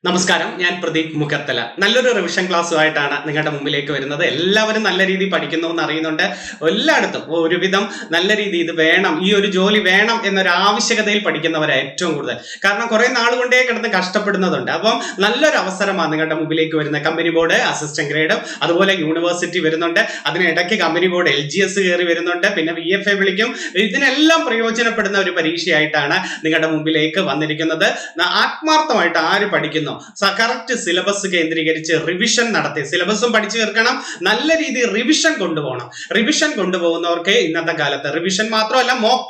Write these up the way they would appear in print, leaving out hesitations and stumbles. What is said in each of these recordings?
നമസ്കാരം, ഞാൻ പ്രദീപ് മുഖത്തല. നല്ലൊരു റിവിഷൻ ക്ലാസ്സുമായിട്ടാണ് നിങ്ങളുടെ മുമ്പിലേക്ക് വരുന്നത്. എല്ലാവരും നല്ല രീതിയിൽ പഠിക്കുന്നു എന്ന് അറിയുന്നുണ്ട്. എല്ലായിടത്തും ഒരുവിധം നല്ല രീതി ഇത് വേണം, ഈ ഒരു ജോലി വേണം എന്നൊരു ആവശ്യകതയിൽ പഠിക്കുന്നവരാണ് ഏറ്റവും കൂടുതൽ. കാരണം കുറെ നാളുകൊണ്ടേ കിടന്ന് കഷ്ടപ്പെടുന്നതുണ്ട്. അപ്പം നല്ലൊരു അവസരമാണ് നിങ്ങളുടെ മുമ്പിലേക്ക് വരുന്നത്. കമ്പനി ബോർഡ് അസിസ്റ്റന്റ് ഗ്രേഡും അതുപോലെ യൂണിവേഴ്സിറ്റി വരുന്നുണ്ട്. അതിനിടയ്ക്ക് കമ്പനി ബോർഡ് LGS കയറി വരുന്നുണ്ട്. പിന്നെ VFA വിളിക്കും. ഇതിനെല്ലാം പ്രയോജനപ്പെടുന്ന ഒരു പരീക്ഷയായിട്ടാണ് നിങ്ങളുടെ മുമ്പിലേക്ക് വന്നിരിക്കുന്നത്. ആത്മാർത്ഥമായിട്ട് ആര് പഠിക്കുന്നു, കറക്റ്റ് സിലബസ് കേന്ദ്രീകരിച്ച് റിവിഷൻ നടത്തി സിലബസും പഠിച്ചു തീർക്കണം, നല്ല രീതിയിൽ റിവിഷൻ കൊണ്ടുപോകണം. റിവിഷൻ കൊണ്ടുപോകുന്നവർക്ക് ഇന്നത്തെ കാലത്ത് റിവിഷൻ മാത്രമല്ല മോക്ക്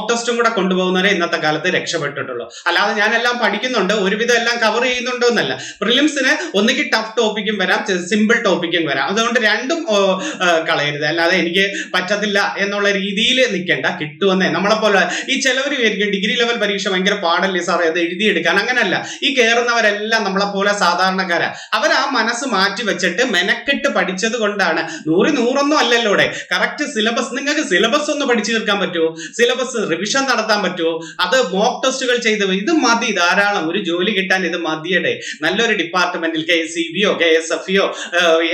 ടെസ്റ്റും കൂടെ കൊണ്ടുപോകുന്നവരെ ഇന്നത്തെ കാലത്ത് രക്ഷപ്പെട്ടിട്ടുള്ളൂ. അല്ലാതെ ഞാനെല്ലാം പഠിക്കുന്നുണ്ട്, ഒരുവിധം എല്ലാം കവർ ചെയ്യുന്നുണ്ടോ എന്നല്ല. പ്രിലിംസിന് ഒന്നുകിൽ ടഫ് ടോപ്പിക്കും വരാം, സിമ്പിൾ ടോപ്പിക്കും വരാം. അതുകൊണ്ട് രണ്ടും കളയരുത്. അല്ലാതെ എനിക്ക് പറ്റത്തില്ല എന്നുള്ള രീതിയിൽ നിൽക്കേണ്ട. കിട്ടുമെന്നേ നമ്മളെ പോലെ ഈ ചിലവർ ഡിഗ്രി ലെവൽ പരീക്ഷ ഭയങ്കര പാടല്ലേ സാറേ അത് എഴുതിയെടുക്കാൻ. അങ്ങനല്ല. ഈ കയറുന്നവരെല്ലാം നമ്മളെ പോലെ സാധാരണക്കാരാ. അവർ ആ മനസ്സ് മാറ്റി വെച്ചിട്ട് മെനക്കെട്ട് പഠിച്ചത് കൊണ്ടാണ്. 100 അല്ലല്ലോടെ. കറക്റ്റ് സിലബസ്, നിങ്ങൾക്ക് സിലബസ് ഒന്ന് പഠിച്ചു തീർക്കാൻ പറ്റുമോ? സിലബസ് റിവിഷൻ നടത്താൻ പറ്റുമോ? അത് മോക്ക് ടെസ്റ്റുകൾ ചെയ്ത് ഇത് മതി, ധാരാളം. ഒരു ജോലി കിട്ടാൻ ഇത് മതിയടെ. നല്ലൊരു ഡിപ്പാർട്ട്മെന്റിൽ KCB-യോ KSF-യോ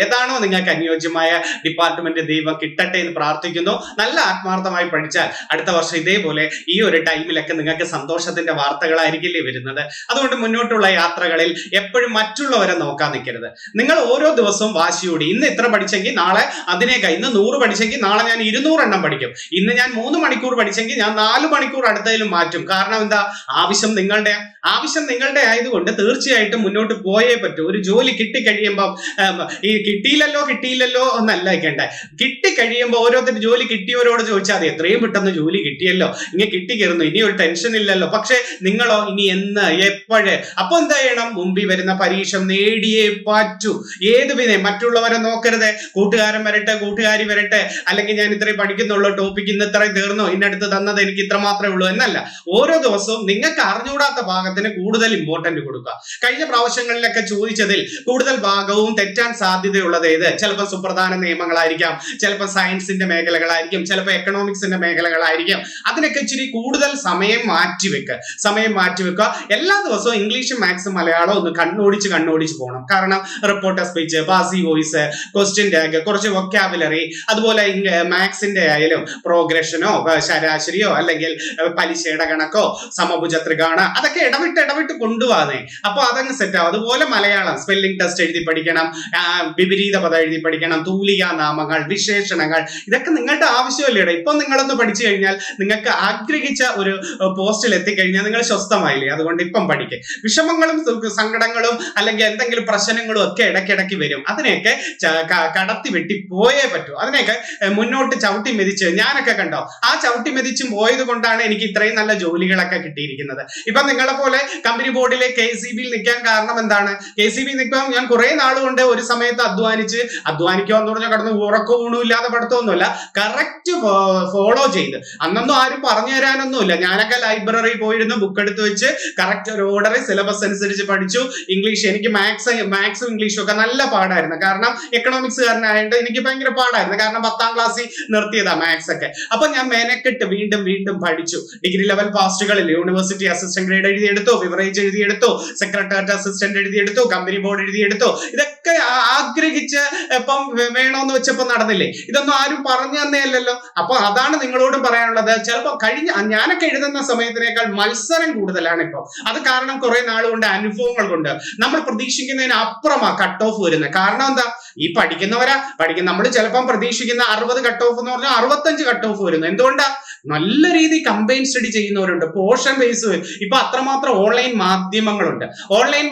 ഏതാണോ നിങ്ങൾക്ക് അനുയോജ്യമായ ഡിപ്പാർട്ട്മെന്റ് ദൈവം കിട്ടട്ടെ എന്ന് പ്രാർത്ഥിക്കുന്നു. നല്ല ആത്മാർത്ഥമായി പഠിച്ചാൽ അടുത്ത വർഷം ഇതേപോലെ ഈ ഒരു ടൈമിലൊക്കെ നിങ്ങൾക്ക് സന്തോഷത്തിന്റെ വാർത്തകളായിരിക്കില്ലേ വരുന്നത്. അതുകൊണ്ട് മുന്നോട്ടുള്ള യാത്രകളിൽ എപ്പോഴും മറ്റുള്ളവരെ നോക്കാൻ നിൽക്കരുത്. നിങ്ങൾ ഓരോ ദിവസവും വാശിയോടി ഇന്ന് ഇത്ര പഠിച്ചെങ്കിൽ നാളെ അതിനേക്കാൾ, ഇന്ന് 100 പഠിച്ചെങ്കിൽ നാളെ ഞാൻ 200 എണ്ണം പഠിക്കും. ഇന്ന് ഞാൻ 3 മണിക്കൂർ പഠിച്ചെങ്കിൽ ഞാൻ 4 മണിക്കൂർ അടുത്തതിലും മാറ്റും. കാരണം എന്താ? ആവശ്യം നിങ്ങളുടെ ആയതുകൊണ്ട് തീർച്ചയായിട്ടും മുന്നോട്ട് പോയേ പറ്റൂ. ഒരു ജോലി കിട്ടിക്കഴിയുമ്പം ഈ കിട്ടിയില്ലല്ലോ എന്നല്ല കേട്ടെ. കിട്ടിക്കഴിയുമ്പോൾ ഓരോരുത്തർ ജോലി കിട്ടിയവരോട് ചോദിച്ചാൽ മതി, എത്രയും പെട്ടെന്ന് ജോലി കിട്ടിയല്ലോ, ഇങ്ങനെ കിട്ടിക്കയറുന്നു, ഇനി ഒരു ടെൻഷൻ ഇല്ലല്ലോ. പക്ഷെ നിങ്ങളോ ഇനി എന്ന് എപ്പോഴേ. അപ്പൊ എന്താ ചെയ്യണം? മുമ്പിൽ വരുന്ന പരീക്ഷ നേടിയേ പറ്റൂ. ഏത് പിന്നെ മറ്റുള്ളവരെ നോക്കരുത്. കൂട്ടുകാരൻ വരട്ടെ, കൂട്ടുകാരി വരട്ടെ, അല്ലെങ്കിൽ ഞാൻ ഇത്രയും പഠിക്കുന്നുള്ളൂ, ടോപ്പിക്ക് ഇന്ന് ഇത്രയും തീർന്നു, ഇന്നടുത്ത് തന്നത് എനിക്ക് ഇത്ര മാത്രമേ ഉള്ളൂ എന്നല്ല. ഓരോ ദിവസവും നിങ്ങൾക്ക് അറിഞ്ഞുകൂടാത്ത ഭാഗത്തിന് കൂടുതൽ ഇമ്പോർട്ടന്റ് കൊടുക്കുക. കഴിഞ്ഞ പ്രാവശ്യങ്ങളിലൊക്കെ ചോദിച്ചതിൽ കൂടുതൽ ഭാഗവും തെറ്റാൻ സാധ്യതയുള്ളത് ഏത്? ചിലപ്പോൾ സുപ്രധാന നിയമങ്ങളായിരിക്കാം, ചിലപ്പോൾ സയൻസിന്റെ മേഖലകളായിരിക്കും, ചിലപ്പോൾ എക്കണോമിക്സിന്റെ മേഖലകളായിരിക്കും. അതിനൊക്കെ ഇച്ചിരി കൂടുതൽ സമയം മാറ്റിവെക്കുക. എല്ലാ ദിവസവും ഇംഗ്ലീഷും മാത്സും മലയാളം ഒന്ന് കണ്ണോടിച്ച് പോകണം. കാരണം reporter speech, passive voice, question tag, കുറച്ച് വൊക്കാബുലറി, അതുപോലെ മാത്സിന്റെ ആയാലും പ്രോഗ്രഷനോ ശരാശരിയോ അല്ലെങ്കിൽ പലിശയുടെ കണക്കോ സമഭുജ ത്രികോണ, അതൊക്കെ ഇടവിട്ട് കൊണ്ടുപോകാതെ അപ്പൊ അതങ്ങ് സെറ്റ് ആവും. അതുപോലെ മലയാളം സ്പെല്ലിംഗ് ടെസ്റ്റ് എഴുതി പഠിക്കണം, വിപരീത പദം എഴുതി പഠിക്കണം, തൂലികാ നാമങ്ങൾ, വിശേഷണങ്ങൾ, ഇതൊക്കെ നിങ്ങളുടെ ആവശ്യമല്ലേ. ഇപ്പൊ നിങ്ങളൊന്ന് പഠിച്ചു കഴിഞ്ഞാൽ നിങ്ങൾക്ക് ആഗ്രഹിച്ച ഒരു പോസ്റ്റിൽ എത്തിക്കഴിഞ്ഞാൽ നിങ്ങൾ സ്വസ്ഥമായില്ലേ. അതുകൊണ്ട് ഇപ്പം പഠിക്കുക. വിഷമങ്ങളും സങ്കടങ്ങളും അല്ലെങ്കിൽ എന്തെങ്കിലും പ്രശ്നങ്ങളും ഒക്കെ ഇടയ്ക്കിടയ്ക്ക് വരും. അതിനെയൊക്കെ കടത്തി വെട്ടി പോയേ പറ്റൂ. അതിനെയൊക്കെ മുന്നോട്ട് ചവിട്ടി മെതിച്ച്, ഞാനൊക്കെ കണ്ടോ, ആ ചവിട്ടി മെതിച്ചും പോയത് കൊണ്ടാണ് എനിക്ക് ഇത്രയും നല്ല ജോലികളൊക്കെ കിട്ടിയിരിക്കുന്നത്. ഇപ്പൊ നിങ്ങളെ പോലെ കമ്പനി ബോർഡിലെ KCB-യിൽ നിൽക്കാൻ കാരണം എന്താണ്? KCB നിൽക്കാൻ ഞാൻ കുറെ നാളുകൊണ്ട് ഒരു സമയത്ത് അധ്വാനിക്കുമെന്ന് പറഞ്ഞാൽ കടന്ന് ഉറക്കവും ഊണും ഇല്ലാതെ പഠിത്തമൊന്നുമല്ല, കറക്റ്റ് ഫോളോ ചെയ്ത്. അന്നൊന്നും ആരും പറഞ്ഞു തരാനൊന്നുമില്ല. ഞാനൊക്കെ ലൈബ്രറി പോയിരുന്നു, ബുക്ക് എടുത്ത് വെച്ച് കറക്റ്റ് ഒരു ഓർഡർ സിലബസ് അനുസരിച്ച് പഠിച്ചു. ഇംഗ്ലീഷ്, എനിക്ക് മാത്സും ഇംഗ്ലീഷും ഒക്കെ നല്ല പാടായിരുന്നു. കാരണം എക്കണോമിക്സ് കാരനായിട്ട് എനിക്ക് ഭയങ്കര പാടായിരുന്നു. കാരണം 10ാം ക്ലാസ്സിൽ നിർത്തിയതാ മാത്സ് ഒക്കെ. അപ്പൊ ഞാൻ മെനക്കെട്ട് വീണ്ടും പഠിച്ചു. ഡിഗ്രി ലെവൽ പാസ്റ്റുകളിൽ യൂണിവേഴ്സിറ്റി അസിസ്റ്റന്റ് ഗ്രേഡ് എഴുതിയെടുത്തു, ബിവറേജ് എഴുതിയെടുത്തു, സെക്രട്ടേറിയറ്റ് അസിസ്റ്റന്റ് എഴുതിയെടുത്തു, കമ്പനി ബോർഡ് എഴുതിയെടുത്തു. ഇതൊക്കെ ആഗ്രഹിച്ച് ഇപ്പം വേണോന്ന് വെച്ചപ്പോ നടന്നില്ലേ. ഇതൊന്നും ആരും പറഞ്ഞു തന്നെയല്ലല്ലോ. അപ്പൊ അതാണ് നിങ്ങളോടും പറയാനുള്ളത്. ചിലപ്പോ ഞാനൊക്കെ എഴുതുന്ന സമയത്തിനേക്കാൾ മത്സരം കൂടുതലാണ് ഇപ്പൊ. അത് കാരണം കുറെ നാളുകൊണ്ട് അനുഭവങ്ങൾ കൊണ്ട് നമ്മൾ പ്രതീക്ഷിക്കുന്നതിന് അപ്പുറമാ കട്ട് ഓഫ് വരുന്നത്. കാരണം എന്താ? ഈ നമ്മൾ ചിലപ്പം പ്രതീക്ഷിക്കുന്ന 60 കട്ട് ഓഫ് എന്ന് പറഞ്ഞാൽ 65 കട്ട് ഓഫ് വരുന്നു. എന്തുകൊണ്ടാ? നല്ല രീതിയിൽ കമ്പൈൻ സ്റ്റഡി ചെയ്യുന്നവരുണ്ട്, പോർഷൻ ബേസ്. ഇപ്പൊ അത്രമാത്രം ഓൺലൈൻ മാധ്യമങ്ങളുണ്ട്, ഓൺലൈൻ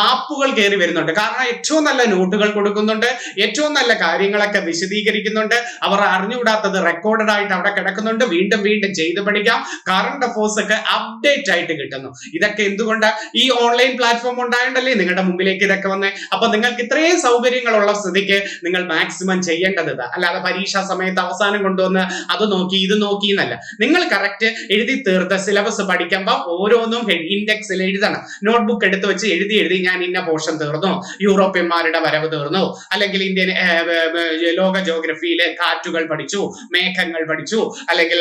ആപ്പുകൾ കയറി വരുന്നുണ്ട്. കാരണം ഏറ്റവും നല്ല നോട്ടുകൾ കൊടുക്കുന്നുണ്ട്, ഏറ്റവും നല്ല കാര്യങ്ങളൊക്കെ വിശദീകരിക്കുന്നുണ്ട്. അവർ അറിഞ്ഞുകൂടാത്തത് റെക്കോർഡഡ് ആയിട്ട് അവിടെ കിടക്കുന്നുണ്ട്. വീണ്ടും ചെയ്ത് പഠിക്കാം. കറണ്ട് അഫേഴ്സ് ഒക്കെ അപ്ഡേറ്റ് ആയിട്ട് കിട്ടുന്നു. ഇതൊക്കെ എന്തുകൊണ്ടാ? ഈ ഓൺലൈൻ പ്ലാറ്റ്ഫോം ഉണ്ടായോണ്ടല്ലേ നിങ്ങളുടെ മുമ്പിലേക്ക് ഇതൊക്കെ വന്നേ. അപ്പൊ നിങ്ങൾക്ക് ഇത്രയും സൗകര്യങ്ങളുള്ള സ്ഥിതിക്ക് നിങ്ങൾ മാക്സിമം ചെയ്യേണ്ടത് ഇതാ. അല്ലാതെ പരീക്ഷാ സമയത്ത് അവസാനം കൊണ്ടുവന്ന് അത് നോക്കി ഇത് നോക്കി എന്നല്ല. നിങ്ങൾ കറക്റ്റ് എഴുതി തീർത്ത സിലബസ് പഠിക്കുമ്പോൾ ഓരോന്നും ഇൻഡെക്സിൽ എഴുതണം. നോട്ട്ബുക്ക് എടുത്ത് വെച്ച് എഴുതി ഞാൻ ഇന്ന പോർഷൻ തീർന്നു, യൂറോപ്യന്മാരുടെ വരവ് തീർന്നു, അല്ലെങ്കിൽ ഇന്ത്യൻ ലോക ജോഗ്രഫിയിലെ കാറ്റുകൾ പഠിച്ചു, മേഘങ്ങൾ പഠിച്ചു, അല്ലെങ്കിൽ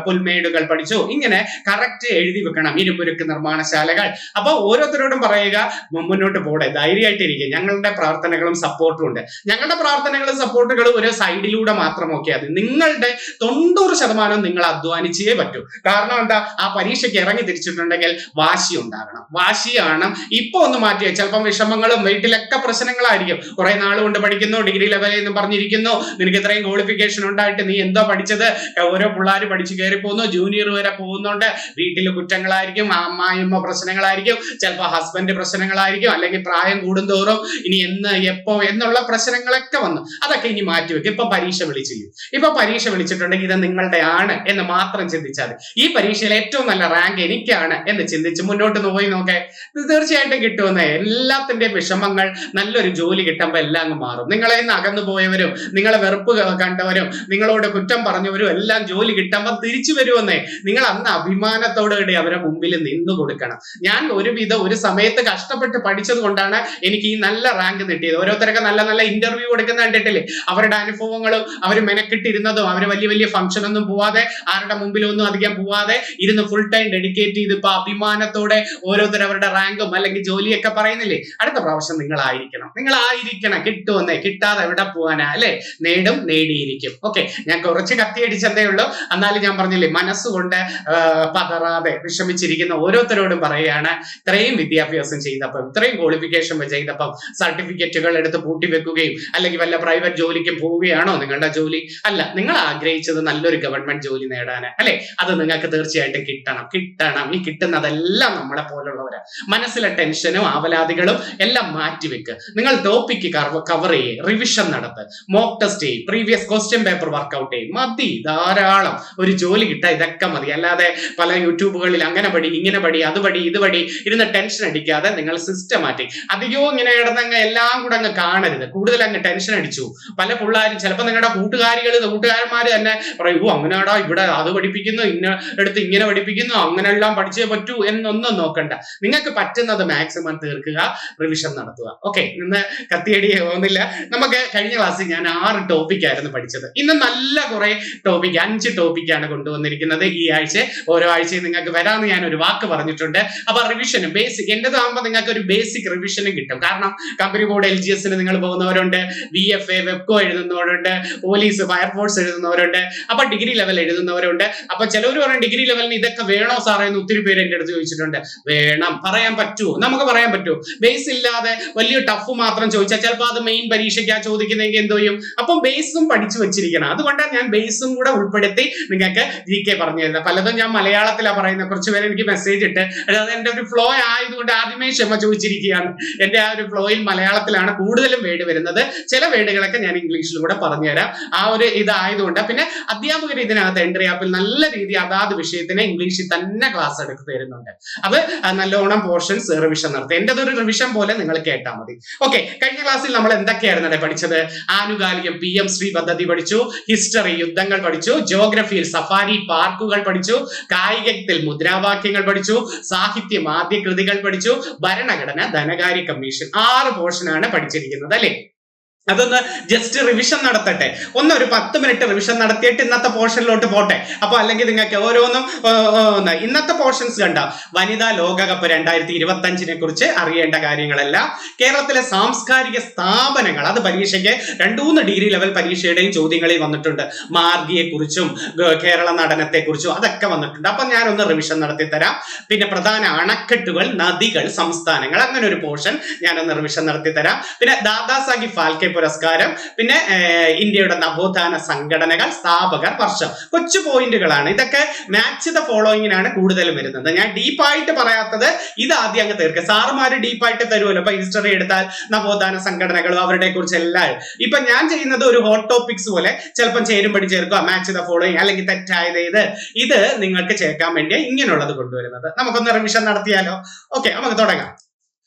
പുൽമേടുകൾ പഠിച്ചു. ഇങ്ങനെ കറക്റ്റ് എഴുതി വെക്കണം. ഇരുമ്പുരുക്ക് നിർമ്മാണശാലകൾ. അപ്പൊ ഓരോരുത്തരോടും പറയുക, മുന്നോട്ട് പോടെ, ധൈര്യമായിട്ടിരിക്കുക, ഞങ്ങളുടെ പ്രാർത്ഥനകളും സപ്പോർട്ടും ഉണ്ട്. ഞങ്ങളുടെ പ്രാർത്ഥനകളും സപ്പോർട്ടുകളും ഒരു സൈഡിലൂടെ മാത്രം നോക്കിയാൽ മതി. നിങ്ങളുടെ 90% നിങ്ങൾ അധ്വാനിച്ചേ പറ്റൂ. കാരണം എന്താ, ആ പരീക്ഷയ്ക്ക് ഇറങ്ങി തിരിച്ചിട്ടുണ്ടെങ്കിൽ വാശി ഉണ്ടാകണം. വാശിയാണ് ഇപ്പൊ ഒന്ന് മാറ്റിയ. ചിലപ്പം വിഷമങ്ങളും വീട്ടിലൊക്കെ പ്രശ്നങ്ങളായിരിക്കും. കുറെ നാൾ കൊണ്ട് പഠിക്കുന്നു, ഡിഗ്രി ലെവലിൽ എന്ന് പറഞ്ഞിരിക്കുന്നു, നിനക്ക് ഇത്രയും ക്വാളിഫിക്കേഷൻ ഉണ്ടായിട്ട് നീ എന്തോ പഠിച്ചത്, ഓരോ പിള്ളേർ പഠിച്ചു കയറി പോകുന്നു, ജൂനിയർ വരെ പോകുന്നുണ്ട്, വീട്ടിൽ കുറ്റങ്ങളായിരിക്കും, അമ്മായിയമ്മ പ്രശ്നങ്ങളായിരിക്കും, ചിലപ്പോൾ ഹസ്ബൻഡ് പ്രശ്നങ്ങളായിരിക്കും, അല്ലെങ്കിൽ പ്രായം കൂടുന്തോറും ഇനി എന്ന് എപ്പോ എന്നുള്ള പ്രശ്നങ്ങളൊക്കെ വന്നു. അതൊക്കെ ഇനി മാറ്റിവെക്കും. ഇപ്പൊ പരീക്ഷ വിളിച്ചില്ല, ഇപ്പൊ പരീക്ഷ വിളിച്ചിട്ടുണ്ടെങ്കിൽ ഇത് നിങ്ങളുടെ ആണ് എന്ന് മാത്രം ചിന്തിച്ചാൽ, ഈ പരീക്ഷയിൽ ഏറ്റവും നല്ല റാങ്ക് എനിക്കാണ് എന്ന് ചിന്തിച്ച് മുന്നോട്ട് പോയി നോക്കേ, തീർച്ചയായിട്ടും കിട്ടുമെന്നേ. എല്ലാത്തിന്റെയും വിഷമങ്ങൾ നല്ലൊരു ജോലി കിട്ടുമ്പോൾ എല്ലാം അങ്ങ് മാറും. നിങ്ങളെ നിന്ന് അകന്നു പോയവരും നിങ്ങളെ വെറുപ്പ് കണ്ടവരും നിങ്ങളോട് കുറ്റം പറഞ്ഞവരും എല്ലാം ജോലി കിട്ടുമ്പോൾ തിരിച്ചു വരുമെന്നേ. നിങ്ങൾ അന്ന് അഭിമാനത്തോടുകൂടി അവരെ മുമ്പിൽ നിന്നു കൊടുക്കണം. ഞാൻ ഒരു സമയത്ത് കഷ്ടപ്പെട്ട് പഠിച്ചത് കൊണ്ടാണ് എനിക്ക് ഈ നല്ല റാങ്ക് കിട്ടിയത്. ഓരോരുത്തരൊക്കെ നല്ല നല്ല ഇന്റർവ്യൂ കൊടുക്കുന്ന കണ്ടിട്ടില്ലേ, അവരുടെ അനുഭവങ്ങളും അവർ മെനക്കെട്ടിരുന്നതും, അവർ വലിയ വലിയ ഫംഗ്ഷൻ ഒന്നും പോവാതെ, ആരുടെ മുമ്പിലൊന്നും അധികം പോവാതെ ഇരുന്ന് ഫുൾ ടൈം ഡെഡിക്കേറ്റ് ചെയ്ത് ഇപ്പൊ അഭിമാനത്തോടെ ഓരോരുത്തർ അവരുടെ റാങ്കും അല്ലെങ്കിൽ ജോലിയൊക്കെ പറയുന്നില്ലേ. അടുത്ത പ്രാവശ്യം നിങ്ങളായിരിക്കണം. കിട്ടുമെന്നേ. കിട്ടാതെ എവിടെ പോവാനാ അല്ലെ? നേടിയിരിക്കും. ഓക്കെ, ഞാൻ കുറച്ച് കത്തിയടിച്ചതേ ഉള്ളൂ. എന്നാലും ഞാൻ പറഞ്ഞില്ലേ, മനസ്സുകൊണ്ട് പതറാതെ വിഷമിച്ചിരിക്കുന്ന ഓരോരുത്തരോടും പറയുകയാണ്, ഇത്രയും വിദ്യാഭ്യാസം ചെയ്തപ്പം, ഇത്രയും ക്വാളിഫിക്കേഷൻ ചെയ്തപ്പം സർട്ടിഫിക്കറ്റുകൾ എടുത്ത് പൂട്ടിവെക്കുകയും അല്ലെങ്കിൽ വല്ല പ്രൈവറ്റ് ജോലിക്കും പോവുകയാണോ നിങ്ങളുടെ ജോലി? അല്ല, നിങ്ങൾ ആഗ്രഹിച്ചത് നല്ലൊരു ഗവൺമെന്റ് ജോലി നേടാന് അല്ലെ? അത് നിങ്ങൾക്ക് തീർച്ചയായിട്ടും കിട്ടണം. ഈ കിട്ടുന്നതെല്ലാം നമ്മളെ പോലുള്ളവരാ. മനസ്സിലെ ടെൻഷനും ആവലാതികളും എല്ലാം മാറ്റിവെക്ക്. നിങ്ങൾ ടോപ്പിക്ക് കവർ ചെയ്യേ, റിവിഷൻ നടത്ത്, മോക്ക് ടെസ്റ്റ് ചെയ്യും, പ്രീവിയസ് ക്വസ്റ്റ്യൻ പേപ്പർ വർക്ക്ഔട്ട് ചെയ്യും. മതി, ധാരാളം. ഒരു ജോലി കിട്ടാൻ ഇതൊക്കെ മതി. അല്ലാതെ പല യൂട്യൂബുകളിൽ അങ്ങനെ പടി, ഇങ്ങനെ പടി, അത് പടി, ഇത് പടി ഇരുന്ന് ടെൻഷൻ അടിക്കാതെ നിങ്ങൾ സിസ്റ്റമാറ്റിക്. അധികവും ഇങ്ങനെ ഇടന്നങ്ങ് എല്ലാം കൂടെ അങ്ങ് കാണരുത്. കൂടുതൽ അങ്ങ് ടെൻഷൻ അടിച്ചു പല പിള്ളേരും. ചിലപ്പോൾ നിങ്ങളുടെ കൂട്ടുകാരന്മാര് തന്നെ പറയൂ, അങ്ങനെയാടാ ഇവിടെ അത് പഠിപ്പിക്കുന്നു, എടുത്ത് ഇങ്ങനെ പഠിപ്പിക്കുന്നു, അങ്ങനെല്ലാം പഠിച്ചേ പറ്റൂ എന്നൊന്നും നോക്കണ്ട. നിങ്ങൾക്ക് പറ്റുന്നത് മാക്സിമം തീർക്കുക, റിവിഷൻ നടത്തുക. ഓക്കെ, ഇന്ന് കത്തിയടി ഒന്നില്ല. നമുക്ക് കഴിഞ്ഞ ക്ലാസ്സിൽ ഞാൻ 6 ടോപ്പിക്കായിരുന്നു പഠിച്ചത്. ഇന്ന് നല്ല കുറെ ടോപ്പിക്, 5 ടോപ്പിക്കാണ് കൊണ്ടുവന്നിരിക്കുന്നത്. ഈ ആഴ്ച ഓരോ ആഴ്ചയും നിങ്ങൾക്ക് വരാമെന്ന് ഞാൻ ഒരു വാക്ക് പറഞ്ഞിട്ടുണ്ട്. അപ്പൊ റിവിഷനും ബേസിക് എന്റേതാകുമ്പോൾ നിങ്ങൾക്ക് ഒരു ബേസിക് റിവിഷനും കിട്ടും. കാരണം കമ്പനി ബോർഡ് LGS നിങ്ങൾ പോകുന്നവരുണ്ട്, VFA വെബ്കോ എഴുതുന്നവരുണ്ട്, പോലീസ് ഫയർഫോഴ്സ് എഴുതുന്നവരുണ്ട്, അപ്പൊ ഡിഗ്രി ലെവൽ എഴുതുന്നവരുണ്ട്. അപ്പൊ ചിലവർ പറയും ഡിഗ്രി ലെവലിന് ഇതൊക്കെ വേണോ സാറേ എന്ന് ഒത്തിരി പേര് എന്റെ അടുത്ത് ചോദിച്ചിട്ടുണ്ട്. വേണം, പറയാൻ പറ്റുമോ? നമുക്ക് പറയാൻ പറ്റുമോ? ബേസ് ഇല്ലാതെ വലിയ ടഫ് മാത്രം ചോദിച്ചാൽ ചിലപ്പോൾ അത് മെയിൻ പരീക്ഷയ്ക്കാ ചോദിക്കുന്നെങ്കിൽ എന്തോ ചെയ്യും? അപ്പം ബേസും പഠിച്ചു വെച്ചിരിക്കണം. അതുകൊണ്ടാണ് ഞാൻ ബേസും കൂടെ ഉൾപ്പെടുത്തി നിങ്ങൾക്ക് GK പറഞ്ഞു തരുന്നത്. പലതും ഞാൻ മലയാളത്തിലാണ് പറയുന്നത്. കുറച്ച് പേര് എനിക്ക് മെസ്സേജ് ഇട്ട്, അത് എന്റെ ഒരു ഫ്ലോ ആയതുകൊണ്ട് ആദ്യമേ ക്ഷമ ചോദിച്ചിരിക്കുകയാണ്. എന്റെ ആ ഒരു ഫ്ലോയിൽ മലയാളത്തിലാണ് കൂടുതലും വേർഡ് വരുന്നത്. ചില വേർഡുകളൊക്കെ ഞാൻ ഇംഗ്ലീഷിലും കൂടെ പറഞ്ഞുതരാം. ആ ഒരു ഇതായതുകൊണ്ട് പിന്നെ അധ്യാപകർ ഇതിനകത്ത് എൻട്രി ആപ്പിൽ നല്ല രീതി അതാത് വിഷയത്തിന് ഇംഗ്ലീഷിൽ തന്നെ ക്ലാസ് എടുത്ത് തരുന്നുണ്ട്. അത് നല്ലോണം പോർഷൻസ് റിവിഷൻ നടത്തും. എന്റേതൊരു റിവിഷൻ പോലെ നിങ്ങൾ കേട്ടാൽ മതി. ഓക്കെ, കഴിഞ്ഞ ക്ലാസ്സിൽ നമ്മൾ എന്തൊക്കെയായിരുന്നു പഠിച്ചത്? ആനുകാലികം PM ശ്രീ പദ്ധതി പഠിച്ചു, ഹിസ്റ്ററി യുദ്ധങ്ങൾ പഠിച്ചു, ജിയോഗ്രഫിയിൽ സഫാരി പാർക്കുകൾ പഠിച്ചു, കായികത്തിൽ മുദ്രാവാക്യങ്ങൾ പഠിച്ചു, സാഹിത്യം ആദ്യ കൃതികൾ പഠിച്ചു, ഭരണഘടന ധനകാര്യ കമ്മീഷൻ. 6 പോർഷനാണ് പഠിച്ചിരിക്കുന്നത് അല്ലെ? അതൊന്ന് ജസ്റ്റ് റിവിഷൻ നടത്തട്ടെ. ഒരു 10 മിനിറ്റ് റിവിഷൻ നടത്തിയിട്ട് ഇന്നത്തെ പോർഷനിലോട്ട് പോട്ടെ. അപ്പൊ അല്ലെങ്കിൽ നിങ്ങൾക്ക് ഓരോന്നും ഇന്നത്തെ പോർഷൻസ് കണ്ട വനിതാ ലോകകപ്പ് 2025 കുറിച്ച് അറിയേണ്ട കാര്യങ്ങളെല്ലാം, കേരളത്തിലെ സാംസ്കാരിക സ്ഥാപനങ്ങൾ, അത് പരീക്ഷയ്ക്ക് 2-3 ഡിഗ്രി ലെവൽ പരീക്ഷയുടെയും ചോദ്യങ്ങളിൽ വന്നിട്ടുണ്ട്. മാർഗിയെ കുറിച്ചും കേരള നടനത്തെ കുറിച്ചും അതൊക്കെ വന്നിട്ടുണ്ട്. അപ്പൊ ഞാനൊന്ന് റിവിഷൻ നടത്തി തരാം. പിന്നെ പ്രധാന അണക്കെട്ടുകൾ, നദികൾ, സംസ്ഥാനങ്ങൾ, അങ്ങനെ ഒരു പോർഷൻ ഞാനൊന്ന് റിവിഷൻ നടത്തി തരാം. പിന്നെ ദാദാസാഹിബ് ഫാൽക്കെ പുരസ്കാരം, പിന്നെ ഇന്ത്യയുടെ നവോത്ഥാന സംഘടനകൾ, സ്ഥാപകർ, വർഷം. കൊച്ചു പോയിന്റുകളാണ് ഇതൊക്കെ. മാച്ച് ദ ഫോളോയിങ്ങിനാണ് കൂടുതലും വരുന്നത്. ഞാൻ ഡീപ്പായിട്ട് പറയാത്തത് ഇത് ആദ്യം അങ്ങ് തീർക്കുക. സാറുമാര് ഡീപ്പായിട്ട് തരുമല്ലോ. ഇപ്പൊ ഹിസ്റ്ററി എടുത്താൽ നവോത്ഥാന സംഘടനകളും അവരുടെ കുറിച്ച് എല്ലാം. ഇപ്പൊ ഞാൻ ചെയ്യുന്നത് ഒരു ഹോട്ട് ടോപ്പിക്സ് പോലെ ചിലപ്പം ചേരുമ്പടി ചേർക്കുക, മാച്ച് ദ ഫോളോയിങ്, അല്ലെങ്കിൽ തെറ്റായത് ഇത് നിങ്ങൾക്ക് ചേർക്കാൻ വേണ്ടി ഇങ്ങനെയുള്ളത് കൊണ്ടുവരുന്നത്. നമുക്കൊന്ന് റിവിഷൻ നടത്തിയാലോ? ഓക്കെ, നമുക്ക് തുടങ്ങാം.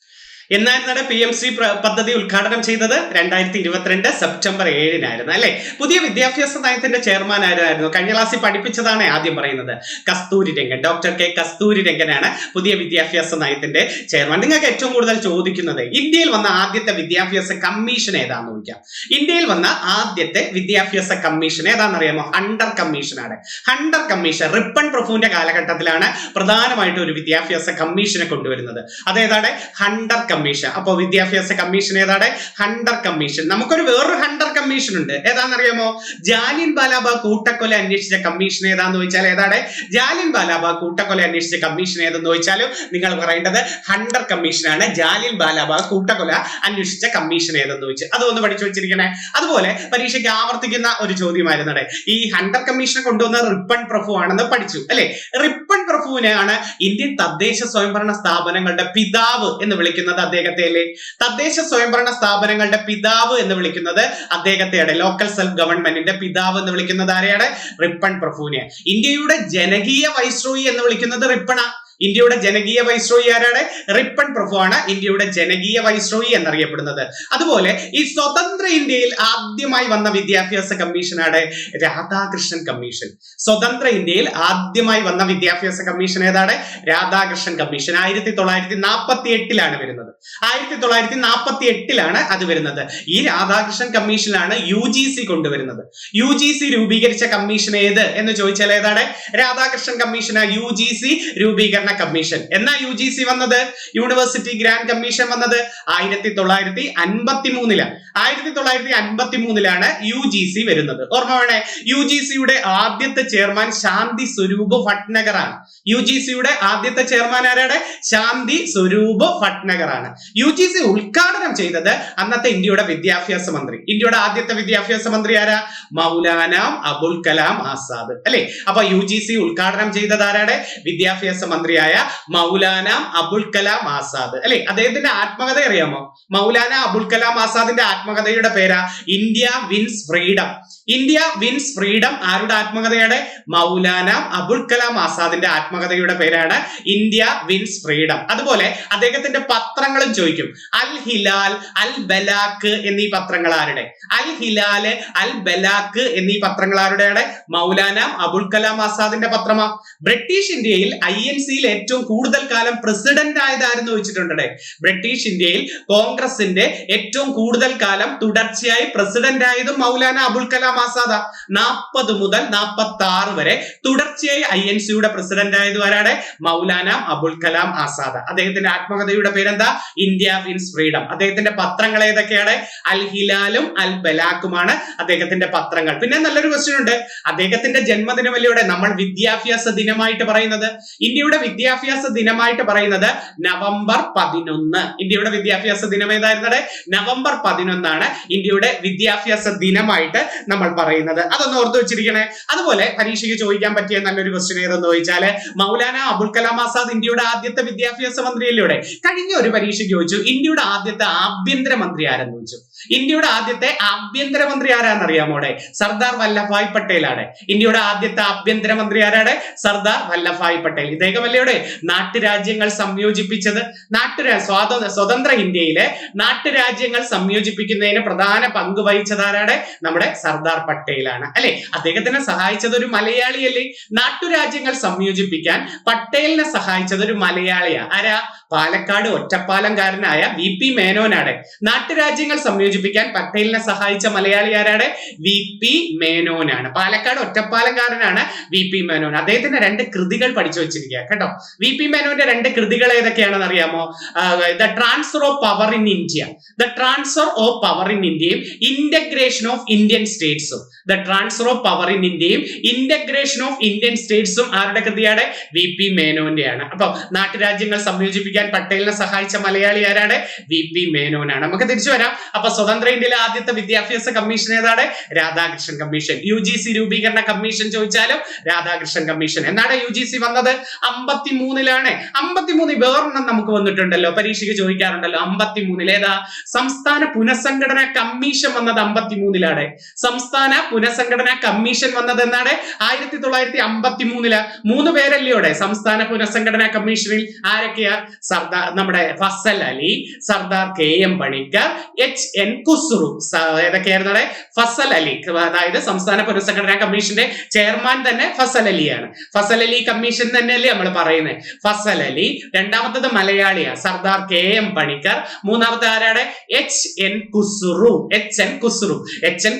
എന്നായിരുന്നാണ് PMC പദ്ധതി ഉദ്ഘാടനം ചെയ്തത്? 2022 സെപ്റ്റംബർ 7-നായിരുന്നു അല്ലെ. പുതിയ വിദ്യാഭ്യാസ നയത്തിന്റെ ചെയർമാൻ ആരായിരുന്നു? കഴിഞ്ഞ ക്ലാസ്സിൽ പഠിപ്പിച്ചതാണ് ആദ്യം പറയുന്നത്. കസ്തൂരി രംഗൻ, ഡോക്ടർ കെ കസ്തൂരി രംഗനാണ് പുതിയ വിദ്യാഭ്യാസ നയത്തിന്റെ ചെയർമാൻ. നിങ്ങൾക്ക് ഏറ്റവും കൂടുതൽ ചോദിക്കുന്നത് ഇന്ത്യയിൽ വന്ന ആദ്യത്തെ വിദ്യാഭ്യാസ കമ്മീഷൻ ഏതാന്ന് ചോദിക്കാം. ഇന്ത്യയിൽ വന്ന ആദ്യത്തെ വിദ്യാഭ്യാസ കമ്മീഷൻ ഏതാണെന്നറിയാമോ? ഹണ്ടർ കമ്മീഷനാണ്. ഹണ്ടർ കമ്മീഷൻ റിപ്പൺ പ്രഭുവിന്റെ കാലഘട്ടത്തിലാണ് പ്രധാനമായിട്ടും ഒരു വിദ്യാഭ്യാസ കമ്മീഷനെ കൊണ്ടുവരുന്നത്. അതേതാണ്? Hunter commission. അപ്പൊ വിദ്യാഭ്യാസ കമ്മീഷൻ ഏതാണ്? Hunter commission. നമുക്കൊരു വേറൊരു ഹണ്ടർ കമ്മീഷൻ ഉണ്ട്. ഏതാണെന്നറിയാമോ? ജാലിയൻ വാലാബാഗ് കൂട്ടക്കൊല അന്വേഷിച്ച കമ്മീഷൻ ഏതാന്ന് ചോദിച്ചാൽ ഏതാണ്? ജാലിയൻ വാലാബാഗ് കൂട്ടക്കൊല അന്വേഷിച്ച കമ്മീഷൻ ഏതെന്ന് ചോദിച്ചാലും നിങ്ങൾ പറയേണ്ടത് ഹണ്ടർ കമ്മീഷനാണ്. ജാലിയൻ വാലാബാഗ് കൂട്ടക്കൊല അന്വേഷിച്ച കമ്മീഷൻ ഏതെന്ന് ചോദിച്ചു അതൊന്ന് പഠിച്ചു വെച്ചിരിക്കണേ. അതുപോലെ പരീക്ഷയ്ക്ക് ആവർത്തിക്കുന്ന ഒരു ചോദ്യമായിരുന്നേ, ഈ ഹണ്ടർ കമ്മീഷനെ കൊണ്ടുവന്ന റിപ്പൺ പ്രഭു ആണെന്ന് പഠിച്ചു അല്ലെ. റിപ്പൺ പ്രഭുവിനെയാണ് ഇന്ത്യൻ തദ്ദേശ സ്വയംഭരണ സ്ഥാപനങ്ങളുടെ പിതാവ് എന്ന് വിളിക്കുന്നത് അദ്ദേഹത്തെ അല്ലേ. തദ്ദേശ സ്വയംഭരണ സ്ഥാപനങ്ങളുടെ പിതാവ് എന്ന് വിളിക്കുന്നത് അദ്ദേഹത്തെയാണ്. ലോക്കൽ സെൽഫ് ഗവൺമെന്റിന്റെ പിതാവ് എന്ന് വിളിക്കുന്നത് ആരെയാണ്? റിപ്പൺ പ്രഭുവിനെ. ഇന്ത്യയുടെ ജനകീയ വൈസ്രോയി എന്ന് വിളിക്കുന്നത് റിപ്പണ. ഇന്ത്യയുടെ ജനകീയ വൈസ്രോയി ആരാണ്? റിപ്പൺ പ്രഭു ആണ് ഇന്ത്യയുടെ ജനകീയ വൈസ്രോയി എന്നറിയപ്പെടുന്നത്. അതുപോലെ ഈ സ്വതന്ത്ര ഇന്ത്യയിൽ ആദ്യമായി വന്ന വിദ്യാഭ്യാസ കമ്മീഷനാണ് രാധാകൃഷ്ണൻ കമ്മീഷൻ. സ്വതന്ത്ര ഇന്ത്യയിൽ ആദ്യമായി വന്ന വിദ്യാഭ്യാസ കമ്മീഷൻ ഏതാണ്? രാധാകൃഷ്ണൻ കമ്മീഷൻ. 1948-ലാണ് വരുന്നത്. 1948-ലാണ് അത് വരുന്നത്. ഈ രാധാകൃഷ്ണൻ കമ്മീഷനിലാണ് UGC കൊണ്ടുവരുന്നത്. UGC രൂപീകരിച്ച കമ്മീഷൻ ഏത് എന്ന് ചോദിച്ചാൽ ഏതാണ്? രാധാകൃഷ്ണൻ കമ്മീഷൻ. UGC രൂപീകരണ കമ്മീഷൻ. എന്നാ UGC വന്നത്? യൂണിവേഴ്സിറ്റി ഗ്രാൻഡ് കമ്മീഷൻ വന്നത് 1953-ലാണ്. 1953-ലാണ് UGC വരുന്നത്. ഓർമ്മ വേണേ. UGC-യുടെ ആദ്യത്തെ ചെയർമാൻ ശാന്തി സ്വരൂപ് ഭട്നഗർ ആണ്. UGC-യുടെ ആദ്യത്തെ ചെയർമാൻ ആരാണ്? ശാന്തി സ്വരൂപ് ഭട്നഗർ ആണ്. UGC ഉദ്ഘാടനം ചെയ്തത് അന്നത്തെ ഇന്ത്യയുടെ വിദ്യാഭ്യാസ മന്ത്രി. ഇന്ത്യയുടെ ആദ്യത്തെ വിദ്യാഭ്യാസ മന്ത്രി ആരാ? മൗലാന അബുൽ കലാം ആസാദ് അല്ലെ. അപ്പൊ UGC ഉദ്ഘാടനം ചെയ്തത് ആരാണ്? വിദ്യാഭ്യാസ മന്ത്രിയായ മൗലാന അബുൽ കലാം ആസാദ് അല്ലെ. അദ്ദേഹത്തിന്റെ ആത്മകഥ അറിയാമോ? മൗലാന അബുൽ കലാം ആസാദിന്റെ ആത്മകഥയുടെ പേരാ India Wins Freedom. India Wins Freedom ആരുടെ ആത്മകഥയാണ്? മൗലാന അബുൽ കലാം ആസാദിന്റെ ആത്മകഥയുടെ പേരാണ് ഇന്ത്യ വിൻസ് ഫ്രീഡം. അതുപോലെ അദ്ദേഹത്തിന്റെ പത്രങ്ങളും ചോദിക്കും. അൽ ഹിലാൽ, അൽ ബലാക്ക് എന്നീ പത്രങ്ങൾ ആരുടെ? അൽ ഹിലാൽ, അൽ ബലാക്ക് എന്നീ പത്രങ്ങൾ ആരുടെയാണ്? മൗലാന അബുൽ കലാം ആസാദിന്റെ പത്രമാ. ബ്രിട്ടീഷ് ഇന്ത്യയിൽ INC-യിൽ ഏറ്റവും കൂടുതൽ കാലം പ്രസിഡന്റ് ആയതാരെന്ന് ചോദിച്ചിട്ടുണ്ട്. ബ്രിട്ടീഷ് ഇന്ത്യയിൽ കോൺഗ്രസിന്റെ ഏറ്റവും കൂടുതൽ കാലം തുടർച്ചയായി പ്രസിഡന്റ് ആയതും മൗലാന അബുൽ കലാം ആസാദ്. 40 മുതൽ 46 വരെ തുടർച്ചയായി INC-യുടെ പ്രസിഡന്റ് ആയത് ആരാണ്? മൗലാന അബുൽ കലാം ആസാദ്. അദ്ദേഹത്തിന്റെ ആത്മകഥയുടെ പേരെന്താ? India Wins Freedom. അദ്ദേഹത്തിന്റെ പത്രങ്ങൾ ഏതൊക്കെയാണ്? അൽ ഹിലാലും അൽ ബലാക്കുമാണ് അദ്ദേഹത്തിന്റെ പത്രങ്ങൾ. പിന്നെ നല്ലൊരു ക്വസ്റ്റ്യൻ ഉണ്ട്. അദ്ദേഹത്തിന്റെ ജന്മദിനമല്ലേ നമ്മൾ വിദ്യാഭ്യാസ ദിനമായിട്ട് പറയുന്നത്? ഇന്ത്യയുടെ വിദ്യാഭ്യാസ ദിനമായിട്ട് പറയുന്നത് നവംബർ 11. ഇന്ത്യയുടെ വിദ്യാഭ്യാസ ദിനം ഏതായിരുന്നത്? നവംബർ 11 ഇന്ത്യയുടെ വിദ്യാഭ്യാസ ദിനമായിട്ട് നമ്മൾ പറയുന്നത്. അതൊന്ന് ഓർത്തു വെച്ചിരിക്കണേ. അതുപോലെ പരീക്ഷയ്ക്ക് ചോദിക്കാൻ പറ്റിയ നല്ലൊരു ക്വസ്റ്റ്യൻ ഏതെന്ന് ചോദിച്ചാല്, മൗലാന അബുൽ കലാം ആസാദ് ഇന്ത്യയുടെ ആദ്യത്തെ വിദ്യാഭ്യാസ മന്ത്രിയല്ലേ? കഴിഞ്ഞ ഒരു പരീക്ഷയ്ക്ക് ചോദിച്ചു ഇന്ത്യയുടെ ആദ്യത്തെ ആഭ്യന്തരമന്ത്രി ആരെന്ന് ചോദിച്ചു. ഇന്ത്യയുടെ ആദ്യത്തെ ആഭ്യന്തരമന്ത്രി ആരാന്നറിയാമോടെ? സർദാർ വല്ലഭായ് പട്ടേലാണ്. ഇന്ത്യയുടെ ആദ്യത്തെ ആഭ്യന്തരമന്ത്രി ആരാണ്? സർദാർ വല്ലഭായ് പട്ടേൽ. ഇദ്ദേഹമല്ലേ നാട്ടുരാജ്യങ്ങൾ സംയോജിപ്പിച്ചത്? സ്വതന്ത്ര ഇന്ത്യയിലെ നാട്ടുരാജ്യങ്ങൾ സംയോജിപ്പിക്കുന്നതിന് പ്രധാന പങ്ക് വഹിച്ചതാരാണ്? നമ്മുടെ സർദാർ പട്ടേലാണ് അല്ലെ. അദ്ദേഹത്തിനെ സഹായിച്ചത് ഒരു മലയാളിയല്ലേ? നാട്ടുരാജ്യങ്ങൾ സംയോജിപ്പിക്കാൻ പട്ടേലിനെ സഹായിച്ചത് ഒരു മലയാളിയാ. ആരാ? പാലക്കാട് ഒറ്റപ്പാലംകാരനായ VP മേനോനാണ്. നാട്ടുരാജ്യങ്ങൾ സംയോജിപ്പിക്കാൻ പട്ടേലിനെ സഹായിച്ച മലയാളി ആരാണ്? VP മേനോനാണ്. പാലക്കാട് ഒറ്റപ്പാലംകാരനാണ് VP മേനോൻ. അദ്ദേഹത്തിന്റെ 2 കൃതികൾ പഠിച്ചു വെച്ചിരിക്കുക കേട്ടോ. VP മേനോന്റെ 2 കൃതികൾ ഏതൊക്കെയാണെന്ന് അറിയാമോ? The transfer of power in India, the transfer of power in ഇന്ത്യയും ഇന്റഗ്രേഷൻ ഓഫ് ഇന്ത്യൻ സ്റ്റേറ്റ്സും. The transfer of power in ഇന്ത്യയും ഇന്റഗ്രേഷൻ ഓഫ് ഇന്ത്യൻ സ്റ്റേറ്റ്സും ആരുടെ കൃതിയാണ്? VP മേനോന്റെയാണ്. അപ്പൊ നാട്ടുരാജ്യങ്ങൾ സംയോജിപ്പിക്കാൻ പട്ടേലിനെ സഹായിച്ച മലയാളി ആരാണ്? VP മേനോനാണ്. നമുക്ക് തിരിച്ചു വരാം. അപ്പൊ സ്വതന്ത്ര ഇന്ത്യയിലെ ആദ്യത്തെ വിദ്യാഭ്യാസ കമ്മീഷൻ ഏതാണ്? രാധാകൃഷ്ണൻ കമ്മീഷൻ. UGC രൂപീകരണ കമ്മീഷൻ ചോദിച്ചാലും രാധാകൃഷ്ണൻ കമ്മീഷൻ. എന്നാണ് UGC വന്നത്? 53-ലാണ്. 53 വേറൊന്നും നമുക്ക് വന്നിട്ടുണ്ടല്ലോ, പരീക്ഷയ്ക്ക് ചോദിക്കാറുണ്ടല്ലോ. 53 ഏതാ? സംസ്ഥാന പുനഃസംഘടന കമ്മീഷൻ വന്നത് 53-ലാണ്. സംസ്ഥാന പുനഃസംഘടന കമ്മീഷൻ വന്നത് എന്നാണ്? 1953. 3 പേരല്ലയോടെ സംസ്ഥാന പുനഃസംഘടന കമ്മീഷനിൽ. ആരൊക്കെയാ? സർദാർ നമ്മുടെ ഫസൽ അലി, സർദാർ KM പണിക്കർ, HN ഖുസ്രു. ഏതൊക്കെയായിരുന്നു? ഫസൽ അലി, അതായത് സംസ്ഥാന പുനഃസംഘടനാ കമ്മീഷന്റെ ചെയർമാൻ തന്നെ ഫസൽ അലിയാണ്. ഫസൽ അലി കമ്മീഷൻ തന്നെയല്ലേ നമ്മൾ പറയുന്നത്? ഫസൽ അലി. രണ്ടാമത്തത് മലയാളിയാ, സർദാർ KM പണിക്കർ. മൂന്നാമത്തെ ആരാണ്? HN ഖുസ്രു. HN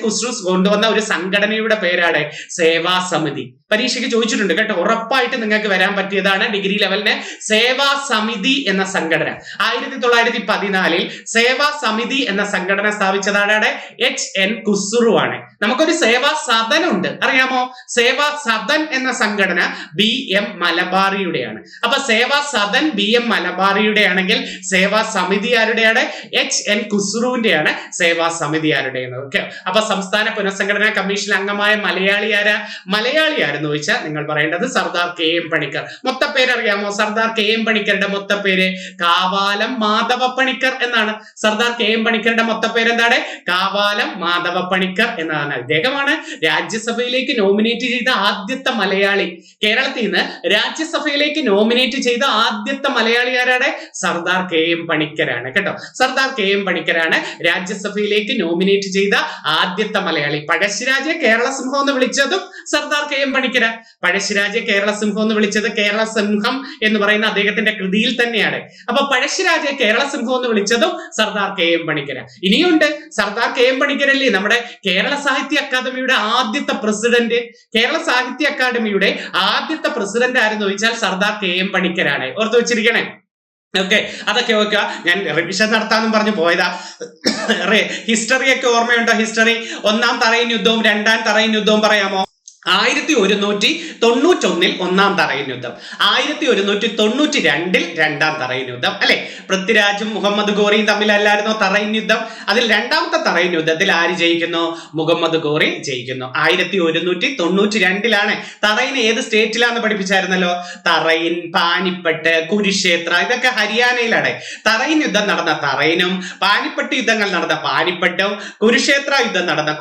ഖുസ്രു കൊണ്ടുവന്ന ഒരു സംഘടനയുടെ പേരാണ് സേവാ സമിതി. പരീക്ഷയ്ക്ക് ചോദിച്ചിട്ടുണ്ട് കേട്ടോ, ഉറപ്പായിട്ട് നിങ്ങൾക്ക് വരാൻ പറ്റിയതാണ്. ഡിഗ്രി ലെവലിന് സേവാ സമിതി എന്ന സംഘടന 1914 സേവാ സമിതി എന്ന സംഘടന സ്ഥാപിച്ചതാണ് HN ഖുസ്രു ആണ്. നമുക്കൊരു സേവാ സദൻ ഉണ്ട്, അറിയാമോ? സേവാ സദൻ എന്ന സംഘടന BM മലബാറിയുടെയാണ്. അപ്പൊ സേവാ സദൻ BM മലബാറിയുടെ ആണെങ്കിൽ സേവാ സമിതി ആരുടെയാണ്? HN ഖുസ്രുവിന്റെയാണ് സേവാ സമിതി ആരുടെയാണ്. ഓക്കെ, അപ്പൊ സംസ്ഥാന പുനഃസംഘടനാ കമ്മീഷൻ അംഗമായ മലയാളി ആരായിരുന്നു ചോദിച്ചാൽ നിങ്ങൾ പറയേണ്ടത് സർദാർ KM പണിക്കർ. മൊത്തപ്പേര് അറിയാമോ? സർദാർ KM പണിക്കരുടെ മൊത്തപ്പേര് കാവാലം മാധവ പണിക്കർ എന്നാണ്. സർദാർ KM പണിക്കരുടെ മൊത്തപ്പേര് എന്താണ്? കാവാലം മാധവ പണിക്കർ എന്നാണ്. ഇദ്ദേഹമാണ് രാജ്യസഭയിലേക്ക് നോമിനേറ്റ് ചെയ്ത ആദ്യത്തെ മലയാളി. കേരളത്തിൽ നിന്ന് രാജ്യസഭയിലേക്ക് നോമിനേറ്റ് ചെയ്ത ആദ്യത്തെ മലയാളി ആരാണ്? സർദാർ KM പണിക്കരാണ് കേട്ടോ. സർദാർ KM പണിക്കരാണ് രാജ്യസഭയിലേക്ക് നോമിനേറ്റ് ചെയ്ത ആദ്യത്തെ മലയാളി. പഴശ്ശിരാജയെ കേരള സിംഹം എന്ന് വിളിച്ചതും സർദാർ KM പണിക്കര. പഴശ്ശിരാജയെ കേരള സിംഹം എന്ന് വിളിച്ചത് കേരള സിംഹം എന്ന് പറയുന്ന അദ്ദേഹത്തിന്റെ കൃതിയിൽ തന്നെയാണ്. അപ്പൊ പഴശ്ശിരാജയെ കേരള സിംഹം എന്ന് വിളിച്ചതും സർദാർ KM പണിക്കര. ഇനിയുണ്ട് സർദാർ KM പണിക്കരല്ലേ നമ്മുടെ കേരള സാഹിത്യ അക്കാദമിയുടെ ആദ്യത്തെ പ്രസിഡന്റ്. കേരള സാഹിത്യ അക്കാദമിയുടെ ആദ്യത്തെ പ്രസിഡന്റ് ആരെന്ന് ചോദിച്ചാൽ സർദാർ KM പണിക്കരാണ്. ഓർത്തു വെച്ചിരിക്കണേ. ഓക്കെ, അതൊക്കെ ഓക്കെ. ഞാൻ റിവിഷൻ നടത്താന്നും പറഞ്ഞു പോയതാ. ഹിസ്റ്ററിയൊക്കെ ഓർമ്മയുണ്ടോ? ഹിസ്റ്ററി ഒന്നാം തറയിൻ യുദ്ധവും രണ്ടാം തറയിൻ യുദ്ധവും പറയാമോ? 1191 ഒന്നാം തറയിൻ യുദ്ധം, 1192 രണ്ടാം തറയിൻ യുദ്ധം അല്ലെ? പൃഥ്വിരാജും മുഹമ്മദ് ഗോറിയും തമ്മിലല്ലായിരുന്നോ തറയിൻ യുദ്ധം? അതിൽ രണ്ടാമത്തെ തറയിൻ യുദ്ധത്തിൽ ആര് ജയിക്കുന്നു? മുഹമ്മദ് ഗോറി ജയിക്കുന്നു. 1192 തറയിൻ ഏത് സ്റ്റേറ്റിലാന്ന് പഠിപ്പിച്ചായിരുന്നല്ലോ. തറയിൻ, പാനിപ്പട്ട്, കുരുക്ഷേത്ര ഇതൊക്കെ ഹരിയാനയിലാണ്. തറയിൻ യുദ്ധം നടന്ന തറയിനും പാനിപ്പട്ട് യുദ്ധങ്ങൾ നടന്ന പാനിപ്പട്ടും കുരുക്ഷേത്ര യുദ്ധം നടന്ന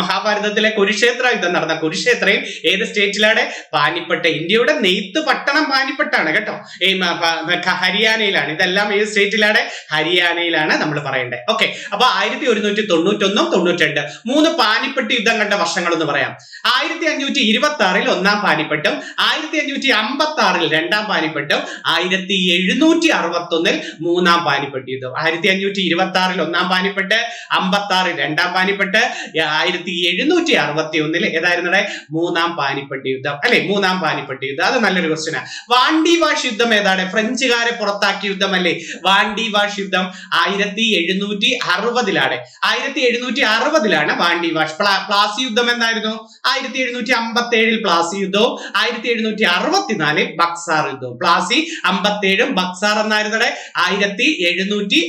മഹാഭാരതത്തിലെ കുരുക്ഷേത്ര യുദ്ധം നടന്ന കുരുക്ഷേത്ര ഏത് സ്റ്റേറ്റിലാണ്? പാനിപ്പട്ട്. ഇന്ത്യയുടെ നെയ്ത്ത് പട്ടണം പാനിപ്പട്ടാണ് കേട്ടോ. ഹരിയാനയിലാണ്. ഇതെല്ലാം ഏത് സ്റ്റേറ്റിലാണ്? ഹരിയാനയിലാണ് നമ്മൾ പറയേണ്ടത്. ഓക്കെ, അപ്പൊ 1191 92 3 പാനിപ്പട്ട് യുദ്ധങ്ങളുടെ വർഷങ്ങൾ എന്ന് പറയാം. 1526 ഒന്നാം പാനിപ്പട്ടും 1556 രണ്ടാം പാനിപ്പട്ടും 1761 മൂന്നാം പാനിപ്പട്ട് യുദ്ധം. 1526 ഒന്നാം പാനിപ്പട്ട്, 56 രണ്ടാം പാനിപ്പട്ട്, 1761 ഏതായിരുന്നു? മൂന്നാം പാനിപ്പട്ട് യുദ്ധം അല്ലെ? മൂന്നാം പാനിപ്പട്ട് യുദ്ധം. അത് നല്ലൊരു ക്വസ്റ്റ്യനാ. വാണ്ടി വാഷ് യുദ്ധം ഏതാണ്? ഫ്രഞ്ചുകാരെ പുറത്താക്കിയ യുദ്ധം അല്ലേ? വാണ്ടി വാഷ് യുദ്ധം 1760 1760 വാണ്ടി വാഷ്. പ്ലാസി യുദ്ധം എന്തായിരുന്നു? 1757 പ്ലാസി യുദ്ധവും 1764 ബക്സാർ യുദ്ധവും. പ്ലാസി 57 ബക്സാർ എന്നായിരുന്നു 1764.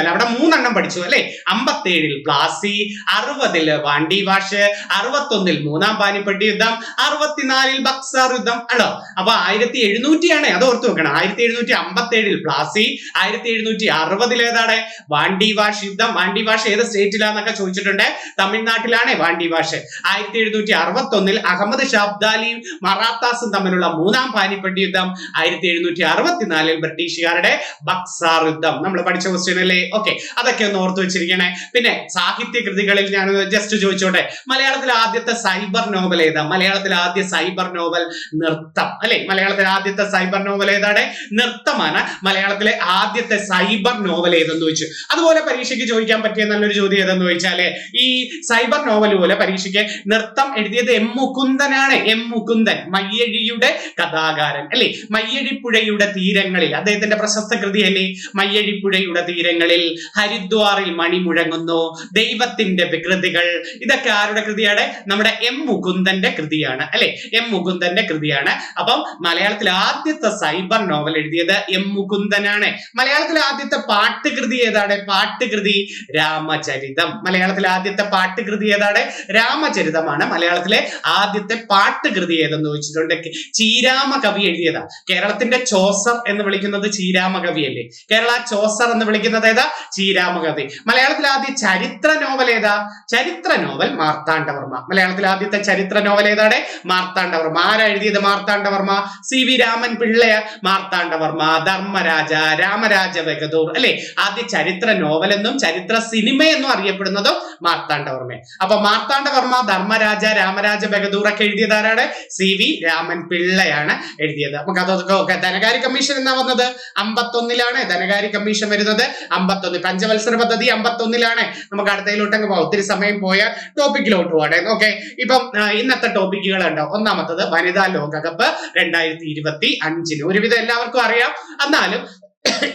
അവിടെ 3 പഠിച്ചു അല്ലെ? 57 പ്ലാസി, 60 വാണ്ടി വാഷ്, 61 മൂന്നാം പാനിപ്പട്ട് യുദ്ധം, 64 ബക്സാർ യുദ്ധം ആണോ? അപ്പൊ 1700 ആണ്, അത് ഓർത്തു വെക്കണം. 1757 പ്ലാസി, 1760 ഏതാണ്? വാണ്ടി വാഷ് യുദ്ധം. വാണ്ടി വാഷ് ഏത് സ്റ്റേറ്റിലാന്നൊക്കെ ചോദിച്ചിട്ടുണ്ട്. തമിഴ്നാട്ടിലാണ് വാണ്ടി വാഷ്. 1761 അഹമ്മദ് ഷാ അബ്ദാലിയും മറാത്താസും തമ്മിലുള്ള മൂന്നാം പാനിപ്പട്ട് യുദ്ധം. 1764 ബ്രിട്ടീഷുകാരുടെ ബക്സാർ യുദ്ധം. നമ്മൾ പഠിച്ച ക്വസ്റ്റ്യൻ അല്ലേ? ഓക്കെ, അതൊക്കെ ഒന്ന് ഓർത്തു വെച്ചിരിക്കണേ. പിന്നെ സാഹിത്യ കൃതികളിൽ ഞാൻ ജസ്റ്റ് ചോദിച്ചോട്ടെ, മലയാളത്തിലെ ആദ്യത്തെ സൈബർ നോവൽ ഏതാ? മലയാളത്തിലെ ആദ്യ സൈബർ നോവൽ നൃത്തം അല്ലെ? മലയാളത്തിലെ ആദ്യത്തെ സൈബർ നോവൽ ഏതാണ്? നൃത്തമാണ് മലയാളത്തിലെ ആദ്യത്തെ സൈബർ നോവൽ ഏതെന്ന് ചോദിച്ചു. അതുപോലെ പരീക്ഷയ്ക്ക് ചോദിക്കാൻ പറ്റിയ നല്ലൊരു ചോദ്യം ഏതെന്ന് ചോദിച്ചാല്, ഈ സൈബർ നോവൽ പോലെ പരീക്ഷയ്ക്ക് നൃത്തം എഴുതിയത് M മുകുന്ദനാണ്. M മുകുന്ദൻ, മയ്യഴിയുടെ കഥാകാരൻ അല്ലെ? മയ്യഴിപ്പുഴയുടെ തീരങ്ങളിൽ അദ്ദേഹത്തിന്റെ പ്രശസ്ത കൃതി അല്ലേ? മയ്യഴിപ്പുഴയുടെ തീരങ്ങളിൽ, ഹരിദ്വാറിൽ മണി മുഴങ്ങുന്നു, ദൈവത്തിന്റെ വികൃതികൾ, ഇതൊക്കെ ആരുടെ കൃതിയാണ്? നമ്മുടെ M മുകുന്ദന്റെ കൃതിയാണ് അല്ലെ? M മുകുന്ദന്റെ കൃതിയാണ്. അപ്പം മലയാളത്തിലെ ആദ്യത്തെ സൈബർ നോവൽ എഴുതിയത് M മുകുന്ദനാണ്. മലയാളത്തിലെ ആദ്യത്തെ പാട്ടുകൃതി ഏതാണ്? പാട്ടുകൃതി രാമചരിതം. മലയാളത്തിലെ ആദ്യത്തെ പാട്ടുകൃതി ഏതാണ്? രാമചരിതമാണ് മലയാളത്തിലെ ആദ്യത്തെ പാട്ടുകൃതി ഏതെന്ന് ചോദിച്ചിട്ടുണ്ട്. ചീരാമ കവി എഴുതിയതാ. കേരളത്തിന്റെ ചോസർ എന്ന് വിളിക്കുന്നത് ചീരാമ കവി അല്ലേ? കേരള ചോസർ എന്ന് വിളിക്കുന്നത് ഏതാ? ചീരാമ കവി. മലയാളത്തിലെ ആദ്യ ചരിത്ര നോവൽ ഏതാ? ചരിത്ര നോവൽ മാർത്താണ്ഡവർമ്മ. മലയാളത്തിലെ ആദ്യത്തെ ചരിത്ര നോവൽ ഏതാണ്? മാർത്താണ്ഡവർമ്മ. ആരാ എഴുതിയത് മാർത്താണ്ഡവർമ്മ? CV രാമൻ പിള്ളയ മാർത്താണ്ഡവർമ്മ, ധർമ്മരാജ, രാമരാജ ബഹദൂർ അല്ലെ. ആദ്യ ചരിത്ര നോവൽ എന്നും ചരിത്ര സിനിമ എന്നും അറിയപ്പെടുന്നതും മാർത്താണ്ഡവർമ്മ. അപ്പൊ മാർത്താണ്ഡവർമ്മ, ധർമ്മരാജ, രാമരാജ ബഹദൂർ ഒക്കെ എഴുതിയത് ആരാണ്? CV രാമൻ പിള്ളയാണ് എഴുതിയത്. നമുക്ക് അതൊക്കെ ധനകാര്യ കമ്മീഷൻ എന്നാ വന്നത്? 51-ലാണ് ധനകാര്യ കമ്മീഷൻ വരുന്നത്. 51 പഞ്ചവത്സര പദ്ധതി 51-ലാണ്. നമുക്ക് അടുത്തതിലോട്ടങ്ങ് പോകാം, ഒത്തിരി സമയം പോയ ടോപ്പിക്കിലോട്ട് പോകട്ടെ. ഓക്കെ, ഇപ്പം ഇന്നത്തെ ടോപ്പിക്കുകൾ ഉണ്ടാവും. ഒന്നാമത്തത് വനിതാ ലോകകപ്പ് 2025. ഒരുവിധം എല്ലാവർക്കും അറിയാം, എന്നാലും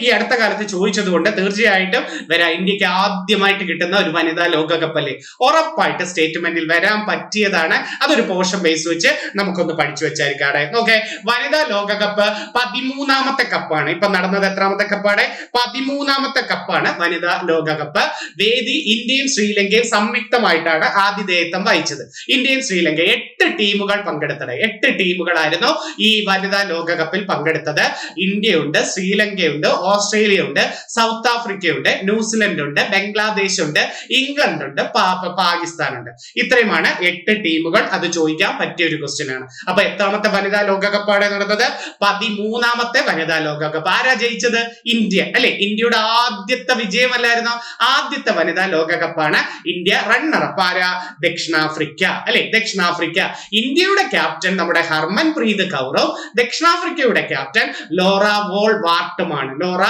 ഈ അടുത്ത കാലത്ത് ചോദിച്ചത് കൊണ്ട് തീർച്ചയായിട്ടും വരാം. ഇന്ത്യക്ക് ആദ്യമായിട്ട് കിട്ടുന്ന ഒരു വനിതാ ലോകകപ്പ് അല്ലേ, ഉറപ്പായിട്ട് സ്റ്റേറ്റ്മെന്റിൽ വരാൻ പറ്റിയതാണ്. അതൊരു പോർഷൻ ബേസ് വെച്ച് നമുക്കൊന്ന് പഠിച്ചു വെച്ചായിരിക്കാടെ. ഓക്കെ, വനിതാ ലോകകപ്പ് 13ാമത്തെ കപ്പാണ്. ഇപ്പൊ നടന്നത് എത്രാമത്തെ കപ്പാണ്? 13ാമത്തെ കപ്പാണ് വനിതാ ലോകകപ്പ്. വേദി ഇന്ത്യയും ശ്രീലങ്കയും സംയുക്തമായിട്ടാണ് ആതിഥേയത്വം വഹിച്ചത്. ഇന്ത്യയും ശ്രീലങ്ക 8 ടീമുകൾ പങ്കെടുത്തത്. 8 ടീമുകളായിരുന്നു ഈ വനിതാ ലോകകപ്പിൽ പങ്കെടുത്തത്. ഇന്ത്യയുണ്ട്, ശ്രീലങ്കയുണ്ട്, ഓസ്ട്രേലിയ ഉണ്ട്, സൗത്ത് ആഫ്രിക്ക ഉണ്ട്, ന്യൂസിലൻഡ് ഉണ്ട്, ബംഗ്ലാദേശ് ഉണ്ട്, ഇംഗ്ലണ്ട് ഉണ്ട്, പാകിസ്ഥാൻ ഉണ്ട്. ഇത്രയുമാണ് 8 ടീമുകൾ. അത് ചോദിക്കാൻ പറ്റിയ ഒരു ക്വസ്റ്റ്യൻ ആണ്. അപ്പൊ എത്രാമത്തെ വനിതാ ലോകകപ്പാണ് നടന്നത്? 13ാമത്തെ വനിതാ ലോകകപ്പ്. ആരാ ജയിച്ചത്? ഇന്ത്യ അല്ലെ. ഇന്ത്യയുടെ ആദ്യത്തെ വിജയമല്ലായിരുന്നോ? ആദ്യത്തെ വനിതാ ലോകകപ്പാണ്. ഇന്ത്യ റണ്ണറപ്പ് ആരാ? ദക്ഷിണാഫ്രിക്ക അല്ലെ. ദക്ഷിണാഫ്രിക്ക. ഇന്ത്യയുടെ ക്യാപ്റ്റൻ നമ്മുടെ ഹർമൻപ്രീത് കൗറും ദക്ഷിണാഫ്രിക്കയുടെ ക്യാപ്റ്റൻ ലോറ വോൾ വാർട്ടുമാണ്. ലോറ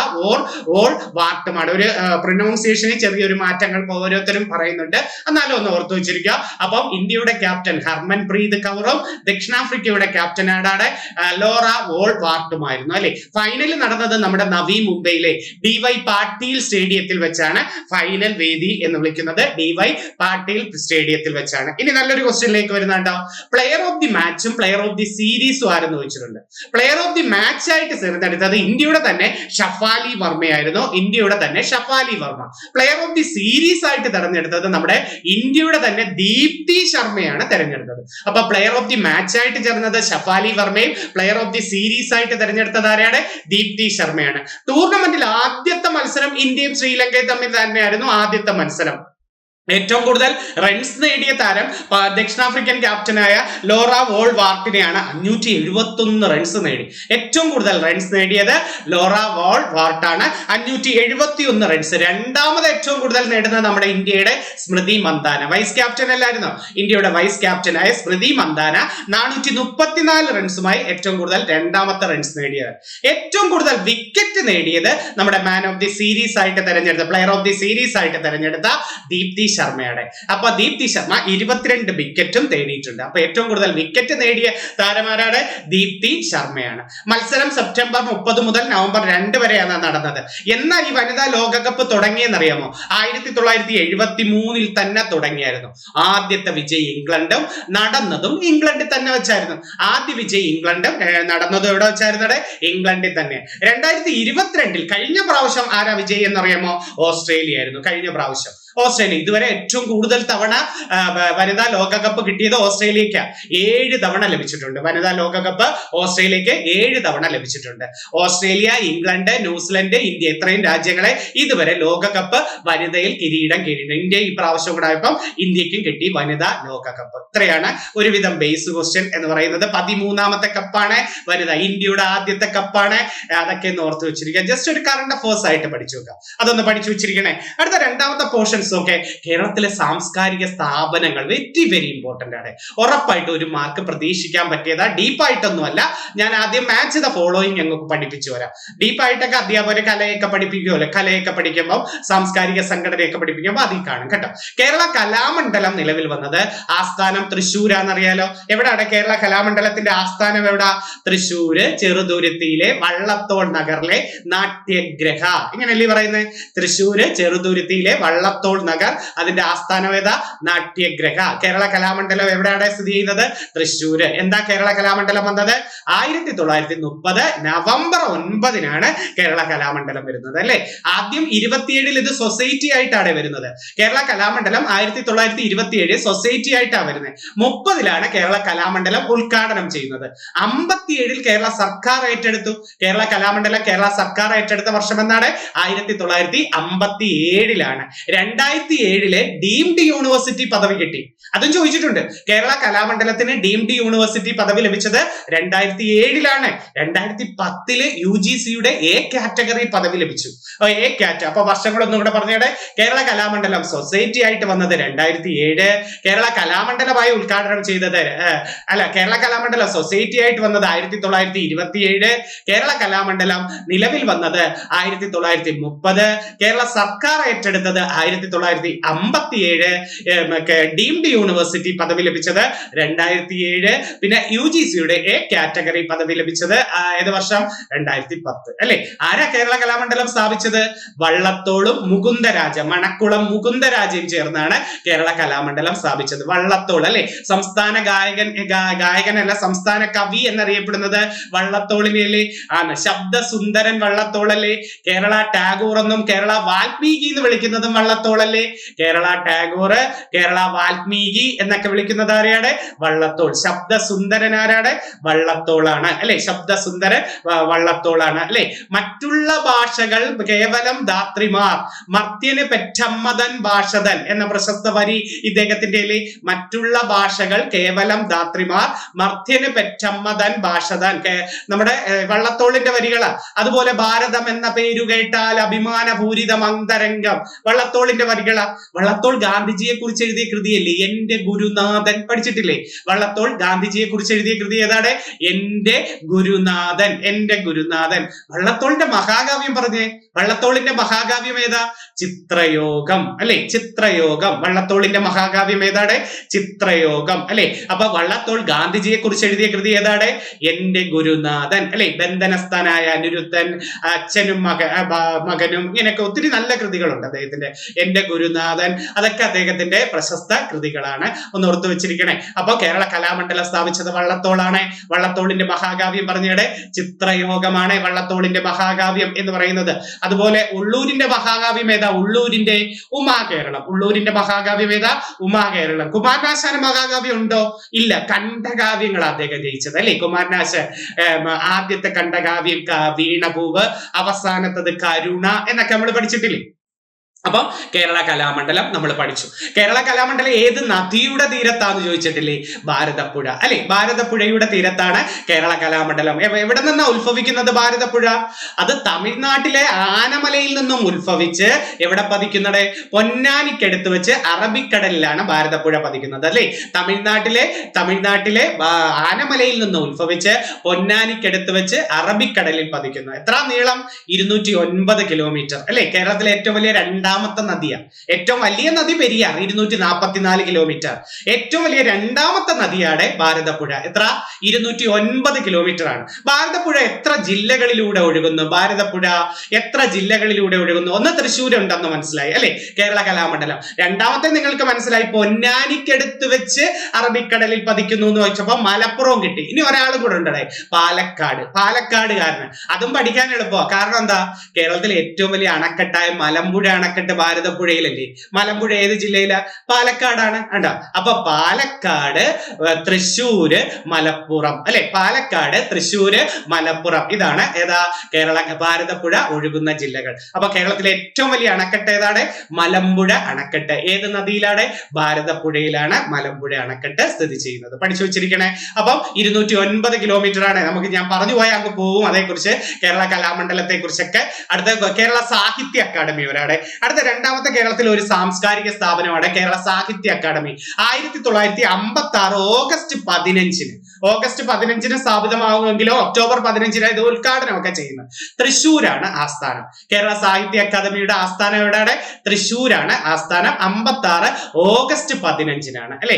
വോൾ വാർട്ടുമാണ്. ഒരു പ്രൊനൗൺസിയേഷനിൽ ചെറിയൊരു മാറ്റങ്ങൾ ഓരോരുത്തരും പറയുന്നുണ്ട്, എന്നാലും ഒന്ന് ഓർത്തു വെച്ചിരിക്കുക. അപ്പം ഇന്ത്യയുടെ ക്യാപ്റ്റൻ ഹർമൻപ്രീത് കൗറും ദക്ഷിണാഫ്രിക്കയുടെ ക്യാപ്റ്റൻ ആടാണ് ലോറ വോൾ വാർട്ടുമായിരുന്നു അല്ലെ. ഫൈനൽ നടന്നത് നമ്മുടെ നവി മുംബൈയിലെ DY പാട്ടീൽ സ്റ്റേഡിയത്തിൽ വെച്ചാണ്. ഫൈനൽ വേദി എന്ന് വിളിക്കുന്നത് DY പാട്ടീൽ സ്റ്റേഡിയത്തിൽ വെച്ചാണ്. ഇനി നല്ലൊരു ക്വസ്റ്റ്യനിലേക്ക് വരുന്നുണ്ടോ? പ്ലെയർ ഓഫ് ദി മാച്ചും പ്ലെയർ ഓഫ് ദി സീരീസും ആരെന്ന് ചോദിച്ചിട്ടുണ്ട്. പ്ലെയർ ഓഫ് ദി മാച്ച് ആയിട്ട് തിരഞ്ഞെടുത്തത് ഇന്ത്യയുടെ തന്നെ ഷഫാലി വർമ്മയായിരുന്നു. ഇന്ത്യയുടെ തന്നെ Shafali Varma. Player of the series ആയിട്ട് തെരഞ്ഞെടുത്തത് നമ്മുടെ ഇന്ത്യയുടെ തന്നെ ദീപ്തി ശർമ്മയാണ് തെരഞ്ഞെടുത്തത്. അപ്പൊ പ്ലെയർ ഓഫ് ദി മാച്ച് ആയിട്ട് ചേർന്നത് ഷഫാലി വർമ്മയും പ്ലെയർ ഓഫ് ദി സീരീസ് ആയിട്ട് തെരഞ്ഞെടുത്തത് ആരാണ്? ദീപ്തി ശർമ്മയാണ്. ടൂർണമെന്റിൽ ആദ്യത്തെ മത്സരം ഇന്ത്യയും ശ്രീലങ്കയും തമ്മിൽ തന്നെയായിരുന്നു ആദ്യത്തെ മത്സരം. ഏറ്റവും കൂടുതൽ റൺസ് നേടിയ താരം ദക്ഷിണാഫ്രിക്കൻ ക്യാപ്റ്റനായ ലോറ വോൾ വാർട്ടിനെയാണ്. 571 റൺസ് നേടി. ഏറ്റവും കൂടുതൽ റൺസ് നേടിയത് ലോറ വോൾ വാർട്ടാണ്, 571 റൺസ്. രണ്ടാമത് ഏറ്റവും കൂടുതൽ നേടുന്നത് നമ്മുടെ ഇന്ത്യയുടെ സ്മൃതി മന്ദാന. വൈസ് ക്യാപ്റ്റൻ അല്ലായിരുന്നോ? ഇന്ത്യയുടെ വൈസ് ക്യാപ്റ്റനായ സ്മൃതി മന്ദാന 434 റൺസുമായി ഏറ്റവും കൂടുതൽ രണ്ടാമത്തെ റൺസ് നേടിയത്. ഏറ്റവും കൂടുതൽ വിക്കറ്റ് നേടിയത് നമ്മുടെ മാൻ ഓഫ് ദി സീരീസ് ആയിട്ട് തെരഞ്ഞെടുത്ത, പ്ലെയർ ഓഫ് ദി സീരീസ് ആയിട്ട് തെരഞ്ഞെടുത്ത ദീപ്തി ശർമ്മയുടെ. അപ്പൊ ദീപ്തി ശർമ്മ 22 വിക്കറ്റും നേടിയിട്ടുണ്ട്. അപ്പൊ ഏറ്റവും കൂടുതൽ വിക്കറ്റ് നേടിയ താരമാരാണ്? ദീപ്തി ശർമ്മയാണ്. മത്സരം സെപ്റ്റംബർ 30 മുതൽ നവംബർ 2 വരെയാണ് നടന്നത്. എന്നാൽ ഈ വനിതാ ലോകകപ്പ് തുടങ്ങിയെന്നറിയാമോ? 1973 തന്നെ തുടങ്ങിയായിരുന്നു. ആദ്യത്തെ വിജയ് ഇംഗ്ലണ്ടും, നടന്നതും ഇംഗ്ലണ്ടിൽ തന്നെ വെച്ചായിരുന്നു. ആദ്യ വിജയ് ഇംഗ്ലണ്ടും, നടന്നതും എവിടെ വെച്ചായിരുന്നത്? ഇംഗ്ലണ്ടിൽ തന്നെ. 2022 കഴിഞ്ഞ പ്രാവശ്യം ആരാ വിജയ് എന്നറിയാമോ? ഓസ്ട്രേലിയ ആയിരുന്നു കഴിഞ്ഞ പ്രാവശ്യം. ഓസ്ട്രേലിയ ഇതുവരെ ഏറ്റവും കൂടുതൽ തവണ വനിതാ ലോകകപ്പ് കിട്ടിയത് ഓസ്ട്രേലിയക്ക് 7 തവണ ലഭിച്ചിട്ടുണ്ട്. വനിതാ ലോകകപ്പ് ഓസ്ട്രേലിയക്ക് 7 തവണ ലഭിച്ചിട്ടുണ്ട്. ഓസ്ട്രേലിയ, ഇംഗ്ലണ്ട്, ന്യൂസിലൻഡ്, ഇന്ത്യ ഇത്രയും രാജ്യങ്ങളെ ഇതുവരെ ലോകകപ്പ് വനിതയിൽ കിരീടം കിട്ടിയിട്ടുണ്ട്. ഇന്ത്യ ഈ പ്രാവശ്യം കൂടെ ആയപ്പം ഇന്ത്യക്കും കിട്ടി വനിതാ ലോകകപ്പ്. ഇത്രയാണ് ഒരുവിധം ബേസ് ക്വസ്റ്റ്യൻ എന്ന് പറയുന്നത്. 13ാമത്തെ കപ്പാണ് വനിത, ഇന്ത്യയുടെ ആദ്യത്തെ കപ്പാണ്. അതൊക്കെ ഒന്ന് ഓർത്ത് വെച്ചിരിക്കുക. ജസ്റ്റ് ഒരു കറണ്ട് അഫയേഴ്സ് ആയിട്ട് പഠിച്ചു വെക്കാം. അതൊന്ന് പഠിച്ചു വെച്ചിരിക്കണേ. അടുത്ത രണ്ടാമത്തെ പോർഷൻ ഒക്കെ കേരളത്തിലെ സാംസ്കാരിക സ്ഥാപനങ്ങൾ വെരി ഇമ്പോർട്ടന്റ് ആണ്. ഉറപ്പായിട്ട് ഒരു മാർക്ക് പ്രതീക്ഷിക്കാൻ പറ്റിയതാ. ഡീപ്പായിട്ടൊന്നും അല്ല. ഞാൻ ആദ്യം മാച്ച് ദ ഫോളോയിങ് ഞങ്ങൾക്ക് പഠിപ്പിച്ചു വരാം. ഡീപ്പായിട്ടൊക്കെ അധ്യാപകർ കലയൊക്കെ പഠിപ്പിക്കുമല്ലോ. കലയൊക്കെ പഠിക്കുമ്പോൾ സാംസ്കാരിക സംഘടനയൊക്കെ പഠിപ്പിക്കുമ്പോൾ അതിൽ കാണും കേട്ടോ. കേരള കലാമണ്ഡലം നിലവിൽ വന്നത് ആസ്ഥാനം തൃശ്ശൂരാന്നറിയാലോ. എവിടെയാണ് കേരള കലാമണ്ഡലത്തിന്റെ ആസ്ഥാനം? എവിടാ? തൃശ്ശൂര് ചെറുതുരുത്തിയിലെ വള്ളത്തോൾ നഗറിലെ നാട്യഗ്രഹ. ഇങ്ങനെയല്ലേ പറയുന്നത്? തൃശ്ശൂര് ചെറുതുരുത്തിയിലെ വള്ളത്തോൾ നഗർ, അതിന്റെ ആസ്ഥാനം ഏതാ? നാട്യഗ്രഹ. കേരള കലാമണ്ഡലം എവിടെയാണ് സ്ഥിതി ചെയ്യുന്നത്? തൃശ്ശൂര്. എന്താ കേരള കലാമണ്ഡലം വന്നത്? 1930 നവംബർ 9 കേരള കലാമണ്ഡലം വരുന്നത് അല്ലെ. ആദ്യം 27 ഇത് സൊസൈറ്റി ആയിട്ടാണ് വരുന്നത്. കേരള കലാമണ്ഡലം 1927 സൊസൈറ്റി ആയിട്ടാണ് വരുന്നത്. 30 കേരള കലാമണ്ഡലം ഉദ്ഘാടനം ചെയ്യുന്നത്. 57 കേരള സർക്കാർ ഏറ്റെടുത്തു. കേരള കലാമണ്ഡലം കേരള സർക്കാർ ഏറ്റെടുത്ത വർഷം എന്നാണ്? 1957. 2007 ഡീംഡ് യൂണിവേഴ്സിറ്റി പദവി കിട്ടി. അതും ചോദിച്ചിട്ടുണ്ട്. കേരള കലാമണ്ഡലത്തിന് ഡീംഡ് യൂണിവേഴ്സിറ്റി പദവി ലഭിച്ചത് 2007 2010 UGCയുടെ എ കാറ്റഗറി പദവി ലഭിച്ചു. എ കാറ്റ്. അപ്പൊ വർഷങ്ങളൊന്നും കൂടെ പറഞ്ഞേടെ. കേരള കലാമണ്ഡലം സൊസൈറ്റി ആയിട്ട് വന്നത് 2007, കേരള കലാമണ്ഡലമായി ഉദ്ഘാടനം ചെയ്തത് കേരള കലാമണ്ഡലം സൊസൈറ്റി ആയിട്ട് വന്നത് 1927, കേരള കലാമണ്ഡലം നിലവിൽ വന്നത് 1930, കേരള സർക്കാർ ഏറ്റെടുത്തത് 1957, ഡീംഡ് യൂണിവേഴ്സിറ്റി പദവി ലഭിച്ചത് 2007, പിന്നെ UGCയുടെ എ കാറ്റഗറി പദവി ലഭിച്ചത് ഏത് വർഷം? 2010 അല്ലെ. ആരാ കേരള കലാമണ്ഡലം സ്ഥാപിച്ചത്? വള്ളത്തോളും മുകുന്ദരാജ, മണക്കുളം മുകുന്ദരാജയും ചേർന്നാണ് കേരള കലാമണ്ഡലം സ്ഥാപിച്ചത്. വള്ളത്തോൾ അല്ലെ, സംസ്ഥാന ഗായകനല്ല, സംസ്ഥാന കവി എന്നറിയപ്പെടുന്നത് വള്ളത്തോളിനെ ആണ്. ശബ്ദസുന്ദരൻ വള്ളത്തോളല്ലേ. കേരള ടാഗോർ എന്നും കേരള വാൽമീകി എന്ന് വിളിക്കുന്നതും വള്ളത്തോളല്ലേ. കേരള ടാഗോർ, കേരള വാൽമീകി എന്നൊക്കെ വിളിക്കുന്നത് ആരെയാണ്? വള്ളത്തോൾ. ശബ്ദസുന്ദരൻ ആരാണ്? വള്ളത്തോളാണ് അല്ലെ. ശബ്ദസുന്ദരൻ വള്ളത്തോളാണ് അല്ലെ. മറ്റുള്ള ഭാഷകൾ കേവലം ധാത്രിമാർ, മർത്യന് പെറ്റമ്മതൻ ഭാഷതൻ എന്ന പ്രശസ്ത വരി ഇദ്ദേഹത്തിന്റെ. മറ്റുള്ള ഭാഷകൾ കേവലം ധാത്രിമാർ, മർത്യന് പെറ്റമ്മതൻ ഭാഷതൻ നമ്മുടെ വള്ളത്തോളിന്റെ വരികളാ. അതുപോലെ ഭാരതം എന്ന പേരു കേട്ടാൽ അഭിമാനപൂരിതം അന്തരംഗം, വള്ളത്തോളിന്റെ വരികളാ. വള്ളത്തോൾ ഗാന്ധിജിയെ കുറിച്ച് എഴുതിയ കൃതിയല്ലേ എന്റെ ഗുരുനാഥൻ? പഠിച്ചിട്ടില്ലേ? വള്ളത്തോൾ ഗാന്ധിജിയെ കുറിച്ച് എഴുതിയ കൃതി ഏതാണ്? എന്റെ ഗുരുനാഥൻ. എന്റെ ഗുരുനാഥൻ. വള്ളത്തോളിന്റെ മഹാകാവ്യം പറഞ്ഞേ. വള്ളത്തോളിന്റെ മഹാകാവ്യം ഏതാ? ചിത്രയോഗം അല്ലെ. ചിത്രയോഗം. വള്ളത്തോളിന്റെ മഹാകാവ്യം ഏതാണ്? ചിത്രയോഗം അല്ലെ. അപ്പൊ വള്ളത്തോൾ ഗാന്ധിജിയെ കുറിച്ച് എഴുതിയ കൃതി ഏതാണ്? എന്റെ ഗുരുനാഥൻ അല്ലെ. ബന്ധനസ്ഥനായ അനിരുദ്ധൻ, അച്ഛനും മകനും, ഇങ്ങനെയൊക്കെ ഒത്തിരി നല്ല കൃതികളുണ്ട് അദ്ദേഹത്തിന്റെ. എന്റെ ഗുരുനാഥൻ, അതൊക്കെ അദ്ദേഹത്തിന്റെ പ്രശസ്ത കൃതികളാണ്. ഒന്ന് ഓർത്തു വെച്ചിരിക്കണേ. അപ്പൊ കേരള കലാമണ്ഡലം സ്ഥാപിച്ചത് വള്ളത്തോളാണ്. വള്ളത്തോളിന്റെ മഹാകാവ്യം പറഞ്ഞയുടെ ചിത്രയോഗമാണ് വള്ളത്തോളിന്റെ മഹാകാവ്യം എന്ന് പറയുന്നത്. അതുപോലെ ഉള്ളൂരിന്റെ മഹാകാവ്യം ഏതാ? ഉള്ളൂരിന്റെ ഉമാകേരളം. ഉള്ളൂരിന്റെ മഹാകാവ്യം ഏതാ? ഉമാകേരളം. കുമാരനാശാന് മഹാകാവ്യം ഉണ്ടോ? ഇല്ല. ഖണ്ഡകാവ്യങ്ങൾ അദ്ദേഹം ജയിച്ചത് അല്ലെ. കുമാരനാശാൻ ആദ്യത്തെ ഖണ്ഡകാവ്യം വീണപൂവ്, അവസാനത്തത് കരുണ എന്നൊക്കെ നമ്മൾ പഠിച്ചിട്ടില്ലേ. അപ്പൊ കേരള കലാമണ്ഡലം നമ്മൾ പഠിച്ചു. കേരള കലാമണ്ഡലം ഏത് നദിയുടെ തീരത്താന്ന് ചോദിച്ചിട്ടില്ലേ? ഭാരതപ്പുഴ അല്ലെ. ഭാരതപ്പുഴയുടെ തീരത്താണ് കേരള കലാമണ്ഡലം. എവിടെ നിന്നാ ഉത്ഭവിക്കുന്നത് ഭാരതപ്പുഴ? അത് തമിഴ്നാട്ടിലെ ആനമലയിൽ നിന്നും ഉത്ഭവിച്ച് എവിടെ പതിക്കുന്നത്? പൊന്നാനിക്കടുത്ത് വെച്ച് അറബിക്കടലിലാണ് ഭാരതപ്പുഴ പതിക്കുന്നത് അല്ലെ. തമിഴ്നാട്ടിലെ ആനമലയിൽ നിന്ന് ഉത്ഭവിച്ച് പൊന്നാനിക്കടുത്ത് വെച്ച് അറബിക്കടലിൽ പതിക്കുന്നു. എത്ര നീളം? 209 കിലോമീറ്റർ അല്ലെ. കേരളത്തിലെ ഏറ്റവും വലിയ രണ്ടാമത്തെ നദിയാണ്. ഏറ്റവും വലിയ നദി പെരിയാർ, 244 കിലോമീറ്റർ. ഏറ്റവും വലിയ രണ്ടാമത്തെ നദിയാണ് ഭാരതപ്പുഴ. എത്ര? 209 കിലോമീറ്റർ ആണ്. ഭാരതപ്പുഴ എത്ര ജില്ലകളിലൂടെ ഒഴുകുന്നു? ഭാരതപ്പുഴ എത്ര ജില്ലകളിലൂടെ ഒഴുകുന്നു? ഒന്ന് തൃശ്ശൂർ ഉണ്ടെന്ന് മനസ്സിലായി അല്ലെ. കേരള കലാമണ്ഡലം. രണ്ടാമത്തെ നിങ്ങൾക്ക് മനസ്സിലായി, പൊന്നാനിക്കടുത്ത് വെച്ച് അറബിക്കടലിൽ പതിക്കുന്നു എന്ന് ചോദിച്ചപ്പോ മലപ്പുറവും കിട്ടി. ഇനി ഒരാളും കൂടെ ഉണ്ടേ, പാലക്കാടുകാരന്. അതും പഠിക്കാൻ എളുപ്പമാണ്. കാരണം എന്താ? കേരളത്തിലെ ഏറ്റവും വലിയ അണക്കെട്ടായ മലമ്പുഴ അണക്കെട്ട് ഭാരതപ്പുഴയിലല്ലേ. മലമ്പുഴ ഏത് ജില്ലയിലാ? പാലക്കാടാണ്. കണ്ടോ? അപ്പൊ പാലക്കാട്, തൃശ്ശൂര്, മലപ്പുറം അല്ലെ. പാലക്കാട്, തൃശ്ശൂര്, മലപ്പുറം, ഇതാണ് ഏതാ? ഭാരതപ്പുഴ ഒഴുകുന്ന ജില്ലകൾ. അപ്പൊ കേരളത്തിലെ ഏറ്റവും വലിയ അണക്കെട്ട് ഏതാണ്? മലമ്പുഴ അണക്കെട്ട്. ഏത് നദിയിലാണ്? ഭാരതപ്പുഴയിലാണ് മലമ്പുഴ അണക്കെട്ട് സ്ഥിതി ചെയ്യുന്നത്. പഠിച്ചു വെച്ചിരിക്കണേ. അപ്പം 209 കിലോമീറ്റർ ആണ്. ഞാൻ പറഞ്ഞു പോയാൽ അങ്ങ് പോവും അതേക്കുറിച്ച്, കേരള കലാമണ്ഡലത്തെ കുറിച്ചൊക്കെ. അടുത്ത കേരള സാഹിത്യ അക്കാദമി ഒരാടെ. അടുത്ത രണ്ടാമത്തെ കേരളത്തിലെ ഒരു സാംസ്കാരിക സ്ഥാപനമാണ് കേരള സാഹിത്യ അക്കാദമി. 1956 ഓഗസ്റ്റ് 15 സ്ഥാപിതമാകുമെങ്കിലും ഒക്ടോബർ 15 ഇത് ഉദ്ഘാടനമൊക്കെ ചെയ്യുന്നത്. തൃശ്ശൂരാണ് ആസ്ഥാനം. കേരള സാഹിത്യ അക്കാദമിയുടെ ആസ്ഥാനം എവിടെയാണ്? തൃശ്ശൂരാണ് ആസ്ഥാനം. 56 ഓഗസ്റ്റ് 15 അല്ലെ.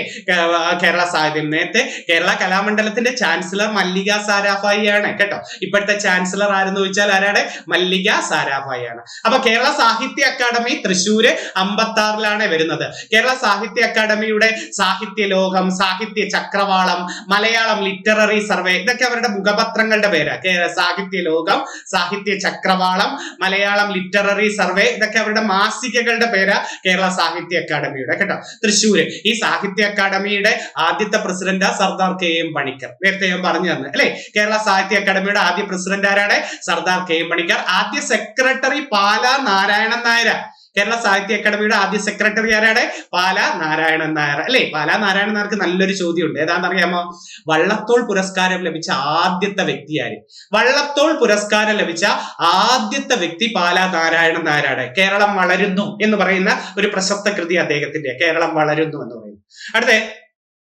കേരള സാഹിത്യം. നേരത്തെ കേരള കലാമണ്ഡലത്തിന്റെ ചാൻസലർ മല്ലിക സാരാഭായി ആണ് കേട്ടോ. ഇപ്പോഴത്തെ ചാൻസലർ ആരെന്ന് ചോദിച്ചാൽ ആരാണ്? മല്ലിക സാരാഭായി ആണ്. അപ്പൊ കേരള സാഹിത്യ അക്കാദമി തൃശ്ശൂര് 56 വരുന്നത്. കേരള സാഹിത്യ അക്കാദമിയുടെ സാഹിത്യ ലോകം, സാഹിത്യ ചക്രവാളം, മലയാളം ലിറ്റററി സർവേ, ഇതൊക്കെ അവരുടെ മുഖപത്രങ്ങളുടെ പേരാ. സാഹിത്യ ലോകം, സാഹിത്യ ചക്രവാളം, മലയാളം ലിറ്റററി സർവേ, ഇതൊക്കെ അവരുടെ മാസികകളുടെ പേരാ കേരള സാഹിത്യ അക്കാദമിയുടെ കേട്ടോ. തൃശ്ശൂര്. ഈ സാഹിത്യ അക്കാദമിയുടെ ആദ്യത്തെ പ്രസിഡന്റ് സർദാർ KM പണിക്കർ. നേരത്തെ ഞാൻ പറഞ്ഞു തന്നു അല്ലെ. കേരള സാഹിത്യ അക്കാദമിയുടെ ആദ്യ പ്രസിഡന്റ് ആരാണ്? സർദാർ KM പണിക്കർ. ആദ്യ സെക്രട്ടറി പാലാ നാരായണൻ നായർ. കേരള സാഹിത്യ അക്കാദമിയുടെ ആദ്യ സെക്രട്ടറി ആരാണ്? പാല നാരായണൻ നായർ അല്ലെ. പാല നാരായണൻ നായർക്ക് നല്ലൊരു ചോദ്യമുണ്ട്. ഏതാണെന്നറിയാമോ? വള്ളത്തോൾ പുരസ്കാരം ലഭിച്ച ആദ്യത്തെ വ്യക്തി ആര്? വള്ളത്തോൾ പുരസ്കാരം ലഭിച്ച ആദ്യത്തെ വ്യക്തി പാല നാരായണൻ നായരാണ്. കേരളം വളരുന്നു എന്ന് പറയുന്ന ഒരു പ്രശസ്ത കൃതി അദ്ദേഹത്തിന്റെ, കേരളം വളരുന്നു എന്ന് പറയുന്നു. അടുത്ത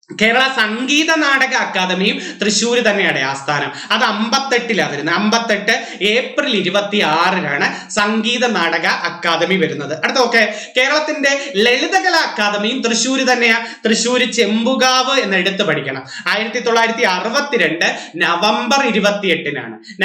കേരള സംഗീത നാടക അക്കാദമിയും തൃശ്ശൂർ തന്നെയാണ് ആസ്ഥാനം. അത് 58 വരുന്നത്. 58 ഏപ്രിൽ 26 സംഗീത നാടക അക്കാദമി വരുന്നത്. അടുത്ത ഓക്കെ, കേരളത്തിന്റെ ലളിതകലാ അക്കാദമിയും തൃശ്ശൂർ തന്നെയാണ്. തൃശ്ശൂർ ചെമ്പുകാവ് എന്ന് എടുത്ത് പഠിക്കണം. 1962 നവംബർ 28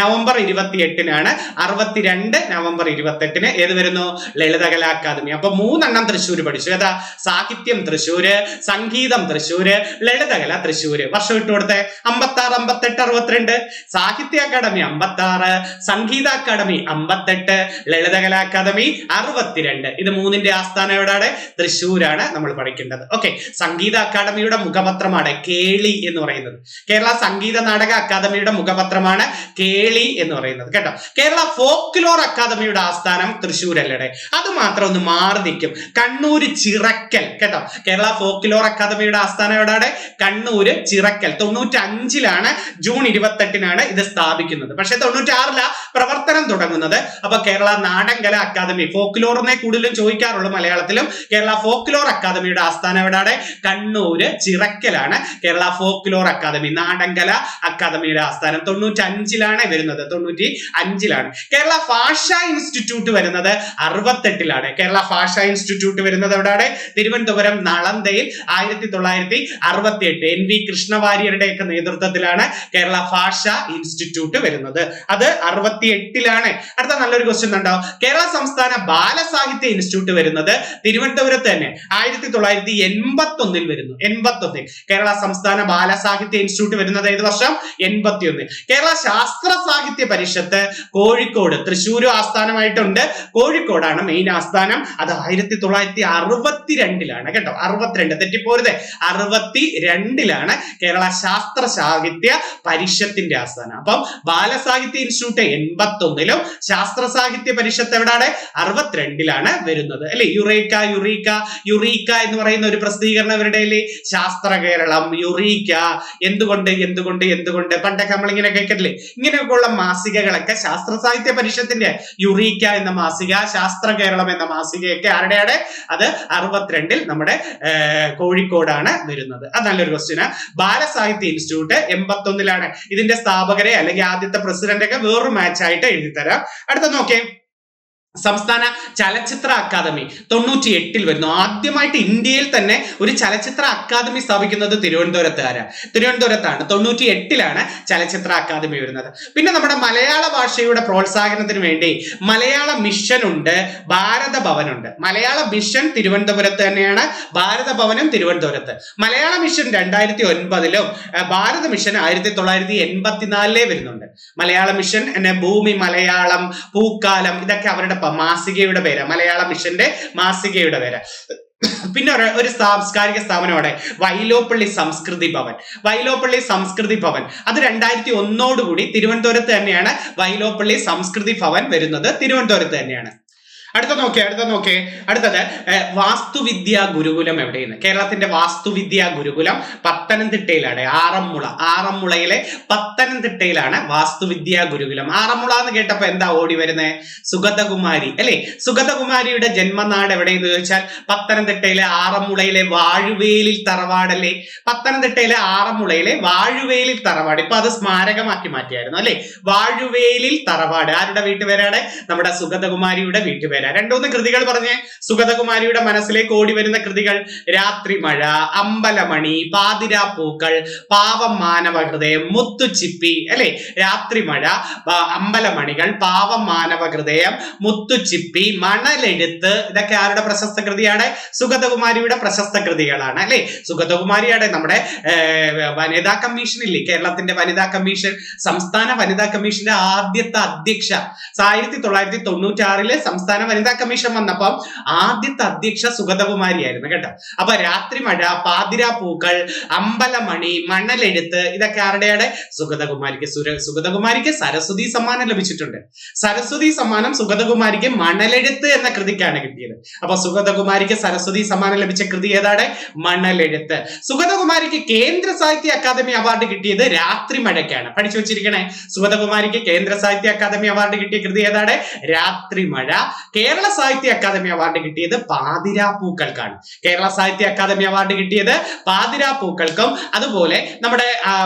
നവംബർ 28 62 നവംബർ 28 ഏത് വരുന്നു? ലളിതകലാ അക്കാദമി. അപ്പൊ 3 തൃശ്ശൂർ പഠിച്ചു. ഏതാ? സാഹിത്യം തൃശ്ശൂര്, സംഗീതം തൃശ്ശൂര്, ലളിതകല തൃശ്ശൂര്. വർഷം ഇട്ട് കൊടുത്തേ. 56, 58, 62. സാഹിത്യ അക്കാദമി 56, സംഗീത അക്കാദമി 58, ലളിതകലാ അക്കാദമി 62. ഇത് 3ന്റെ ആസ്ഥാനം എവിടെയാണ്? തൃശ്ശൂരാണ് നമ്മൾ പഠിക്കേണ്ടത്. ഓക്കെ, സംഗീത അക്കാദമിയുടെ മുഖപത്രമാണ് കേളി എന്ന് പറയുന്നത്. കേരള സംഗീത നാടക അക്കാദമിയുടെ മുഖപത്രമാണ് കേളി എന്ന് പറയുന്നത് കേട്ടോ. കേരള ഫോക്ലോർ അക്കാദമിയുടെ ആസ്ഥാനം തൃശ്ശൂരല്ലേ. അത് മാത്രം ഒന്ന് മാറി നിൽക്കും. കണ്ണൂര് ചിറക്കൽ കേട്ടോ. കേരള ഫോക്ലോർ അക്കാദമിയുടെ ആസ്ഥാനം എവിടെയാണ്? കണ്ണൂര് ചിറക്കൽ. 95 ജൂൺ 28 ഇത് സ്ഥാപിക്കുന്നത്. പക്ഷെ 96 പ്രവർത്തനം തുടങ്ങുന്നത്. അപ്പൊ കേരള നാടൻകല അക്കാദമി, ഫോക്ലോറിനെ കൂടുതലും ചോദിക്കാറുള്ളൂ മലയാളത്തിലും. കേരള ഫോക്ലോർ അക്കാദമിയുടെ ആസ്ഥാനം എവിടെയാണ്? കണ്ണൂര് ചിറക്കലാണ് കേരള ഫോക്ലോർ അക്കാദമി, നാടൻകല അക്കാദമിയുടെ ആസ്ഥാനം. 95 വരുന്നത്. 95 കേരള ഭാഷാ ഇൻസ്റ്റിറ്റ്യൂട്ട് വരുന്നത് 68 കേരള ഭാഷാ ഇൻസ്റ്റിറ്റ്യൂട്ട് വരുന്നത് എവിടെയാണ്? തിരുവനന്തപുരം നളന്തയിൽ 1968 NV കൃഷ്ണവാര്യരുടെ ഒക്കെ നേതൃത്വത്തിലാണ് കേരള ഭാഷാ ഇൻസ്റ്റിറ്റ്യൂട്ട് വരുന്നത്. അത് 68 അടുത്ത നല്ലൊരു ക്വസ്റ്റ്യൻ ഉണ്ടോ? കേരള സംസ്ഥാന ബാലസാഹിത്യ ഇൻസ്റ്റിറ്റ്യൂട്ട് വരുന്നത് തിരുവനന്തപുരത്ത് തന്നെ 1981 വരുന്നു. 81 കേരള സംസ്ഥാന ബാലസാഹിത്യ ഇൻസ്റ്റിറ്റ്യൂട്ട് വരുന്നത് ഏത് വർഷം? 81. കേരള ശാസ്ത്ര സാഹിത്യ പരിഷത്ത് കോഴിക്കോട്, തൃശ്ശൂർ ആസ്ഥാനമായിട്ടുണ്ട്. കോഴിക്കോടാണ് മെയിൻ ആസ്ഥാനം. അത് 1962 കേട്ടോ. 62 തെറ്റിപ്പോരുതേ. 62 കേരള ശാസ്ത്ര സാഹിത്യ പരിഷത്തിന്റെ ആസ്ഥാനം. അപ്പം ബാലസാഹിത്യ ഇൻസ്റ്റിറ്റ്യൂട്ട് 81 ശാസ്ത്ര സാഹിത്യ പരിഷത്ത് എവിടെയാണ്? 62 വരുന്നത് അല്ലെ. യുറേക്ക യുറീക്ക യുറീക്ക എന്ന് പറയുന്ന ഒരു പ്രസിദ്ധീകരണം ഇവരുടെ ശാസ്ത്ര കേരളം, യുറീക്ക, എന്തുകൊണ്ട് എന്തുകൊണ്ട് എന്തുകൊണ്ട് പണ്ടൊക്കെ നമ്മളിങ്ങനെ കേൾക്കത്തില്ലേ? ഇങ്ങനെയൊക്കെയുള്ള മാസികകളൊക്കെ ശാസ്ത്ര സാഹിത്യ പരിഷത്തിന്റെ, യുറീക്ക എന്ന മാസിക, ശാസ്ത്ര കേരളം എന്ന മാസികയൊക്കെ ആരുടെയാണ്? അത് 62 നമ്മുടെ കോഴിക്കോടാണ് വരുന്നത്. അത് നല്ലൊരു ക്വസ്റ്റ്യന്. ബാലസാഹിത്യ ഇൻസ്റ്റിറ്റ്യൂട്ട് 81 ഇതിന്റെ സ്ഥാപകരെ അല്ലെങ്കിൽ ആദ്യത്തെ പ്രസിഡന്റ് ഒക്കെ വേറൊരു മാച്ച് ആയിട്ട് എഴുതി തരാം. അടുത്ത നോക്കേ, സംസ്ഥാന ചലച്ചിത്ര അക്കാദമി 98 വരുന്നു. ആദ്യമായിട്ട് ഇന്ത്യയിൽ തന്നെ ഒരു ചലച്ചിത്ര അക്കാദമി സ്ഥാപിക്കുന്നത് തിരുവനന്തപുരത്താണ്. 98 ചലച്ചിത്ര അക്കാദമി വരുന്നത്. പിന്നെ നമ്മുടെ മലയാള ഭാഷയുടെ പ്രോത്സാഹനത്തിന് വേണ്ടി മലയാള മിഷൻ ഉണ്ട്, ഭാരത ഭവൻ ഉണ്ട്. മലയാള മിഷൻ തിരുവനന്തപുരത്ത് തന്നെയാണ്, ഭാരത ഭവനും തിരുവനന്തപുരത്ത്. മലയാള മിഷൻ 2009 ഭാരത മിഷൻ 1984 വരുന്നുണ്ട്. മലയാള മിഷൻ ഭൂമി മലയാളം, പൂക്കാലം, ഇതൊക്കെ അവരുടെ മാസികയുടെ പേര്, മലയാള മിഷന്റെ മാസികയുടെ പേര്. പിന്നെ ഒരു സാംസ്കാരിക സ്ഥാപനമാണ് വൈലോപ്പള്ളി സംസ്കൃതി ഭവൻ. വൈലോപ്പള്ളി സംസ്കൃതി ഭവൻ അത് 2001 തിരുവനന്തപുരത്ത് തന്നെയാണ്. വൈലോപ്പള്ളി സംസ്കൃതി ഭവൻ വരുന്നത് തിരുവനന്തപുരത്ത് തന്നെയാണ്. അടുത്തത് അടുത്തത് വാസ്തുവിദ്യാ ഗുരുകുലം എവിടെയാണ്? കേരളത്തിന്റെ വാസ്തുവിദ്യാ ഗുരുകുലം പത്തനംതിട്ടയിലാണ്. ആറന്മുളയിലെ പത്തനംതിട്ടയിലാണ് വാസ്തുവിദ്യാ ഗുരുകുലം. ആറന്മുള എന്ന് കേട്ടപ്പോ എന്താ ഓടി വരുന്നത്? സുഗതകുമാരി അല്ലെ. സുഗതകുമാരിയുടെ ജന്മനാട് എവിടെയെന്ന് ചോദിച്ചാൽ പത്തനംതിട്ടയിലെ ആറന്മുളയിലെ വാഴുവേലിൽ തറവാടല്ലേ. പത്തനംതിട്ടയിലെ ആറന്മുളയിലെ വാഴുവേലിൽ തറവാട്. ഇപ്പൊ അത് സ്മാരകമാക്കി മാറ്റിയായിരുന്നു അല്ലെ. വാഴുവേലിൽ തറവാട് ആരുടെ വീട്ടുപേരാണ്? നമ്മുടെ സുഗതകുമാരിയുടെ വീട്ടുപേര്. 2-3 കൃതികൾ പറഞ്ഞേ. സുഗതകുമാരിയുടെ മനസ്സിലേക്ക് ഓടി വരുന്ന കൃതികൾ: രാത്രിമഴ, അമ്പലമണി, പാതിരാപ്പൂക്കൾ, പാവം മാനവഹൃദയം, മുത്തുച്ചിപ്പി അല്ലെ. രാത്രിമഴ, അമ്പലമണികൾ, പാവം മാനവഹൃദയം, മുത്തുച്ചിപ്പി, മണലെഴുത്ത്, ഇതൊക്കെ ആരുടെ പ്രശസ്ത കൃതിയാണ്? സുഗതകുമാരിയുടെ പ്രശസ്ത കൃതികളാണ് അല്ലെ. സുഗതകുമാരിയുടെ നമ്മുടെ വനിതാ കമ്മീഷൻ ഇല്ലേ, കേരളത്തിന്റെ വനിതാ കമ്മീഷൻ, സംസ്ഥാന വനിതാ കമ്മീഷന്റെ ആദ്യത്തെ അധ്യക്ഷ. 1996 സംസ്ഥാന വനിതാ കമ്മീഷൻ വന്നപ്പം ആദ്യത്തെ അധ്യക്ഷ സുഗതകുമാരിയായിരുന്നു കേട്ടോ. അപ്പൊ രാത്രിമഴ, പാതിരാപ്പൂക്കൾ, അമ്പലമണി, മണലെഴുത്ത് ഇതൊക്കെ ആരുടെയാണ്? സുഗതകുമാരിക്ക്. സുഗതകുമാരിക്ക് സരസ്വതി സമ്മാനം ലഭിച്ചിട്ടുണ്ട്. സരസ്വതി സമ്മാനം സുഗതകുമാരിക്ക് മണലെഴുത്ത് എന്ന കൃതിക്കാണ് കിട്ടിയത്. അപ്പൊ സുഗതകുമാരിക്ക് സരസ്വതി സമ്മാനം ലഭിച്ച കൃതി ഏതാണ്? മണലെഴുത്ത്. സുഗതകുമാരിക്ക് കേന്ദ്ര സാഹിത്യ അക്കാദമി അവാർഡ് കിട്ടിയത് രാത്രിമഴയ്ക്കാണ്. പഠിച്ചു വെച്ചിരിക്കണേ. സുഗതകുമാരിക്ക് കേന്ദ്ര സാഹിത്യ അക്കാദമി അവാർഡ് കിട്ടിയ കൃതി ഏതാണ്? രാത്രിമഴ. കേരള സാഹിത്യ അക്കാദമി അവാർഡ് കിട്ടിയത് പാതിരാപ്പൂക്കൾക്കാണ്. കേരള സാഹിത്യ അക്കാദമി അവാർഡ് കിട്ടിയത് പാതിരാപ്പൂക്കൾക്കും അതുപോലെ നമ്മുടെ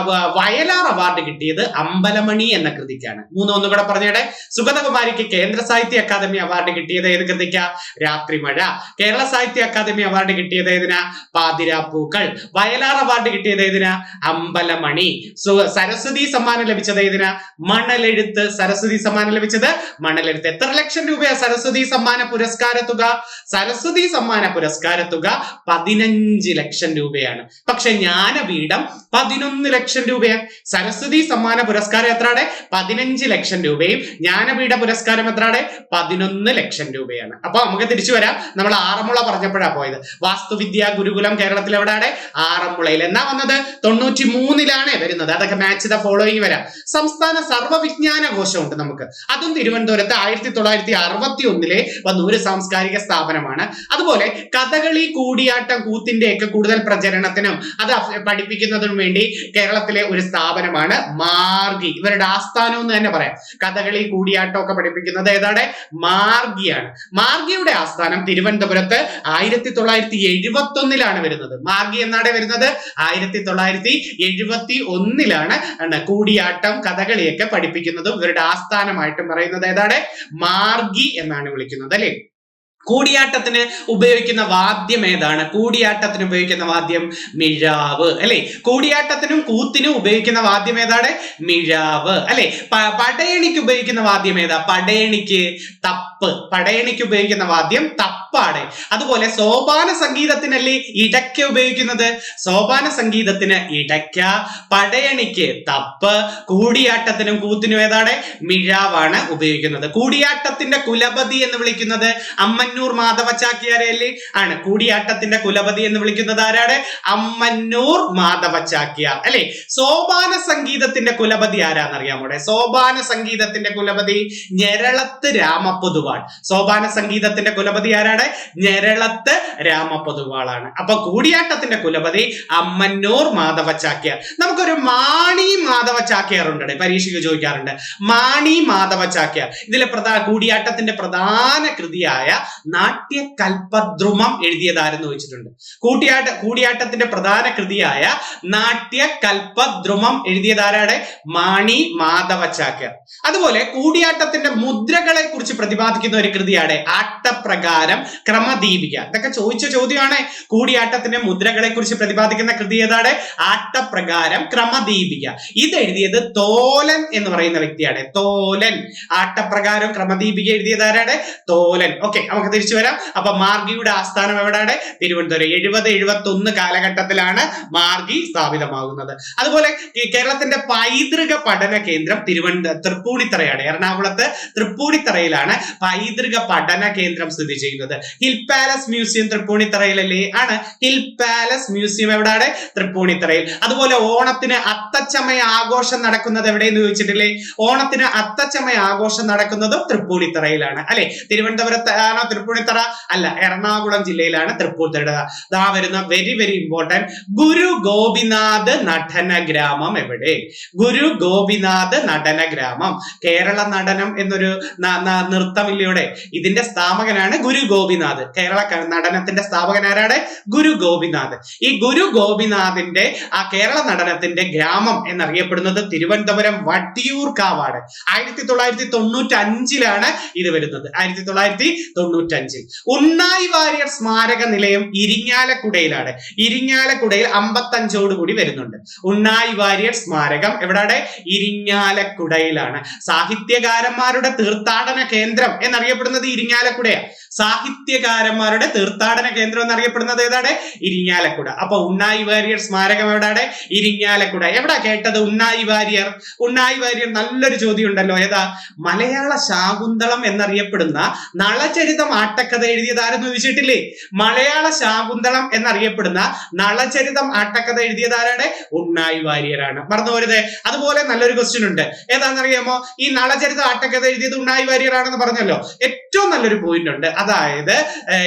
വയലാർ അവാർഡ് കിട്ടിയത് അമ്പലമണി എന്ന കൃതിക്കാണ്. ഒന്നുകൂടെ പറഞ്ഞേടെ. സുഗതകുമാരിക്ക് കേന്ദ്ര സാഹിത്യ അക്കാദമി അവാർഡ് കിട്ടിയത് ഏത് കൃതിക്കാ? രാത്രിമഴ. കേരള സാഹിത്യ അക്കാദമി അവാർഡ് കിട്ടിയത് ഏതിനാ? പാതിരാപ്പൂക്കൾ. വയലാർ അവാർഡ് കിട്ടിയത് ഏതിനാ? അമ്പലമണി. സരസ്വതി സമ്മാനം ലഭിച്ചത് ഏതിനാ? മണലെഴുത്ത്. സരസ്വതി സമ്മാനം ലഭിച്ചത് മണലെഴുത്ത്. എത്ര ലക്ഷം രൂപയാ സരസ്വതി സമ്മാന പുരസ്കാര തുക? സരസ്വതി സമ്മാന പുരസ്കാര തുക 15 ലക്ഷം രൂപയാണ്. പക്ഷെ ജ്ഞാനപീഠം 11 ലക്ഷം രൂപയാണ്. സരസ്വതി സമ്മാന പുരസ്കാരം എത്രയാണ്? 15 ലക്ഷം രൂപയും ജ്ഞാനപീഠ പുരസ്കാരം എത്രയാണ്? 11 ലക്ഷം രൂപയാണ്. അപ്പൊ നമുക്ക് തിരിച്ചു വരാം. നമ്മൾ ആറന്മുള പറഞ്ഞപ്പോഴാണ് പോയത്. വാസ്തുവിദ്യാ ഗുരുകുലം കേരളത്തിൽ എവിടെയാണ്? ആറന്മുളയിൽ. എന്നാ വന്നത്? 93-ലാണ് വരുന്നത്. അതൊക്കെ മാച്ച് ദ ഫോളോയിങ് വരാം. സംസ്ഥാന സർവ്വവിജ്ഞാന കോശമുണ്ട് നമുക്ക്. അതും തിരുവനന്തപുരത്ത് 1961 വന്ന ഒരു സാംസ്കാരിക സ്ഥാപനമാണ്. അതുപോലെ കഥകളി, കൂടിയാട്ടം, കൂത്തിന്റെ ഒക്കെ കൂടുതൽ പ്രചരണത്തിനും അത് പഠിപ്പിക്കുന്നതിനും വേണ്ടി കേരളത്തിലെ ഒരു സ്ഥാപനമാണ് മാർഗി. ഇവരുടെ ആസ്ഥാനം എന്ന് തന്നെ പറയാം. കഥകളി, കൂടിയാട്ടം ഒക്കെ പഠിപ്പിക്കുന്നത് ഏതാണ്? മാർഗിയാണ്. മാർഗിയുടെ ആസ്ഥാനം തിരുവനന്തപുരത്ത് 1971-ലാണ് വരുന്നത്. മാർഗി എന്നാണ് വരുന്നത്? 1971-ലാണ് കൂടിയാട്ടം, കഥകളിയൊക്കെ പഠിപ്പിക്കുന്നതും ഇവരുടെ ആസ്ഥാനമായിട്ടും പറയുന്നത് ഏതാണ്? മാർഗി എന്നാണ് വിളിക്കുന്നത് അല്ലെ. കൂടിയാട്ടത്തിന് ഉപയോഗിക്കുന്ന വാദ്യം ഏതാണ്? കൂടിയാട്ടത്തിന് ഉപയോഗിക്കുന്ന വാദ്യം മിഴാവ് അല്ലെ. കൂടിയാട്ടത്തിനും കൂത്തിനും ഉപയോഗിക്കുന്ന വാദ്യം ഏതാണ്? മിഴാവ് അല്ലെ. പടയണിക്ക് ഉപയോഗിക്കുന്ന വാദ്യം ഏതാ? പടയണിക്ക് തപ്പ്. പടയണിക്ക് ഉപയോഗിക്കുന്ന വാദ്യം തപ്പാണ്. അതുപോലെ സോപാന സംഗീതത്തിനല്ലേ ഇടയ്ക്ക ഉപയോഗിക്കുന്നത്? സോപാന സംഗീതത്തിന് ഇടയ്ക്ക, പടയണിക്ക് തപ്പ്, കൂടിയാട്ടത്തിനും കൂത്തിനും ഏതാണ്? മിഴാവാണ് ഉപയോഗിക്കുന്നത്. കൂടിയാട്ടത്തിന്റെ കുലപതി എന്ന് വിളിക്കുന്നത് അമ്മന്നൂർ മാധവ ചാക്യാരല്ലേ ആണ്. കൂടിയാട്ടത്തിന്റെ കുലപതി എന്ന് വിളിക്കുന്നത് ആരാണ്? അമ്മന്നൂർ മാധവ ചാക്യാർ അല്ലെ. സോപാന സംഗീതത്തിന്റെ കുലപതി ആരാന്നറിയാമോടെ? സോപാന സംഗീതത്തിന്റെ കുലപതി ഞെരളത്ത് രാമപൊതുവാൾ. സോപാന സംഗീതത്തിന്റെ കുലപതി ആരാണ്? ഞെരളത്ത് രാമപൊതുവാളാണ്. അപ്പൊ കൂടിയാട്ടത്തിന്റെ കുലപതി അമ്മന്നൂർ മാധവ ചാക്യാർ. നമുക്കൊരു മാണി മാധവ ചാക്യാർ ഉണ്ട്, പരീക്ഷയ്ക്ക് ചോദിക്കാറുണ്ട്. മാണി മാധവ ചാക്യാർ ഇതിലെ കൂടിയാട്ടത്തിന്റെ പ്രധാന കൃതിയായ നാട്യകൽപദ്രുമം എഴുതിയതാരെന്ന് ചോദിച്ചിട്ടുണ്ട്. കൂടിയാട്ടത്തിന്റെ പ്രധാന കൃതിയായ നാട്യകൽപദ്രുമം എഴുതിയതാരാണ്? മാണി മാധവ ചാക്യാർ. അതുപോലെ കൂടിയാട്ടത്തിന്റെ മുദ്രകളെ കുറിച്ച് പ്രതിപാദിക്കുന്ന ഒരു കൃതിയാണ് ആട്ടപ്രകാരം ക്രമദീപിക. ഇതൊക്കെ ചോദിച്ച ചോദ്യമാണ്. കൂടിയാട്ടത്തിന്റെ മുദ്രകളെ കുറിച്ച് പ്രതിപാദിക്കുന്ന കൃതി ഏതാണ്? ആട്ടപ്രകാരം ക്രമദീപിക. ഇത് എഴുതിയത് തോലൻ എന്ന് പറയുന്ന വ്യക്തിയാണ്. തോലൻ. ആട്ടപ്രകാരം ക്രമദീപിക എഴുതിയതാരാണ്? തോലൻ. ഓക്കെ, നമുക്ക് തിരിച്ചു വരാം. അപ്പൊ മാർഗിയുടെ ആസ്ഥാനം എവിടെയാണ്? തിരുവനന്തപുരം. 70-71 കാലഘട്ടത്തിലാണ് മാർഗി സ്ഥാപിതമാകുന്നത്. അതുപോലെ കേരളത്തിന്റെ പൈതൃക പഠന കേന്ദ്രം തൃപ്പൂണിത്തറയാണ്. എറണാകുളത്ത് തൃപ്പൂണിത്തറയിലാണ് പൈതൃക പഠന കേന്ദ്രം സ്ഥിതി ചെയ്യുന്നത്. ഹിൽ പാലസ് മ്യൂസിയം തൃപ്പൂണിത്തറയിലല്ലേ? ആണ്. ഹിൽ പാലസ് മ്യൂസിയം എവിടെയാണ്? തൃപ്പൂണിത്തറയിൽ. അതുപോലെ ഓണത്തിന് അത്തച്ചമയ ആഘോഷം നടക്കുന്നത് എവിടെയെന്ന് ചോദിച്ചിട്ടില്ലേ? ഓണത്തിന് അത്തച്ചമയ ആഘോഷം നടക്കുന്നതും തൃപ്പൂണിത്തറയിലാണ് അല്ലെ. തിരുവനന്തപുരത്താണോ തൃപ്പൂണിത്തറ? അല്ല, എറണാകുളം ജില്ലയിലാണ് തൃപ്പൂണിത്തറ. ദാ വരുന്ന very very important. Guru Gopinath നടന ഗ്രാമം എവിടെ? ഗുരു ഗോപിനാഥ് നടന ഗ്രാമം. കേരള നടനം എന്നൊരു നൃത്തമില്ലയുടെ ഇതിന്റെ സ്ഥാപകനാണ് ഗുരു ഗോപിനാഥ്. കേരള നടനത്തിന്റെ സ്ഥാപകൻ ആരാണ്? ഗുരു ഗോപിനാഥ്. ഈ ഗുരു ഗോപിനാഥിന്റെ ആ കേരള നടനത്തിന്റെ ഗ്രാമം എന്നറിയപ്പെടുന്നത് തിരുവനന്തപുരം വട്ടിയൂർക്കാവാണ്. 1995-ലാണ് ഇത് വരുന്നത്. 1995 1995. ഉണ്ണായി വാര്യർ സ്മാരക നിലയം ഇരിങ്ങാലക്കുടയിലാണ്. ഇരിങ്ങാലക്കുടയിൽ 55 കൂടി വരുന്നുണ്ട്. ഉണ്ണായി വാര്യർ സ്മാരകം എവിടെയാണ്? ഇരിങ്ങാലക്കുടയിലാണ്. സാഹിത്യകാരന്മാരുടെ തീർത്ഥാടന കേന്ദ്രം എന്നറിയപ്പെടുന്നത് ഇരിങ്ങാലക്കുടയാണ്. സാഹിത്യകാരന്മാരുടെ തീർത്ഥാടന കേന്ദ്രം എന്നറിയപ്പെടുന്നത് ഏതാണ്? ഇരിങ്ങാലക്കുട. അപ്പൊ ഉണ്ണായി വാര്യർ സ്മാരകം എവിടെയാണ്? ഇരിങ്ങാലക്കുട. എവിടാ കേട്ടത് ഉണ്ണായി വാര്യർ? ഉണ്ണായി വാര്യർ നല്ലൊരു ചോദ്യം ഉണ്ടല്ലോ. ഏതാ? മലയാള ശാകുന്തളം എന്നറിയപ്പെടുന്ന നളചരിതം ആട്ടക്കഥ എഴുതിയതാരെന്ന് ചോദിച്ചിട്ടില്ലേ? മലയാള ശാകുന്തളം എന്നറിയപ്പെടുന്ന നളചരിതം ആട്ടക്കഥ എഴുതിയതാരാണ്? ഉണ്ണായി വാര്യരാണ്. മറന്നു പോരുത്. അതുപോലെ നല്ലൊരു ക്വസ്റ്റ്യൻ ഉണ്ട്. ഏതാണെന്നറിയാമോ? ഈ നളചരിതം ആട്ടക്കഥ എഴുതിയത് ഉണ്ണായി വാര്യരാണെന്ന് പറഞ്ഞല്ലോ. ഏറ്റവും നല്ലൊരു പോയിന്റ് ഉണ്ട്. അതായത്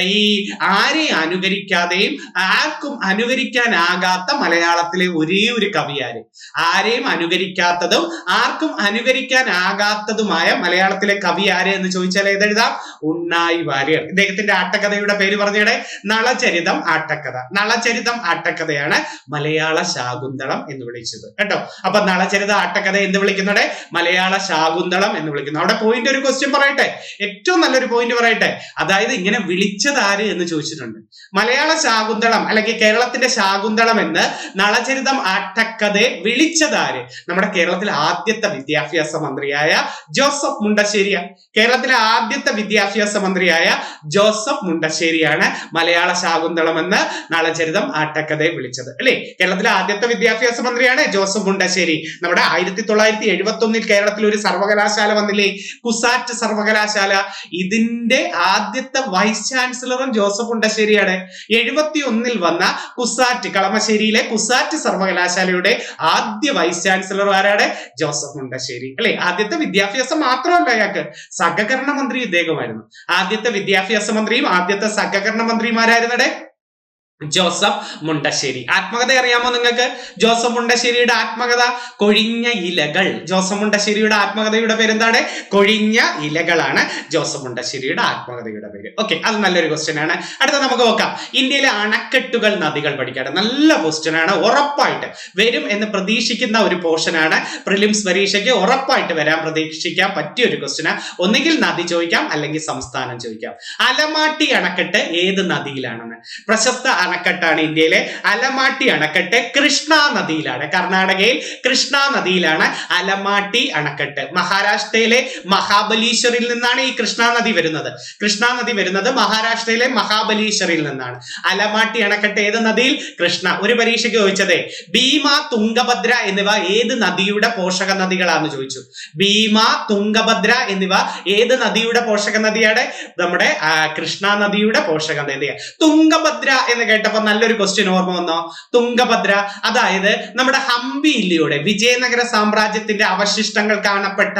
ഈ ആരെയും അനുകരിക്കാതെയും ആർക്കും അനുകരിക്കാനാകാത്ത മലയാളത്തിലെ ഒരേ ഒരു കവിയാര്? ആരെയും അനുകരിക്കാത്തതും ആർക്കും അനുകരിക്കാനാകാത്തതുമായ മലയാളത്തിലെ കവി ആര് എന്ന് ചോദിച്ചാൽ ഏതെഴുതാം? ഉണ്ണായി വാര്യർ. ഇദ്ദേഹത്തിന്റെ ആട്ടക്കഥയുടെ പേര് പറഞ്ഞേടെ. നളചരിതം ആട്ടക്കഥ. നളചരിതം ആട്ടക്കഥയാണ് മലയാള ശാകുന്തളം എന്ന് വിളിച്ചത് കേട്ടോ. അപ്പൊ നളചരിത ആട്ടക്കഥ എന്ത് വിളിക്കുന്നത്? മലയാള ശാകുന്തളം എന്ന് വിളിക്കുന്നു. അവിടെ പോയിന്റ് ഒരു ക്വസ്റ്റ്യൻ പറയട്ടെ. ഏറ്റവും നല്ലൊരു പോയിന്റ് പറയട്ടെ. അതായത് ഇങ്ങനെ വിളിച്ചതാര് എന്ന് ചോദിച്ചിട്ടുണ്ട്. മലയാള ശാകുന്തളം അല്ലെങ്കിൽ കേരളത്തിന്റെ ശാകുന്തളം എന്ന് നളചരിതം ആട്ടക്കഥയെ വിളിച്ചതാര്? നമ്മുടെ കേരളത്തിലെ ആദ്യത്തെ വിദ്യാഭ്യാസ മന്ത്രിയായ ജോസഫ് മുണ്ടശ്ശേരിയാണ്. കേരളത്തിലെ ആദ്യത്തെ വിദ്യാഭ്യാസ മന്ത്രിയായ ജോസഫ് മുണ്ടശ്ശേരിയാണ് മലയാള ശാകുന്തളം എന്ന് നളചരിതം ആട്ടക്കഥയെ വിളിച്ചത് അല്ലെ. കേരളത്തിലെ ആദ്യത്തെ വിദ്യാഭ്യാസ മന്ത്രിയാണ് ജോസഫ് മുണ്ടശ്ശേരി. നമ്മുടെ 1971 കേരളത്തിൽ ഒരു സർവകലാശാല വന്നില്ലേ? കുസാറ്റ് സർവകലാശാല. ഇതിന്റെ ആദ്യത്തെ വൈസ് ചാൻസലറും ജോസഫ് മുണ്ടശ്ശേരിയാണ്. 71 വന്ന കുസാറ്റ്, കളമശ്ശേരിയിലെ കുസാറ്റ് സർവകലാശാലയുടെ ആദ്യ വൈസ് ചാൻസലർ ആരാണ്? ജോസഫ് മുണ്ടശ്ശേരി അല്ലെ. ആദ്യത്തെ വിദ്യാഭ്യാസം മാത്രമല്ല അയാൾക്ക്, സഹകരണ മന്ത്രി ഇദ്ദേഹമായിരുന്നു. ആദ്യത്തെ വിദ്യാഭ്യാസ മന്ത്രിയും ആദ്യത്തെ സഹകരണ മന്ത്രിമാരായിരുന്നടെ ജോസഫ് മുണ്ടശ്ശേരി. ആത്മകഥ അറിയാമോ നിങ്ങൾക്ക്? ജോസഫ് മുണ്ടശ്ശേരിയുടെ ആത്മകഥ കൊഴിഞ്ഞ ഇലകൾ. ജോസഫ് മുണ്ടശ്ശേരിയുടെ ആത്മകഥയുടെ പേരെന്താണ്? കൊഴിഞ്ഞ ഇലകളാണ് ജോസഫ് മുണ്ടശ്ശേരിയുടെ ആത്മകഥയുടെ പേര്. ഓക്കെ, അത് നല്ലൊരു ക്വസ്റ്റ്യൻ ആണ്. അടുത്ത നമുക്ക് നോക്കാം. ഇന്ത്യയിലെ അണക്കെട്ടുകൾ, നദികൾ പഠിക്കാറ്. നല്ല ക്വസ്റ്റ്യൻ ആണ്. ഉറപ്പായിട്ട് വരും എന്ന് പ്രതീക്ഷിക്കുന്ന ഒരു പോർഷൻ ആണ്. പ്രിലിംസ് പരീക്ഷയ്ക്ക് ഉറപ്പായിട്ട് വരാൻ പ്രതീക്ഷിക്കാൻ പറ്റിയ ഒരു ക്വസ്റ്റ്യൻ. ഒന്നുകിൽ നദി ചോദിക്കാം അല്ലെങ്കിൽ സംസ്ഥാനം ചോദിക്കാം. അലമാട്ടി അണക്കെട്ട് ഏത് നദിയിലാണെന്ന്? പ്രശസ്ത അണക്കെട്ടാണ് ഇന്ത്യയിലെ അലമാട്ടി അണക്കെട്ട്. കൃഷ്ണ നദിയിലാണ്. കർണാടകയിൽ കൃഷ്ണ നദിയിലാണ് അലമാട്ടി അണക്കെട്ട്. മഹാരാഷ്ട്രയിലെ മഹാബലീശ്വറിൽ നിന്നാണ് ഈ കൃഷ്ണ നദി വരുന്നത്. കൃഷ്ണ നദി വരുന്നത് മഹാരാഷ്ട്രയിലെ മഹാബലീശ്വറിൽ നിന്നാണ്. അലമാട്ടി അണക്കെട്ട് ഏത് നദിയിൽ? കൃഷ്ണ. ഒരു പരീക്ഷയ്ക്ക് ചോദിച്ചതേ ഭീമ, തുംഗഭദ്ര എന്നിവ ഏത് നദിയുടെ പോഷക നദികളാന്ന് ചോദിച്ചു. ഭീമ, തുംഗഭദ്ര എന്നിവ ഏത് നദിയുടെ പോഷക നദിയാണ്? നമ്മുടെ കൃഷ്ണ നദിയുടെ പോഷക നദിയാണ്. തുംഗഭദ്ര എന്ന് കേട്ടപ്പോ നല്ലൊരു ക്വസ്റ്റ്യൻ ഓർമ്മ വന്നോ? തുംഗഭദ്ര അതായത് നമ്മുടെ ഹംപി ഇല്ലയുടെ വിജയനഗര സാമ്രാജ്യത്തിന്റെ അവശിഷ്ടങ്ങൾ കാണപ്പെട്ട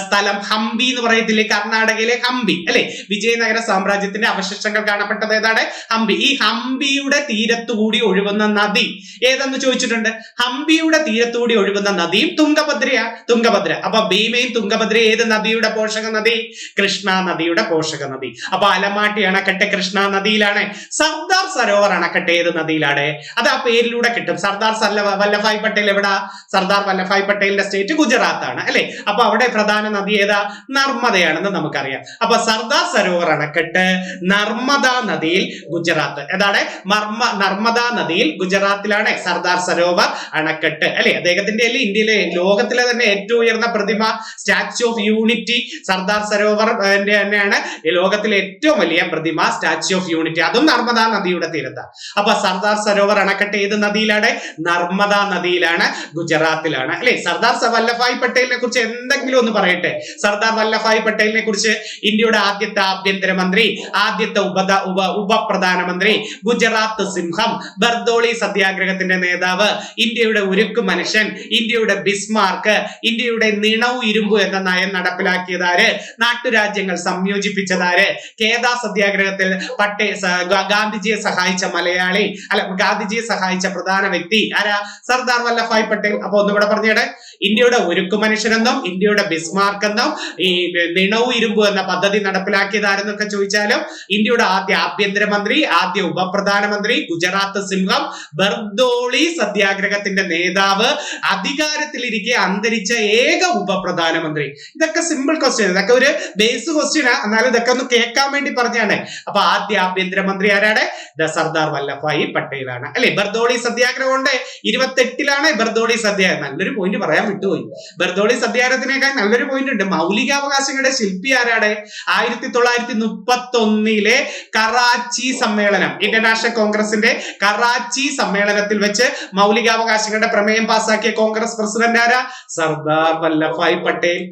സ്ഥലം ഹംപി എന്ന് പറയത്തില്ലേ? കർണാടകയിലെ ഹംപി അല്ലെ. വിജയനഗര സാമ്രാജ്യത്തിന്റെ അവശിഷ്ടങ്ങൾ കാണപ്പെട്ടത് ഏതാണ്? ഹംപി. ഈ ഹംപിയുടെ തീരത്തുകൂടി ഒഴുകുന്ന നദി ഏതെന്ന് ചോദിച്ചിട്ടുണ്ട്. ഹംപിയുടെ തീരത്തുകൂടി ഒഴുകുന്ന നദിയും തുംഗഭദ്രയാ. തുംഗഭദ്ര. അപ്പൊ ഭീമയും തുംഗഭദ്ര ഏത് നദിയുടെ പോഷക നദി? കൃഷ്ണ നദിയുടെ പോഷക നദി. അപ്പൊ അലമാട്ടി അണക്കെട്ട് കൃഷ്ണ നദിയിലാണ്. സർദാർ സരോവർ അണക്കെട്ട് ഏത് നദിയിലാണ്? അത് ആ പേരിലൂടെ കിട്ടും. സർദാർ വല്ലഭായ് പട്ടേൽ എവിടാ? സർദാർ വല്ലഭായ് പട്ടേലിന്റെ സ്റ്റേറ്റ് ഗുജറാത്ത് ആണ് അല്ലെ. അപ്പൊ അവിടെ പ്രധാന നദി ഏതാ? നർമ്മദയാണെന്ന് നമുക്കറിയാം. അപ്പൊ സർദാർ സരോവർ അണക്കെട്ട് നർമ്മദാ നദിയിൽ, ഗുജറാത്ത്. ഏതാണ്? നർമ്മദാ നദിയിൽ ഗുജറാത്തിലാണ് സർദാർ സരോവർ അണക്കെട്ട് അല്ലെ. അദ്ദേഹത്തിന്റെ ഇന്ത്യയിലെ ലോകത്തിലെ തന്നെ ഏറ്റവും ഉയർന്ന പ്രതിമ statue of unity Sardar Sarovar തന്നെയാണ് ലോകത്തിലെ ഏറ്റവും വലിയ പ്രതിമ സ്റ്റാച്യു ഓഫ് യൂണിറ്റി. അതും നർമ്മദാ നദിയുടെ തീരത്താണ്. അപ്പൊ സർദാർ സരോവർ അണക്കെട്ട് ഏത് നദിയിലാണ്? നർമ്മദാ നദിയിലാണ്, ഗുജറാത്തിലാണ് അല്ലെ. സർദാർ വല്ലഭായ് പട്ടേലിനെ കുറിച്ച് എന്തെങ്കിലും ഒന്ന് പറയട്ടെ. സർദാർ വല്ലഭായ് പട്ടേലിനെ കുറിച്ച് ഇന്ത്യയുടെ ആദ്യത്തെ ആഭ്യന്തരമന്ത്രി, ആദ്യത്തെ ഉപപ്രധാനമന്ത്രി, ഗുജറാത്ത് സിംഹം, ബർദോളി സത്യാഗ്രഹത്തിന്റെ നേതാവ്, ഇന്ത്യയുടെ ഉരുക്കു മനുഷ്യൻ, ഇന്ത്യയുടെ ബിസ്മാർക്ക്, ഇന്ത്യയുടെ നിണവ് ഇരുമ്പു എന്ന നയം നടപ്പിലാക്കിയതാര്? നാട്ടുരാജ്യങ്ങൾ സംയോജിപ്പിച്ചതാര്? കേദാ സത്യാഗ്രഹത്തിൽ ഗാന്ധിജിയെ സഹായിച്ച മലയാളി ഗാന്ധിജിയെ സഹായിച്ച പ്രധാന വ്യക്തി ആരാ? സർദാർ വല്ലഭായ് പട്ടേൽ. അപ്പൊ ഒന്നുകൂടെ പറഞ്ഞേടെ, ഇന്ത്യയുടെ ഉരുക്കു മനുഷ്യനെന്നും ഇന്ത്യയുടെ ബിസ്മാർക്ക് എന്നും ഈ നിണവും ഇരുമ്പ് എന്ന പദ്ധതി നടപ്പിലാക്കിയതാരെന്നൊക്കെ ചോദിച്ചാലും ഇന്ത്യയുടെ ആദ്യ ആഭ്യന്തരമന്ത്രി, ആദ്യ ഉപപ്രധാനമന്ത്രി, ഗുജറാത്ത് സിംഹം, ബർദോളി സത്യാഗ്രഹത്തിന്റെ നേതാവ്, അധികാരത്തിലിരിക്കെ അന്തരിച്ച ഏക ഉപപ്രധാനമന്ത്രി. ഇതൊക്കെ സിമ്പിൾ ക്വസ്റ്റ്യൻ, ഇതൊക്കെ ഒരു ബേസ് ക്വസ്റ്റ്യനാ, എന്നാലും ഇതൊക്കെ ഒന്ന് കേൾക്കാൻ വേണ്ടി പറഞ്ഞാണ്. അപ്പൊ ആദ്യ ആഭ്യന്തരമന്ത്രി ആരാണ്? സർദാർ വല്ലഭായ് പട്ടേലാണ് അല്ലെ. ബർദോളി സത്യാഗ്രഹം ഉണ്ട് 28ലാണ് ബർദോളി സത്യാഗ്രഹം. നല്ലൊരു പോയിന്റ് പറയാൻ വിട്ടുപോയി. ബർദോളി സത്യാഗ്രഹത്തിനേക്കാൾ നല്ലൊരു പോയിന്റ് ഉണ്ട്. മൗലികാവകാശങ്ങളുടെ ശില്പി ആരാണ്? 1931 കറാച്ചി സമ്മേളനം, ഇന്റർനാഷണൽ കോൺഗ്രസിന്റെ കറാച്ചി സമ്മേളനത്തിൽ വെച്ച് മൗലികാവകാശങ്ങളുടെ പ്രമേയം പാസാക്കിയ കോൺഗ്രസ് പ്രസിഡന്റ് ആരാ? സർദാർ വല്ലഭായ് പട്ടേൽ.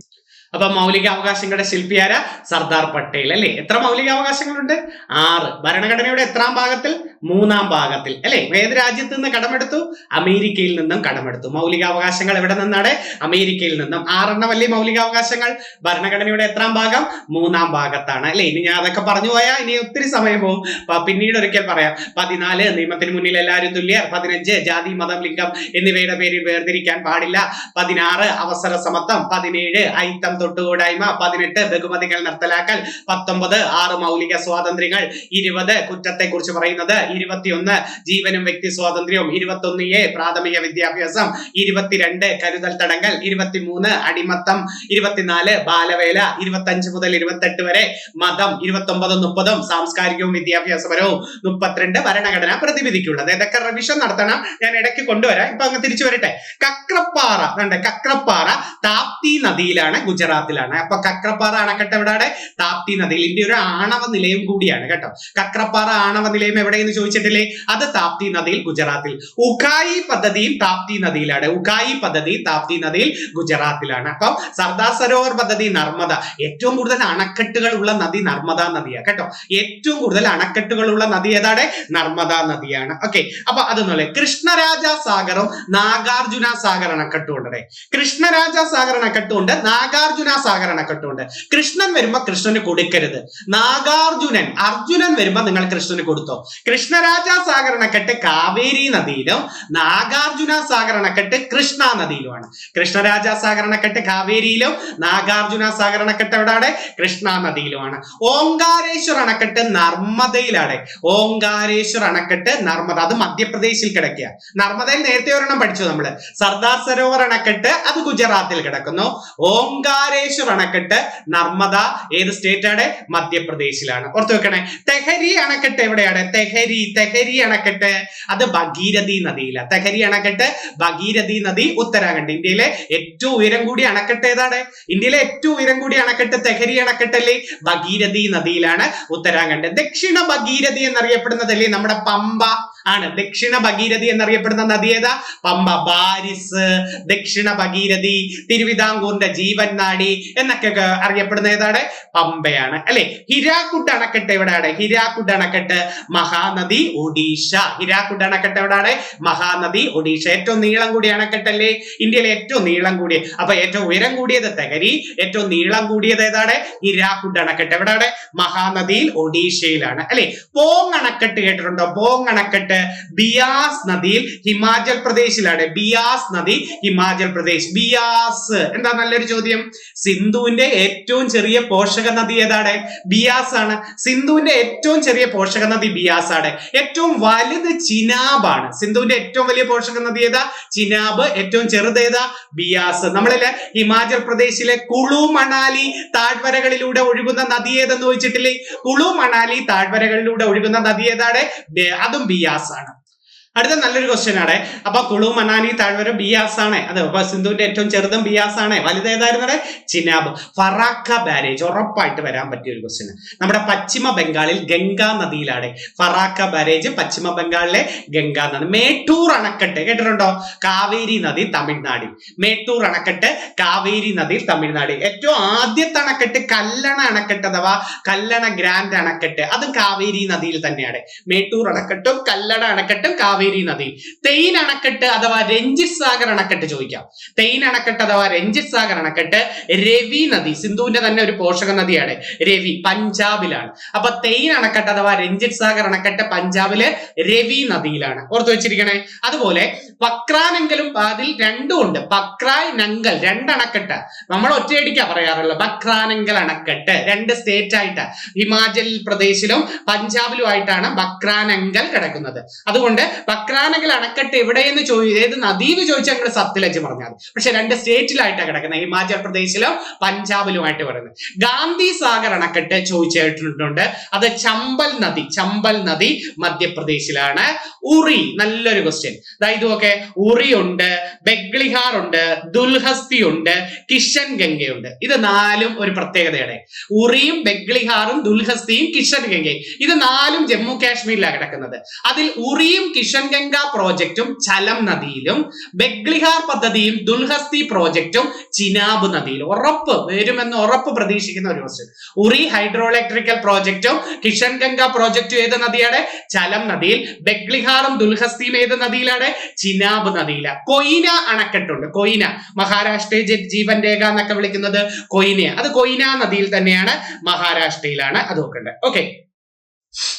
അപ്പൊ മൗലികാവകാശങ്ങളുടെ ശില്പി ആരാ? സർദാർ പട്ടേൽ അല്ലെ. എത്ര മൗലികാവകാശങ്ങളുണ്ട്? 6. ഭരണഘടനയുടെ എത്രാം ഭാഗത്തിൽ? 3-ാം ഭാഗത്തിൽ അല്ലെ. ഏത് രാജ്യത്ത് നിന്ന് കടമെടുത്തു? അമേരിക്കയിൽ നിന്നും കടമെടുത്തു. മൗലികാവകാശങ്ങൾ എവിടെ നിന്നാണ്? അമേരിക്കയിൽ നിന്നും. 6 അല്ലേ മൗലികാവകാശങ്ങൾ. ഭരണഘടനയുടെ എത്രാം ഭാഗം? 3-ാം ഭാഗത്താണ് അല്ലെ. ഇനി ഞാൻ അതൊക്കെ പറഞ്ഞു പോയാൽ ഇനി ഒത്തിരി സമയം പോകും, പിന്നീട് ഒരിക്കൽ പറയാം. 14 നിയമത്തിന് മുന്നിൽ എല്ലാവരും തുല്യർ. 15 ജാതി മതം ലിംഗം എന്നിവയുടെ പേരിൽ വേർതിരിക്കാൻ പാടില്ല. 16 അവസര സമത്വം. 17 ഐത്തം തൊട്ടുകൂടായ്മ. 18 ബഹുമതികൾ നിർത്തലാക്കൽ. 19 6 മൗലിക സ്വാതന്ത്ര്യങ്ങൾ. 20 കുറ്റത്തെ കുറിച്ച് പറയുന്നത്. 21 ജീവനും വ്യക്തി സ്വാതന്ത്ര്യവും. 21A പ്രാഥമിക വിദ്യാഭ്യാസം. 22 കരുതൽ തടങ്കൽ. 23 അടിമത്തം. 24 ബാലവേല. 25 മുതൽ 28 വരെ മതം. 29 30 സാംസ്കാരികവും വിദ്യാഭ്യാസപരവും. 32 ഭരണഘടന പ്രതിവിധിക്കുള്ളത്. ഇതൊക്കെ റിവിഷൻ നടത്തണം, ഞാൻ ഇടയ്ക്ക് കൊണ്ടുവരാം. ഇപ്പൊ അങ്ങ് തിരിച്ചു വരട്ടെ. കക്രപ്പാറ, കക്രപ്പാറ താപ്തി നദിയിലാണ്, ഗുജറാത്തിലാണ്. അപ്പൊ കക്രപ്പാറ അണക്കെട്ട് എവിടെയാണ്? താപ്തി നദിയിൽ. ഇന്ത്യ ഒരു ആണവ നിലയം കൂടിയാണ് കേട്ടോ. കക്രപ്പാറ ആണവ നിലയം എവിടെയെന്ന് ചോദിച്ചിട്ടില്ലേ? അത് താപ്തി നദിയിൽ, ഗുജറാത്തിൽ. ഉഖായി പദ്ധതിയും താപ്തി നദിയിലാണ്. ഉഖായി പദ്ധതി താപ്തി നദിയിൽ, ഗുജറാത്തിലാണ്. അപ്പം സർദാർ സരോവർ പദ്ധതി നർമ്മദ. ഏറ്റവും കൂടുതൽ അണക്കെട്ടുകൾ ഉള്ള നദി നർമ്മദ നദിയാണ് കേട്ടോ. ഏറ്റവും കൂടുതൽ അണക്കെട്ടുകൾ ഉള്ള നദി ഏതാണ്? നർമ്മദ നദിയാണ്. ഓക്കെ, അപ്പൊ അതൊന്നുമല്ലേ. കൃഷ്ണരാജ സാഗറും നാഗാർജുന സാഗർ അണക്കെട്ടും ഉണ്ട്. കൃഷ്ണരാജ സാഗർ അണക്കെട്ടും ഉണ്ട്, നാഗാർജുന സാഗർ അണക്കെട്ടും ഉണ്ട്. കൃഷ്ണൻ വരുമ്പോ കൃഷ്ണന് കൊടുക്കരുത്. നാഗാർജുനൻ, അർജുനൻ വരുമ്പോ നിങ്ങൾ കൃഷ്ണന് കൊടുത്തോ. കൃഷ്ണരാജ സാഗർ അണക്കെട്ട് കാവേരി നദിയിലും നാഗാർജുന സാഗർ അണക്കെട്ട് കൃഷ്ണ നദിയിലുമാണ്. കൃഷ്ണരാജ സാഗർ അണക്കെട്ട് കാവേരിയിലും നാഗാർജുന സാഗർ അണക്കെട്ട് എവിടെയാണ്? കൃഷ്ണ നദിയിലുമാണ്. ഓങ്കാരേശ്വർ അണക്കെട്ട് നർമ്മദയിലാണ്. ഓങ്കാരേശ്വർ അണക്കെട്ട് നർമ്മദ, അത് മധ്യപ്രദേശിൽ കിടക്കുക. നർമ്മദയിൽ നേരത്തെ ഒരെണ്ണം പഠിച്ചു നമ്മള്. സർദാർ സരോവർ അണക്കെട്ട് അത് ഗുജറാത്തിൽ കിടക്കുന്നു. ഓങ്കാരേശ്വർ അണക്കെട്ട് നർമ്മദ ഏത് സ്റ്റേറ്റ് ആണ്? മധ്യപ്രദേശിലാണ്. ഓർത്തു വെക്കണേ. തെഹരി അണക്കെട്ട് എവിടെയാണ്? തെഹരി അണക്കെട്ട് അത് ഭഗീരഥി നദിയിലാണ്. തെഹരി അണക്കെട്ട് ഭഗീരഥി നദി, ഉത്തരാഖണ്ഡ്. ഇന്ത്യയിലെ ഏറ്റവും ഉയരം കൂടിയ അണക്കെട്ട് ഏതാണ്? ഇന്ത്യയിലെ ഏറ്റവും ഉയരം കൂടിയ അണക്കെട്ട് തെഹരി അണക്കെട്ടല്ലേ? ഭഗീരഥി നദിയിലാണ്, ഉത്തരാഖണ്ഡ്. ദക്ഷിണ ഭഗീരഥി എന്നറിയപ്പെടുന്നതല്ലേ നമ്മുടെ പമ്പ ആണ്. ദക്ഷിണ ഭഗീരഥി എന്നറിയപ്പെടുന്ന നദി ഏതാ? പമ്പ. ബാരിസ്, ദക്ഷിണ ഭഗീരഥി, തിരുവിതാംകൂറിന്റെ ജീവൻ നാടി എന്നൊക്കെ അറിയപ്പെടുന്ന ഏതാണ്? പമ്പയാണ് അല്ലെ. ഹിരാക്കുഡ് അണക്കെട്ട് എവിടെയാണ്? ഹിരാക്കുഡ് അണക്കെട്ട് മഹാനദി, ഒഡീഷ. ഹിരാക്കുഡ് അണക്കെട്ട് എവിടെയാണ്? മഹാനദി, ഒഡീഷ. ഏറ്റവും നീളം കൂടിയ അണക്കെട്ടല്ലേ? ഇന്ത്യയിലെ ഏറ്റവും നീളം കൂടിയ. അപ്പൊ ഏറ്റവും ഉയരം കൂടിയത് തെഹരി, ഏറ്റവും നീളം കൂടിയത് ഏതാണ്? ഹിരാക്കുഡ് അണക്കെട്ട്. എവിടെയാണ്? മഹാനദിയിൽ, ഒഡീഷയിലാണ് അല്ലെ. പോങ് അണക്കെട്ട് കേട്ടിട്ടുണ്ടോ? പോങ് അണക്കെട്ട് ബിയാസ് നദിയിൽ, ഹിമാചൽ പ്രദേശിലാണ്. ബിയാസ് നദി, ഹിമാചൽ പ്രദേശ്. ബിയാസ് എന്താ? നല്ലൊരു ചോദ്യം. സിന്ധുവിന്റെ ഏറ്റവും ചെറിയ പോഷക നദി ഏതാണ്? ബിയാസ് ആണ്. സിന്ധുവിന്റെ ഏറ്റവും ചെറിയ പോഷക നദി ബിയാസ് ആണ്. ഏറ്റവും വലുത് ചിനാബാണ്. സിന്ധുവിന്റെ ഏറ്റവും വലിയ പോഷക നദി ഏതാ? ചിനാബ്. ഏറ്റവും ചെറുത് ഏതാ? ബിയാസ്. നമ്മളിലെ ഹിമാചൽ പ്രദേശിലെ കുളു മണാലി താഴ്വരകളിലൂടെ ഒഴുകുന്ന നദി ഏതെന്ന് ചോദിച്ചിട്ടില്ലേ? കുളു മണാലി താഴ്വരകളിലൂടെ ഒഴുകുന്ന നദി ഏതാണ്? അതും ബിയാസ് ആണ്. അടുത്ത നല്ലൊരു ക്വസ്റ്റ്യൻ ആണ്. അപ്പൊ കുളു മനാലി താഴ്വര ബിയാസ് ആണ്. അത് സിന്ധുവിന്റെ ഏറ്റവും ചെറുതും ബിയാസ് ആണ്. വലുതേതായിരുന്നത്? ചിനാബ്. ഫറാക്ക ബാരേജ് ഉറപ്പായിട്ട് വരാൻ പറ്റിയ ഒരു ക്വസ്റ്റ്യൻ. നമ്മുടെ പശ്ചിമ ബംഗാളിൽ ഗംഗാ നദിയിലാണ് ഫറാക്ക ബാരേജ്. പശ്ചിമ ബംഗാളിലെ ഗംഗാ നദി. മേട്ടൂർ അണക്കെട്ട് കേട്ടിട്ടുണ്ടോ? കാവേരി നദി, തമിഴ്നാടിൽ. മേട്ടൂർ അണക്കെട്ട് കാവേരി നദിയിൽ, തമിഴ്നാട്. ഏറ്റവും ആദ്യത്തെ അണക്കെട്ട് കല്ലണ അണക്കെട്ട് അഥവാ കല്ലണ ഗ്രാൻഡ് അണക്കെട്ട്, അതും കാവേരി നദിയിൽ തന്നെയാണ്. മേട്ടൂർ അണക്കെട്ടും കല്ലണ അണക്കെട്ടും കാവേരി കാവേരി നദി. തെയ്ൻ അണക്കെട്ട് അഥവാ രഞ്ജിത് സാഗർ അണക്കെട്ട് ചോദിക്കാം. തെയ്ൻ അണക്കെട്ട് അഥവാ രഞ്ജിത് സാഗർ അണക്കെട്ട് രവി നദി, സിന്ധുവിന്റെ തന്നെ ഒരു പോഷക നദിയാണ് രവി, പഞ്ചാബിലാണ്. അപ്പൊ തെയ്ൻ അണക്കെട്ട് അഥവാ രഞ്ജിത് സാഗർ അണക്കെട്ട് പഞ്ചാബിലെ രവി നദിയിലാണ്, ഓർത്തു വെച്ചിരിക്കണേ. അതുപോലെ പക്രാനങ്കലും അതിൽ രണ്ടും ഉണ്ട്, പക്രായ് നങ്കൽ, രണ്ടണക്കെട്ട് നമ്മൾ ഒറ്റയടിക്കാ പറയാറുള്ളത്. പക്രാനങ്കൽ അണക്കെട്ട് രണ്ട് സ്റ്റേറ്റ് ആയിട്ട് ഹിമാചൽ പ്രദേശിലും പഞ്ചാബിലും ആയിട്ടാണ് ബക്രാനങ്കൽ കിടക്കുന്നത്. അതുകൊണ്ട് ബക്രാനങ്കൽ അണക്കെട്ട് എവിടെയെന്ന് ഏത് നദിയിൽ ചോദിച്ചാൽ നിങ്ങൾ സത്ലജ് പറഞ്ഞാൽ, പക്ഷെ രണ്ട് സ്റ്റേറ്റിലായിട്ടാണ് കിടക്കുന്നത്, ഹിമാചൽ പ്രദേശിലും പഞ്ചാബിലുമായിട്ട് പറയുന്നത്. ഗാന്ധി സാഗർ അണക്കെട്ട് ചോദിച്ചിട്ടുണ്ട്, അത് ചമ്പൽ നദി മധ്യപ്രദേശിലാണ്. ഉറി, നല്ലൊരു ക്വസ്റ്റ്യൻ. ഇതൊക്കെ ഉറി ഉണ്ട്, ബെഗ്ലിഹാർ ഉണ്ട്, ദുൽഹസ്തി ഉണ്ട്, കിഷൻ ഗംഗയുണ്ട്. ഇത് നാലും ഒരു പ്രത്യേകതയാണ്. ഉറിയും ബെഗ്ലിഹാറും ദുൽഹസ്തിയും കിഷൻ ഗംഗയും, ഇത് നാലും ജമ്മു കാശ്മീരിലാണ് കിടക്കുന്നത്. അതിൽ ഉറിയും കിഷൻ ഗംഗ പ്രോജക്റ്റും ചലം നദിയിലും, ബെഗ്ലിഹാർ പദ്ധതിയും ദുൽഹസ്തി പ്രോജക്റ്റും ചിനാബ് നദിയിലും. ഉറപ്പ് വരുമെന്ന് ഉറപ്പ് പ്രതീക്ഷിക്കുന്ന ഒരു ക്വസ്റ്റ്യൻ. ഉറി ഹൈഡ്രോ ഇലക്ട്രിക്കൽ പ്രോജക്റ്റും കിഷൻ ഗംഗ പ്രോജക്റ്റും ഏത് നദിയാണ്? ചലം നദിയിൽ. ബെഗ്ലിഹാറും ദുൽഹസ്തിയും ഏത് നദിയിലാണ്? ചിനാബ് നദിയിലാണ്. കൊയ്ന അണക്കെട്ടുണ്ട്, കൊയ്ന, മഹാരാഷ്ട്രയെ ജീവൻ രേഖ എന്നൊക്കെ വിളിക്കുന്നത് കൊയ്ന, അത് കൊയ്ന നദിയിൽ തന്നെയാണ്, മഹാരാഷ്ട്രയിലാണ്. അത് നോക്കണ്ടേ. ഓക്കെ,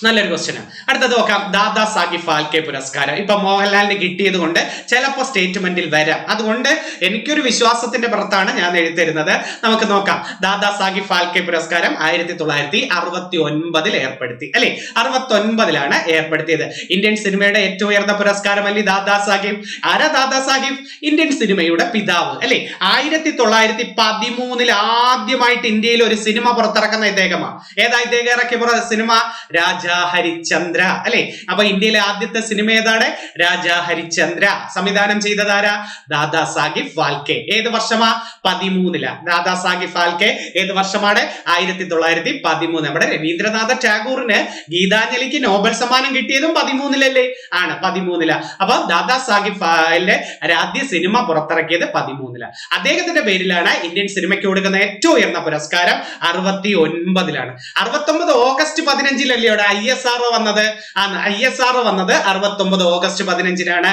നല്ലൊരു ക്വസ്റ്റ്യൻ. അടുത്തത് നോക്കാം, ദാദാ സാഹിബ് ഫാൽക്കെ പുരസ്കാരം. ഇപ്പൊ മോഹൻലാലിന് കിട്ടിയത് കൊണ്ട് ചിലപ്പോ സ്റ്റേറ്റ്മെന്റിൽ വരാം, അതുകൊണ്ട് എനിക്കൊരു വിശ്വാസത്തിന്റെ പുറത്താണ് ഞാൻ എഴുതരുന്നത്. നമുക്ക് നോക്കാം. ദാദാ സാഹിബ് ഫാൽക്കെ പുരസ്കാരം 1969 ഏർപ്പെടുത്തി, അല്ലെ? 69 ഏർപ്പെടുത്തിയത്. ഇന്ത്യൻ സിനിമയുടെ ഏറ്റവും ഉയർന്ന പുരസ്കാരം അല്ലേ ദാദാ സാഹിബ്? ആരാ ദാദാ സാഹിബ്? ഇന്ത്യൻ സിനിമയുടെ പിതാവ്, അല്ലെ? 1913 ആദ്യമായിട്ട് ഇന്ത്യയിൽ ഒരു സിനിമ പുറത്തിറക്കുന്ന ഇദ്ദേഹമാണ്. ഏതാ ഇദ്ദേഹം ഇറക്കിയ സിനിമ? രാജാ ഹരിശ്ചന്ദ്ര, അല്ലെ? അപ്പൊ ഇന്ത്യയിലെ ആദ്യത്തെ സിനിമ ഏതാണ്? രാജാ ഹരിശ്ചന്ദ്ര. സംവിധാനം ചെയ്തതാരാ? ദാദാ സാഹിബ് ഫാൽക്കെ. ഏത് വർഷമാ? 13. ദാദാ സാഹിബ് ഫാൽക്കെ ഏത് വർഷമാണ്? 1913. നമ്മുടെ രവീന്ദ്രനാഥ ടാഗോറിന് ഗീതാഞ്ജലിക്ക് നോബൽ സമ്മാനം കിട്ടിയതും 13 ആണ്, 13. അപ്പൊ ദാദാ സാഹിബ് ഫാൽക്കെ ആദ്യ സിനിമ പുറത്തിറക്കിയത് 13. അദ്ദേഹത്തിന്റെ പേരിലാണ് ഇന്ത്യൻ സിനിമയ്ക്ക് കൊടുക്കുന്ന ഏറ്റവും ഉയർന്ന പുരസ്കാരം. 69. 69 ഓഗസ്റ്റ് 15 ISR വന്നത്. ISR വന്നത് 69 ഓഗസ്റ്റ് 15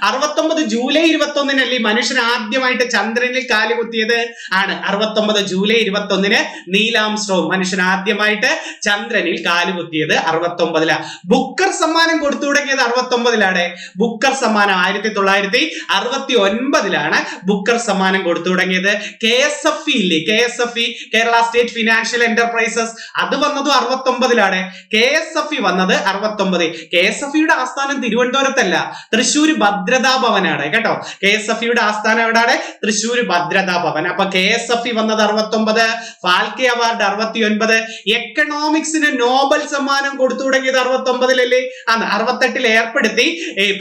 69 ജൂലൈ 21 മനുഷ്യൻ ആദ്യമായിട്ട് ചന്ദ്രനിൽ കാലുകുത്തിയത് ആണ്. 69 ജൂലൈ 21 നീൽ ആംസ്ട്രോങ് മനുഷ്യൻ ആദ്യമായിട്ട് ചന്ദ്രനിൽ കാലുകുത്തിയത് 69. ബുക്കർ സമ്മാനം കൊടുത്തു തുടങ്ങിയത് 69. ബുക്കർ സമ്മാനം 1969 ബുക്കർ സമ്മാനം കൊടുത്തു തുടങ്ങിയത്. KSFE ഇല്ലേ, KSFE Kerala state financial enterprises, അത് വന്നതും 69. KSFE വന്നത് 69. KSFEയുടെ ആസ്ഥാനം തിരുവനന്തപുരത്തല്ല, തൃശ്ശൂർ ഭദ്രതാ ഭവനാണ് കേട്ടോ. KSFEയുടെ ആസ്ഥാനം എവിടെയാണ്? തൃശ്ശൂർ ഭദ്രതാ ഭവൻ. അപ്പൊ KSFE വന്നത് 69. ഫാൽക്കെ അവാർഡ് 69. എക്കണോമിക്സിന് നോബൽ സമ്മാനം കൊടുത്തു തുടങ്ങിയത് 69 ആണ്. 68 ഏർപ്പെടുത്തി,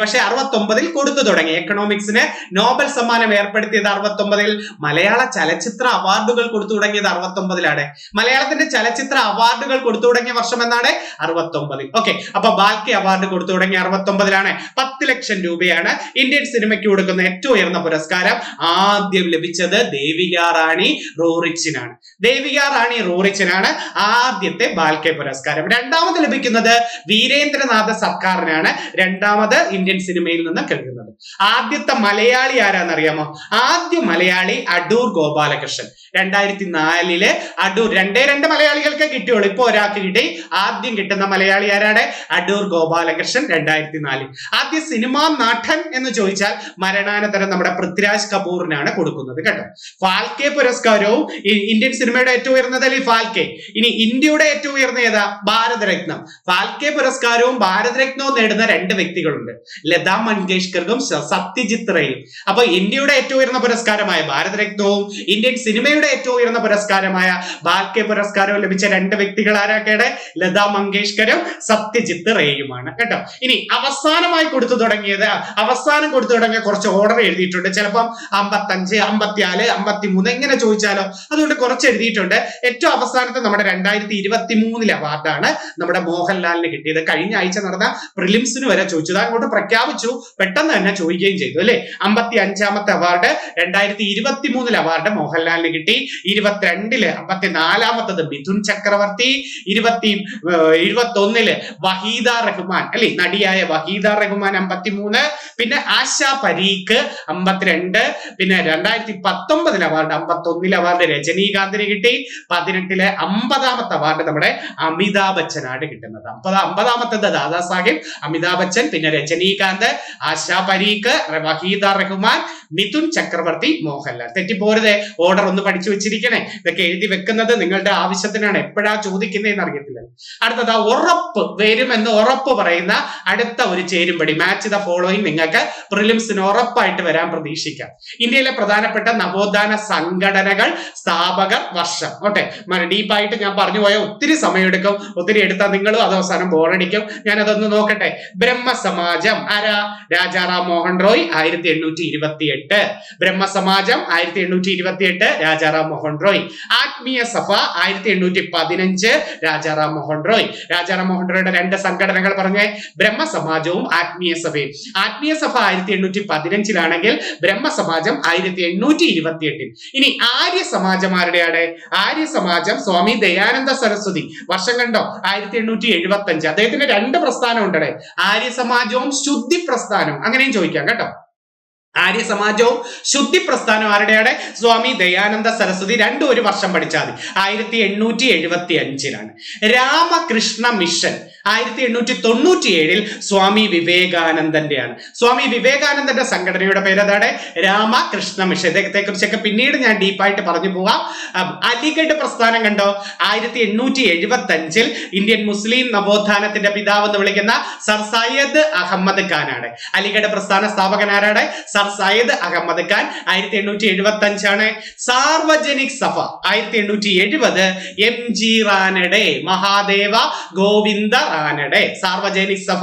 പക്ഷെ 69 കൊടുത്തു തുടങ്ങി. എക്കണോമിക്സിന് നോബൽ സമ്മാനം ഏർപ്പെടുത്തിയത് 69. മലയാള ചലച്ചിത്ര അവാർഡുകൾ കൊടുത്തു തുടങ്ങിയത് 69. മലയാളത്തിന്റെ ചലച്ചിത്ര അവാർഡുകൾ കൊടുത്തു തുടങ്ങിയ വർഷം എന്നാണ്? 69. ഓക്കെ, അപ്പൊ ഫാൽക്കെ അവാർഡ് കൊടുത്തു തുടങ്ങിയ 69. 10 ലക്ഷം രൂപയാണ് ഇന്ത്യൻ സിനിമയ്ക്ക് കൊടുക്കുന്ന ഏറ്റവും ഉയർന്ന പുരസ്കാരം. ആദ്യം ലഭിച്ചത് ദേവിക റാണി റോറിച്ചിനാണ്. ദേവിക റാണി റോറിച്ചിനാണ് ആദ്യത്തെ ഫാൽക്കെ പുരസ്കാരം. രണ്ടാമത് ലഭിക്കുന്നത് വീരേന്ദ്രനാഥ സർക്കാരിനാണ്. രണ്ടാമത് ഇന്ത്യൻ സിനിമയിൽ നിന്ന് കേൾക്കുന്നത്. ആദ്യത്തെ മലയാളി ആരാന്നറിയാമോ? ആദ്യ മലയാളി അടൂർ ഗോപാലകൃഷ്ണൻ. 2004 അടൂർ. 2 മലയാളികൾക്ക് കിട്ടിയുള്ളൂ, ഇപ്പൊ ഒരാൾക്ക് കിട്ടി. ആദ്യം കിട്ടുന്ന മലയാളി ആരാണ്? അടൂർ ഗോപാലകൃഷ്ണൻ 2004. ആദ്യ സിനിമാ നടൻ എന്ന് ചോദിച്ചാൽ മരണാനന്തരം നമ്മുടെ പൃഥ്വിരാജ് കപൂറിനാണ് കൊടുക്കുന്നത് കേട്ടോ. ഫാൽക്കെ പുരസ്കാരവും ഇന്ത്യൻ സിനിമയുടെ ഏറ്റവും ഉയർന്നതല്ലേ ഫാൽക്കെ. ഇനി ഇന്ത്യയുടെ ഏറ്റവും ഉയർന്ന ഏതാ? ഭാരതരത്നം. ഫാൽക്കെ പുരസ്കാരവും ഭാരതരത്നവും നേടുന്ന 2 വ്യക്തികളുണ്ട്, ലതാ മങ്കേഷ്കറും സത്യജിത് റേയും. അപ്പൊ ഇന്ത്യയുടെ ഏറ്റവും ഉയർന്ന പുരസ്കാരമായ ഭാരതരത്നവും ഇന്ത്യൻ സിനിമയുടെ ഏറ്റവും ഉയർന്ന പുരസ്കാരമായ ഫാൽക്കെ പുരസ്കാരവും ലഭിച്ച 2 വ്യക്തികൾ ആരാക്കേടെ? ലതാ മങ്കേഷ്കറും സത്യജിത് റേയുമാണ് കേട്ടോ. ഇനി അവസാനം കൊടുത്തു തുടങ്ങിയ കുറച്ച് ഓർഡർ എഴുതിയിട്ടുണ്ട്. ചിലപ്പം 55, 54, 53 എങ്ങനെ ചോദിച്ചാലോ, അതുകൊണ്ട് കുറച്ച് എഴുതിയിട്ടുണ്ട്. ഏറ്റവും അവസാനത്തെ നമ്മുടെ 2023 അവാർഡാണ് നമ്മുടെ മോഹൻലാലിന് കിട്ടിയത്. കഴിഞ്ഞ ആഴ്ച നടന്ന പ്രിലിംസിന് വരെ ചോദിച്ചു, അങ്ങോട്ട് പ്രഖ്യാപിച്ചു, പെട്ടെന്ന് തന്നെ ചോദിക്കുകയും ചെയ്തു അല്ലെ. 55ാമത്തെ അവാർഡ് 2023 അവാർഡ് മോഹൻലാലിന് കിട്ടി. കിട്ടി. 22 54-ാമത്തത് മിഥുൻ ചക്രവർത്തി. 21 വഹീദ റഹ്മാൻ അല്ലെ, നടിയായ വഹീദ റഹ്മാൻ 53. പിന്നെ ആശ പരീഖ് 52. പിന്നെ 2019 അവാർഡ് 51 അവാർഡ് രജനീകാന്തിന് കിട്ടി. 18 50-ാമത്തെ അവാർഡ് നമ്മുടെ അമിതാഭ് ബച്ചനാണ് കിട്ടുന്നത്. 50-ാമത്തത് ദാദാ സാഹിബ്, അമിതാഭ് ബച്ചൻ, പിന്നെ രജനീകാന്ത്, ആശ പരീഖ്, വഹീദ റഹ്മാൻ, മിഥുൻ ചക്രവർത്തി, മോഹൻലാൽ. തെറ്റിപ്പോരുതേ, ഓർഡർ ഒന്ന് പഠിച്ചു വെച്ചിരിക്കണേ. ഇതൊക്കെ എഴുതി വെക്കുന്നത് നിങ്ങളുടെ ആവശ്യത്തിനാണ്, എപ്പോഴാ ചോദിക്കുന്നതെന്ന് അറിയത്തില്ല. അടുത്തത് ഉറപ്പ് വരുമെന്ന് ഉറപ്പ് പറയുന്ന അടുത്ത ഒരു ചേരുംപടി, മാച്ച് ദ ഫോളോയിങ് നിങ്ങൾക്ക് പ്രിലിംസിന് ഉറപ്പായിട്ട് വരാൻ പ്രതീക്ഷിക്കാം. ഇന്ത്യയിലെ പ്രധാനപ്പെട്ട നവോത്ഥാന സംഘടനകൾ, സ്ഥാപകർ, വർഷം. ഓട്ടെ, ഡീപ്പായിട്ട് ഞാൻ പറഞ്ഞു പോയ ഒത്തിരി സമയം എടുക്കും, ഒത്തിരി എടുത്താൽ നിങ്ങളും അത് അവസാനം ബോറടിക്കും. ഞാൻ അതൊന്ന് നോക്കട്ടെ. ബ്രഹ്മസമാജം ആരാ? രാജാറാം മോഹൻ റോയ് 1828. ബ്രഹ്മസമാജം 1828 രാജാറാം മോഹൻ റോയ്. ആത്മീയ സഭ 1815 രാജാറാം മോഹൻ റോയ്. രാജാറാം മോഹൻ റോയുടെ രണ്ട് സംഘടനകൾ പറഞ്ഞേ, ബ്രഹ്മസമാജവും ആത്മീയ സഭയും. ആത്മീയ സഭ 1815-ലാണെങ്കിൽ ബ്രഹ്മസമാജം 1828. ഇനി ആര്യ സമാജം ആരുടെയാണ്? ആര്യ സമാജം സ്വാമി ദയാനന്ദ സരസ്വതി. വർഷം കണ്ടോ? 1875. അദ്ദേഹത്തിന് രണ്ട് പ്രസ്ഥാനം ഉണ്ടേ, ആര്യ സമാജവും ശുദ്ധി പ്രസ്ഥാനവും. അങ്ങനെയും ചോദിക്കാം കേട്ടോ. ആര്യ സമാജവും ശുദ്ധി പ്രസ്ഥാനം ആരുടെയാണ്? സ്വാമി ദയാനന്ദ സരസ്വതി. രണ്ടും ഒരു വർഷം പഠിച്ചാൽ മതി. 1875-ലാണ്. രാമകൃഷ്ണ മിഷൻ 1897 സ്വാമി വിവേകാനന്ദന്റെയാണ്. സ്വാമി വിവേകാനന്ദന്റെ സംഘടനയുടെ പേര് അതാണ് രാമകൃഷ്ണ മിഷൻ. ഇദ്ദേഹത്തെ കുറിച്ചൊക്കെ പിന്നീട് ഞാൻ ഡീപ്പായിട്ട് പറഞ്ഞു പോവാം. അലിഗഡ് പ്രസ്ഥാനം കണ്ടോ? 1875 ഇന്ത്യൻ മുസ്ലിം നവോത്ഥാനത്തിന്റെ പിതാവ് എന്ന് വിളിക്കുന്ന സർ സയ്യദ് അഹമ്മദ് ഖാനാണ്. അലിഗഡ് പ്രസ്ഥാന സ്ഥാപകനാരാണ്? സർ സയ്യദ് അഹമ്മദ് ഖാൻ. 1875 സാർവജനിക് സഭ 1870 MG റാനഡെ, മഹാദേവ ഗോവിന്ദ റാനഡെ. സാർവജനിക് സഭ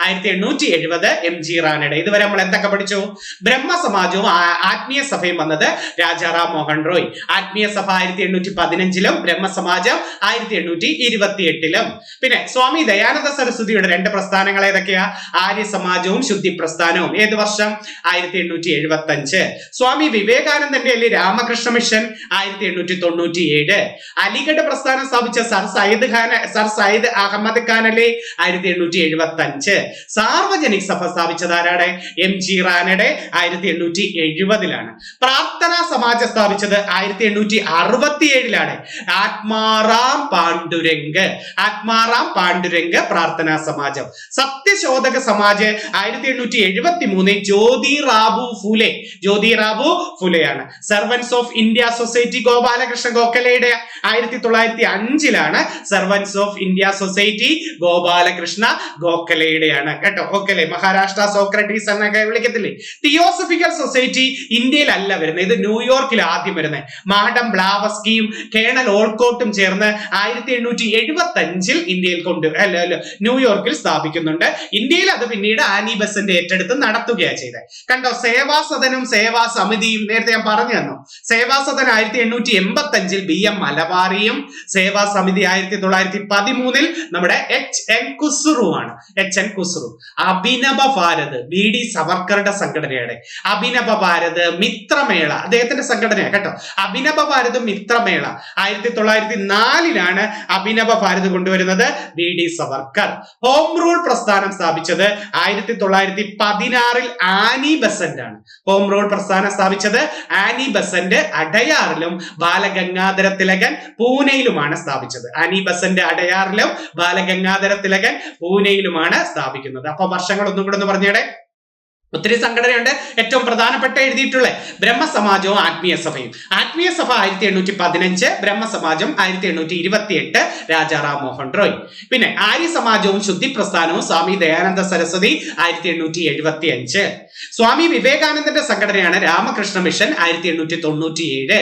1870 MG റാനഡെ. ഇതുവരെ നമ്മൾ എന്തൊക്കെ പഠിച്ചു? ബ്രഹ്മസമാജവും ആത്മീയ സഭയും വന്നത് രാജാറാം മോഹൻ റോയ്. ആത്മീയ സഭ 1815-ലും ബ്രഹ്മസമാജം 1828-ലും. പിന്നെ സ്വാമി ദയാനന്ദ സരസ്വതിയുടെ രണ്ട് പ്രസ്ഥാനങ്ങൾ ഏതൊക്കെയാ? ആര്യ സമാജവും ശുദ്ധി പ്രസ്ഥാനവും. ഏത് വർഷം? 1875. സ്വാമി വിവേകാനന്ദന്റെ രാമകൃഷ്ണ മിഷൻ 1897. അലിഗഡ് പ്രസ്ഥാനം സ്ഥാപിച്ച സർ സയ്യിദ് അഹമ്മദ് ഖാൻ അലി 1875. സാർവജനിക് സഭ സ്ഥാപിച്ചത് ആരാണ്? MG റാനഡെ 1870-ലാണ്. പ്രാർത്ഥനാ സമാജം സ്ഥാപിച്ചത് 1867-ലാണ്. ആത്മാറാം പാണ്ഡുരംഗ്. ആത്മാറാം പാണ്ഡുരംഗ് പ്രാർത്ഥനാ സമാജം. സത്യശോധക സമാജ് 1873 ജ്യോതിറാവു ഫുലെയാണ്. Servants of India society Gopalakrishna ഗോഖലെയുടെ 1905-ലാണ്. Servants of India society Gopalakrishna ഗോഖലെയുടെയാണ് കേട്ടോ. ഗോഖലെ മഹാരാഷ്ട്ര സോക്രട്ടീസ് എന്നൊക്കെ വിളിക്കത്തില്ലേ. തിയോസഫിക്കൽ സൊസൈറ്റി ഇന്ത്യയിലല്ല വരുന്നത്, ഇത് ന്യൂയോർക്കിൽ ആദ്യം വരുന്നത്. മാഡം ബ്ലാവസ്കിയും കേണൽ ഓൾക്കോട്ടും ചേർന്ന് 1875 ഇന്ത്യയിൽ ന്യൂയോർക്കിൽ സ്ഥാപിക്കുന്നുണ്ട്. ഇന്ത്യയിൽ അത് പിന്നീട് ആനി ബസന്റ് ഏറ്റെടുത്ത് നടത്തുകയാണ് ചെയ്തത്. കണ്ടോ, സേവാസദനും സേവാ സമിതിയും നേരത്തെ ഞാൻ പറഞ്ഞു തന്നു. സേവാസദൻ 1885 BM മലബാറിയും സേവാ സമിതി 1913 നമ്മുടെ HN കുസ്രുവാണ്. HN Kunzru. Abhinava Bharat BD സവർക്കറുടെ സംഘടനയാണ്. അഭിനവ ഭാരത് മിത്രമേള അദ്ദേഹത്തിന്റെ സംഘടനയാണ് കേട്ടോ. അഭിനവ ഭാരത് മിത്രമേള 1904-ലാണ് അഭിനവ ഭാരത് കൊണ്ടുവരുന്നത് BD സവർക്കർ. ഹോം റൂൾ പ്രസ്ഥാനം സ്ഥാപിച്ചത് 1916 ആനി ബസന്റ് ആണ്. ഹോം റൂൾ പ്രസ്ഥാനം സ്ഥാപിച്ചത് ആനി ബസന്റ് അടയാറിലും ബാലഗംഗാധര തിലകൻ പൂനെയിലുമാണ് സ്ഥാപിച്ചത്. ആനി ബസന്റ് അടയാറിലും ബാലഗംഗാധര തിലകൻ പൂനെയിലുമാണ് സ്ഥാപിക്കുന്നത്. അപ്പൊ വർഷങ്ങൾ ഒന്നും കൂടെ ഒന്ന് പറഞ്ഞേടെ. ഒത്തിരി സംഘടനയുണ്ട്. ഏറ്റവും പ്രധാനപ്പെട്ട എഴുതിയിട്ടുള്ള ബ്രഹ്മസമാജവും ആത്മീയ സഭയും. ആത്മീയ സഭ 1815, ബ്രഹ്മസമാജം 1828 രാജാറാം മോഹൻ റോയ്. പിന്നെ ആര്യ സമാജവും ശുദ്ധി പ്രസ്ഥാനവും സ്വാമി ദയാനന്ദ സരസ്വതി 1875. സ്വാമി വിവേകാനന്ദന്റെ സംഘടനയാണ് രാമകൃഷ്ണ മിഷൻ 1897.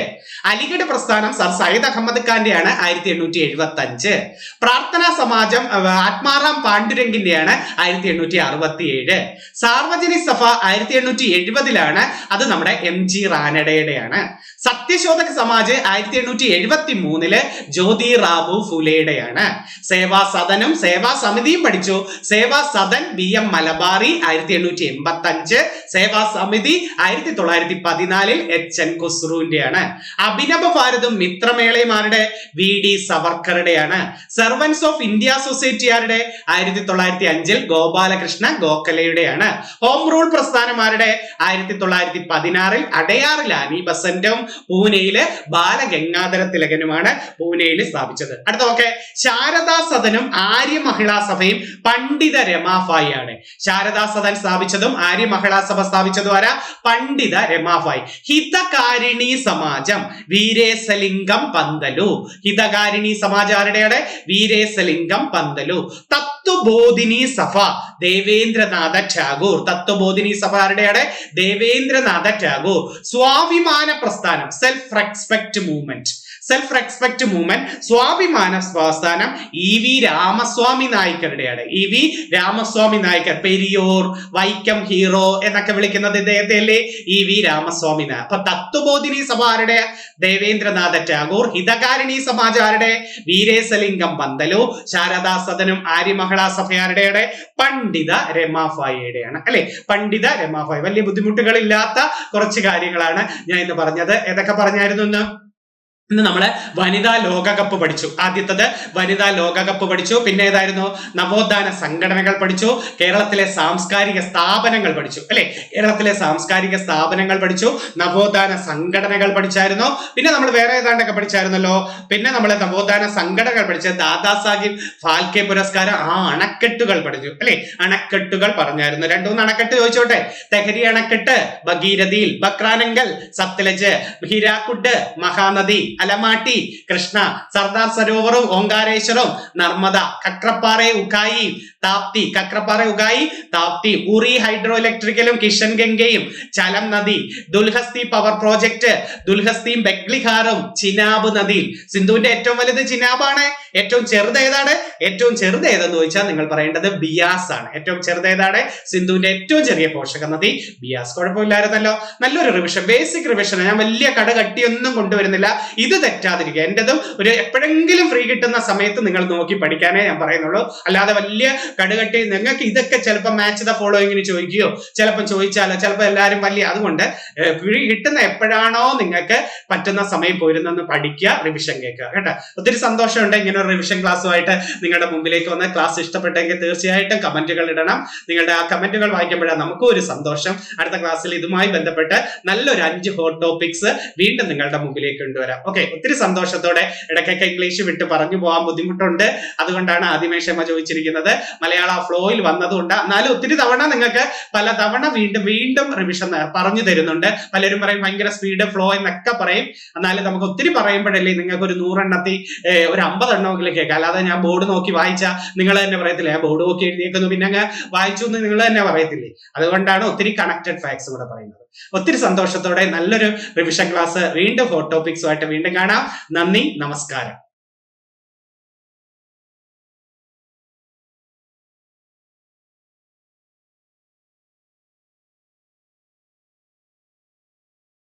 അലിഗഡ് പ്രസ്ഥാനം സർ സയ്യിദ് അഹമ്മദ് ഖാന്റെയാണ് 1875. പ്രാർത്ഥനാ സമാജം ആത്മാറാം പാണ്ഡുരംഗിന്റെയാണ് 1867. സാർവജനിക് സഭ 1870-ലാണ്. അത് നമ്മുടെ MG റാനഡയുടെയാണ്. സത്യശോധക സമാജ് 1873 ജ്യോതിറാവു ഫുലെയുടെയാണ്. സേവാ സദനും സേവാ സമിതിയും പഠിച്ചു. സേവാ സദൻ BM മലബാറി 1885, സേവാ സമിതി 1914 HN ഖുസ്രുവിന്റെയാണ്. അഭിനവ ഭാരതും മിത്രമേളയും ആരുടെ? VD സവർക്കറുടെയാണ്. സെർവൻസ് ഓഫ് ഇന്ത്യ സൊസൈറ്റി ആരുടെ? 1905 ഗോപാലകൃഷ്ണ ഗോഖലെയുടെയാണ്. ഹോം റൂൾ പ്രസ്ഥാനമാരുടെ? 1916 അടയാർ ലാനി ബസന്റും പൂനെയില് ബാലഗംഗാധര തിലകനുമാണ് പൂനെയിൽ സ്ഥാപിച്ചത്. അടുത്ത നോക്കെ, ശാരദാ സദനും ആര്യ മഹിളാ സഭയും പണ്ഡിത രമാഫായി ആണ്. ശാരദാ സദൻ സ്ഥാപിച്ചതും ആര്യ മഹിളാ സഭ സ്ഥാപിച്ചതും ആരാ? പണ്ഡിത രമാഫായി. ഹിതകാരിണി സമാജം വീരേശലിംഗം പന്തലു. ഹിതകാരിണി സമാജം ആരുടെയാണ്? വീരേശലിംഗം പന്തലു. തത്വബോധിനി സഭ ദേവേന്ദ്രനാഥ ടാഗോർ. തത്വബോധിനി സഭ ആരുടെയാണ്? ദേവേന്ദ്രനാഥ ടാഗോർ. സ്വാഭിമാന പ്രസ്ഥാനം self respect movement. Self respect movement സ്വാഭിമാന പ്രസ്ഥാനം EV രാമസ്വാമി നായ്ക്കരുടെയാണ്. EV രാമസ്വാമി നായ്ക്കർ, പെരിയോർ, വൈക്കം ഹീറോ എന്നൊക്കെ വിളിക്കുന്നത് ഇദ്ദേഹത്തെ അല്ലേ? EV രാമസ്വാമി നായർ. അപ്പൊ തത്വബോധിനി സഭ ആരുടെ? ദേവേന്ദ്രനാഥ ടാഗോർ. ഹിതകാരിണി സമാജം ആരുടെ? വീരേശലിംഗം പന്തലു. ശാരദാ സദനും ആര്യ മഹിളാ സഭയാരുടെയാണ്? പണ്ഡിത രമാഫായിയുടെയാണ് അല്ലെ? പണ്ഡിത രമാഫായി. വലിയ ബുദ്ധിമുട്ടുകളില്ലാത്ത കുറച്ച് കാര്യങ്ങളാണ് ഞാൻ ഇന്ന് പറഞ്ഞത്. ഏതൊക്കെ പറഞ്ഞായിരുന്നു ഇന്ന് നമ്മള് വനിതാ ലോകകപ്പ് പഠിച്ചു. ആദ്യത്തത് വനിതാ ലോകകപ്പ് പഠിച്ചു. പിന്നെ ഏതായിരുന്നു? നവോത്ഥാന സംഘടനകൾ പഠിച്ചു. കേരളത്തിലെ സാംസ്കാരിക സ്ഥാപനങ്ങൾ പഠിച്ചു അല്ലെ? കേരളത്തിലെ സാംസ്കാരിക സ്ഥാപനങ്ങൾ പഠിച്ചു. നവോത്ഥാന സംഘടനകൾ പഠിച്ചായിരുന്നു. പിന്നെ നമ്മൾ വേറെ ഏതാണ്ടൊക്കെ പഠിച്ചായിരുന്നല്ലോ. പിന്നെ നമ്മൾ നവോത്ഥാന സംഘടനകൾ പഠിച്ച ദാദാ സാഹിബ് ഫാൽക്കെ പുരസ്കാരം, അണക്കെട്ടുകൾ പഠിച്ചു അല്ലെ? അണക്കെട്ടുകൾ പറഞ്ഞായിരുന്നു. 2-3 അണക്കെട്ട് ചോദിച്ചോട്ടെ. തെഹരി അണക്കെട്ട്, ഭഗീരഥിയിൽ, ബക്രാനങ്കൽ, സത്ലജ്, ഹീരാക്കുഡ്, മഹാനദി, അലമാട്ടി, കൃഷ്ണ, സർദാർ സരോവറും ഓങ്കാരേശ്വറും, നർമ്മദ, കക്രപ്പാറ ഉകായി, താപ്തി, കക്രപ്പാറ ഉകായി, താപ്തി, ഉറി ഹൈഡ്രോ ഇലക്ട്രിക്കലും കിഷൻ ഗംഗയും, ചലം നദി, ദുൽഹസ്തി പവർ പ്രോജക്ട്, ദുൽഹസ്തിയും ബെഗ്ലിഹാറും, ചിനാബ് നദിയിൽ. സിന്ധുവിന്റെ ഏറ്റവും വലുത് ചിനാബാണ്. ഏറ്റവും ചെറുത് ഏതാണ്? ഏറ്റവും ചെറുത് ഏതെന്ന് ചോദിച്ചാൽ നിങ്ങൾ പറയേണ്ടത് ബിയാസ് ആണ്. ഏറ്റവും ചെറുത് ഏതാണ്? സിന്ധുവിന്റെ ഏറ്റവും ചെറിയ പോഷക നദി ബിയാസ്. കുഴപ്പമില്ലായിരുന്നല്ലോ. നല്ലൊരു റിവിഷൻ, ബേസിക് റിവിഷൻ. ഞാൻ വലിയ കടകട്ടിയൊന്നും കൊണ്ടുവരുന്നില്ല. ഇത് തെറ്റാതിരിക്കുക. എന്റേതും ഒരു എപ്പോഴെങ്കിലും ഫ്രീ കിട്ടുന്ന സമയത്ത് നിങ്ങൾ നോക്കി പഠിക്കാനേ ഞാൻ പറയുന്നുള്ളൂ. അല്ലാതെ വലിയ കടുകട്ടി നിങ്ങൾക്ക് ഇതൊക്കെ ചിലപ്പോൾ മാച്ച് ദ ഫോളോയിങ്ങിന് ചോദിക്കുകയോ ചിലപ്പോൾ ചോദിച്ചാലോ ചിലപ്പോൾ എല്ലാവരും വലിയ, അതുകൊണ്ട് ഫ്രീ കിട്ടുന്ന എപ്പോഴാണോ നിങ്ങൾക്ക് പറ്റുന്ന സമയം പോയിരുന്നെന്ന് പഠിക്കുക, റിവിഷൻ കേൾക്കുക കേട്ടോ. ഒത്തിരി സന്തോഷമുണ്ട് ഇങ്ങനെ ഒരു റിവിഷൻ ക്ലാസ്സുമായിട്ട് നിങ്ങളുടെ മുമ്പിലേക്ക് വന്ന. ക്ലാസ് ഇഷ്ടപ്പെട്ടെങ്കിൽ തീർച്ചയായിട്ടും കമന്റുകൾ ഇടണം. നിങ്ങളുടെ ആ കമന്റുകൾ വായിക്കുമ്പോഴാണ് നമുക്കും ഒരു സന്തോഷം. അടുത്ത ക്ലാസ്സിൽ ഇതുമായി ബന്ധപ്പെട്ട് നല്ലൊരു 5 ഹോട്ട് ടോപ്പിക്സ് വീണ്ടും നിങ്ങളുടെ മുമ്പിലേക്ക് കൊണ്ടുവരാം. ഓക്കെ, ഒത്തിരി സന്തോഷത്തോടെ. ഇടയ്ക്കൊക്കെ ഇംഗ്ലീഷ് വിട്ട് പറഞ്ഞു പോകാൻ ബുദ്ധിമുട്ടുണ്ട്. അതുകൊണ്ടാണ് ആദ്യമേ ക്ഷമ ചോദിച്ചിരിക്കുന്നത്. മലയാള ഫ്ലോയിൽ വന്നതുകൊണ്ട്. എന്നാലും ഒത്തിരി തവണ നിങ്ങൾക്ക് പല തവണ വീണ്ടും റിവിഷൻ പറഞ്ഞു തരുന്നുണ്ട്. പലരും പറയും ഭയങ്കര സ്പീഡ് ഫ്ലോ എന്നൊക്കെ പറയും. എന്നാലും നമുക്ക് ഒത്തിരി പറയുമ്പോഴല്ലേ നിങ്ങൾക്ക് ഒരു 100 എണ്ണത്തിൽ ഒരു 50 എണ്ണമെങ്കിലും കേൾക്കാം. അല്ലാതെ ഞാൻ ബോർഡ് നോക്കി വായിച്ചാൽ നിങ്ങൾ തന്നെ പറയത്തില്ലേ ബോർഡ് നോക്കി എഴുതിയേക്കുന്നു പിന്നെ അങ്ങ് വായിച്ചു എന്ന് നിങ്ങൾ തന്നെ പറയത്തില്ലേ. അതുകൊണ്ടാണ് ഒത്തിരി കണക്റ്റഡ് ഫാക്ട്സ് കൂടെ പറയുന്നത്. ഒത്തിരി സന്തോഷത്തോടെ നല്ലൊരു റിവിഷൻ ക്ലാസ് വീണ്ടും ഹോട്ട് ടോപ്പിക്സുമായിട്ട് വീണ്ടും കാണാം. നന്ദി, നമസ്കാരം.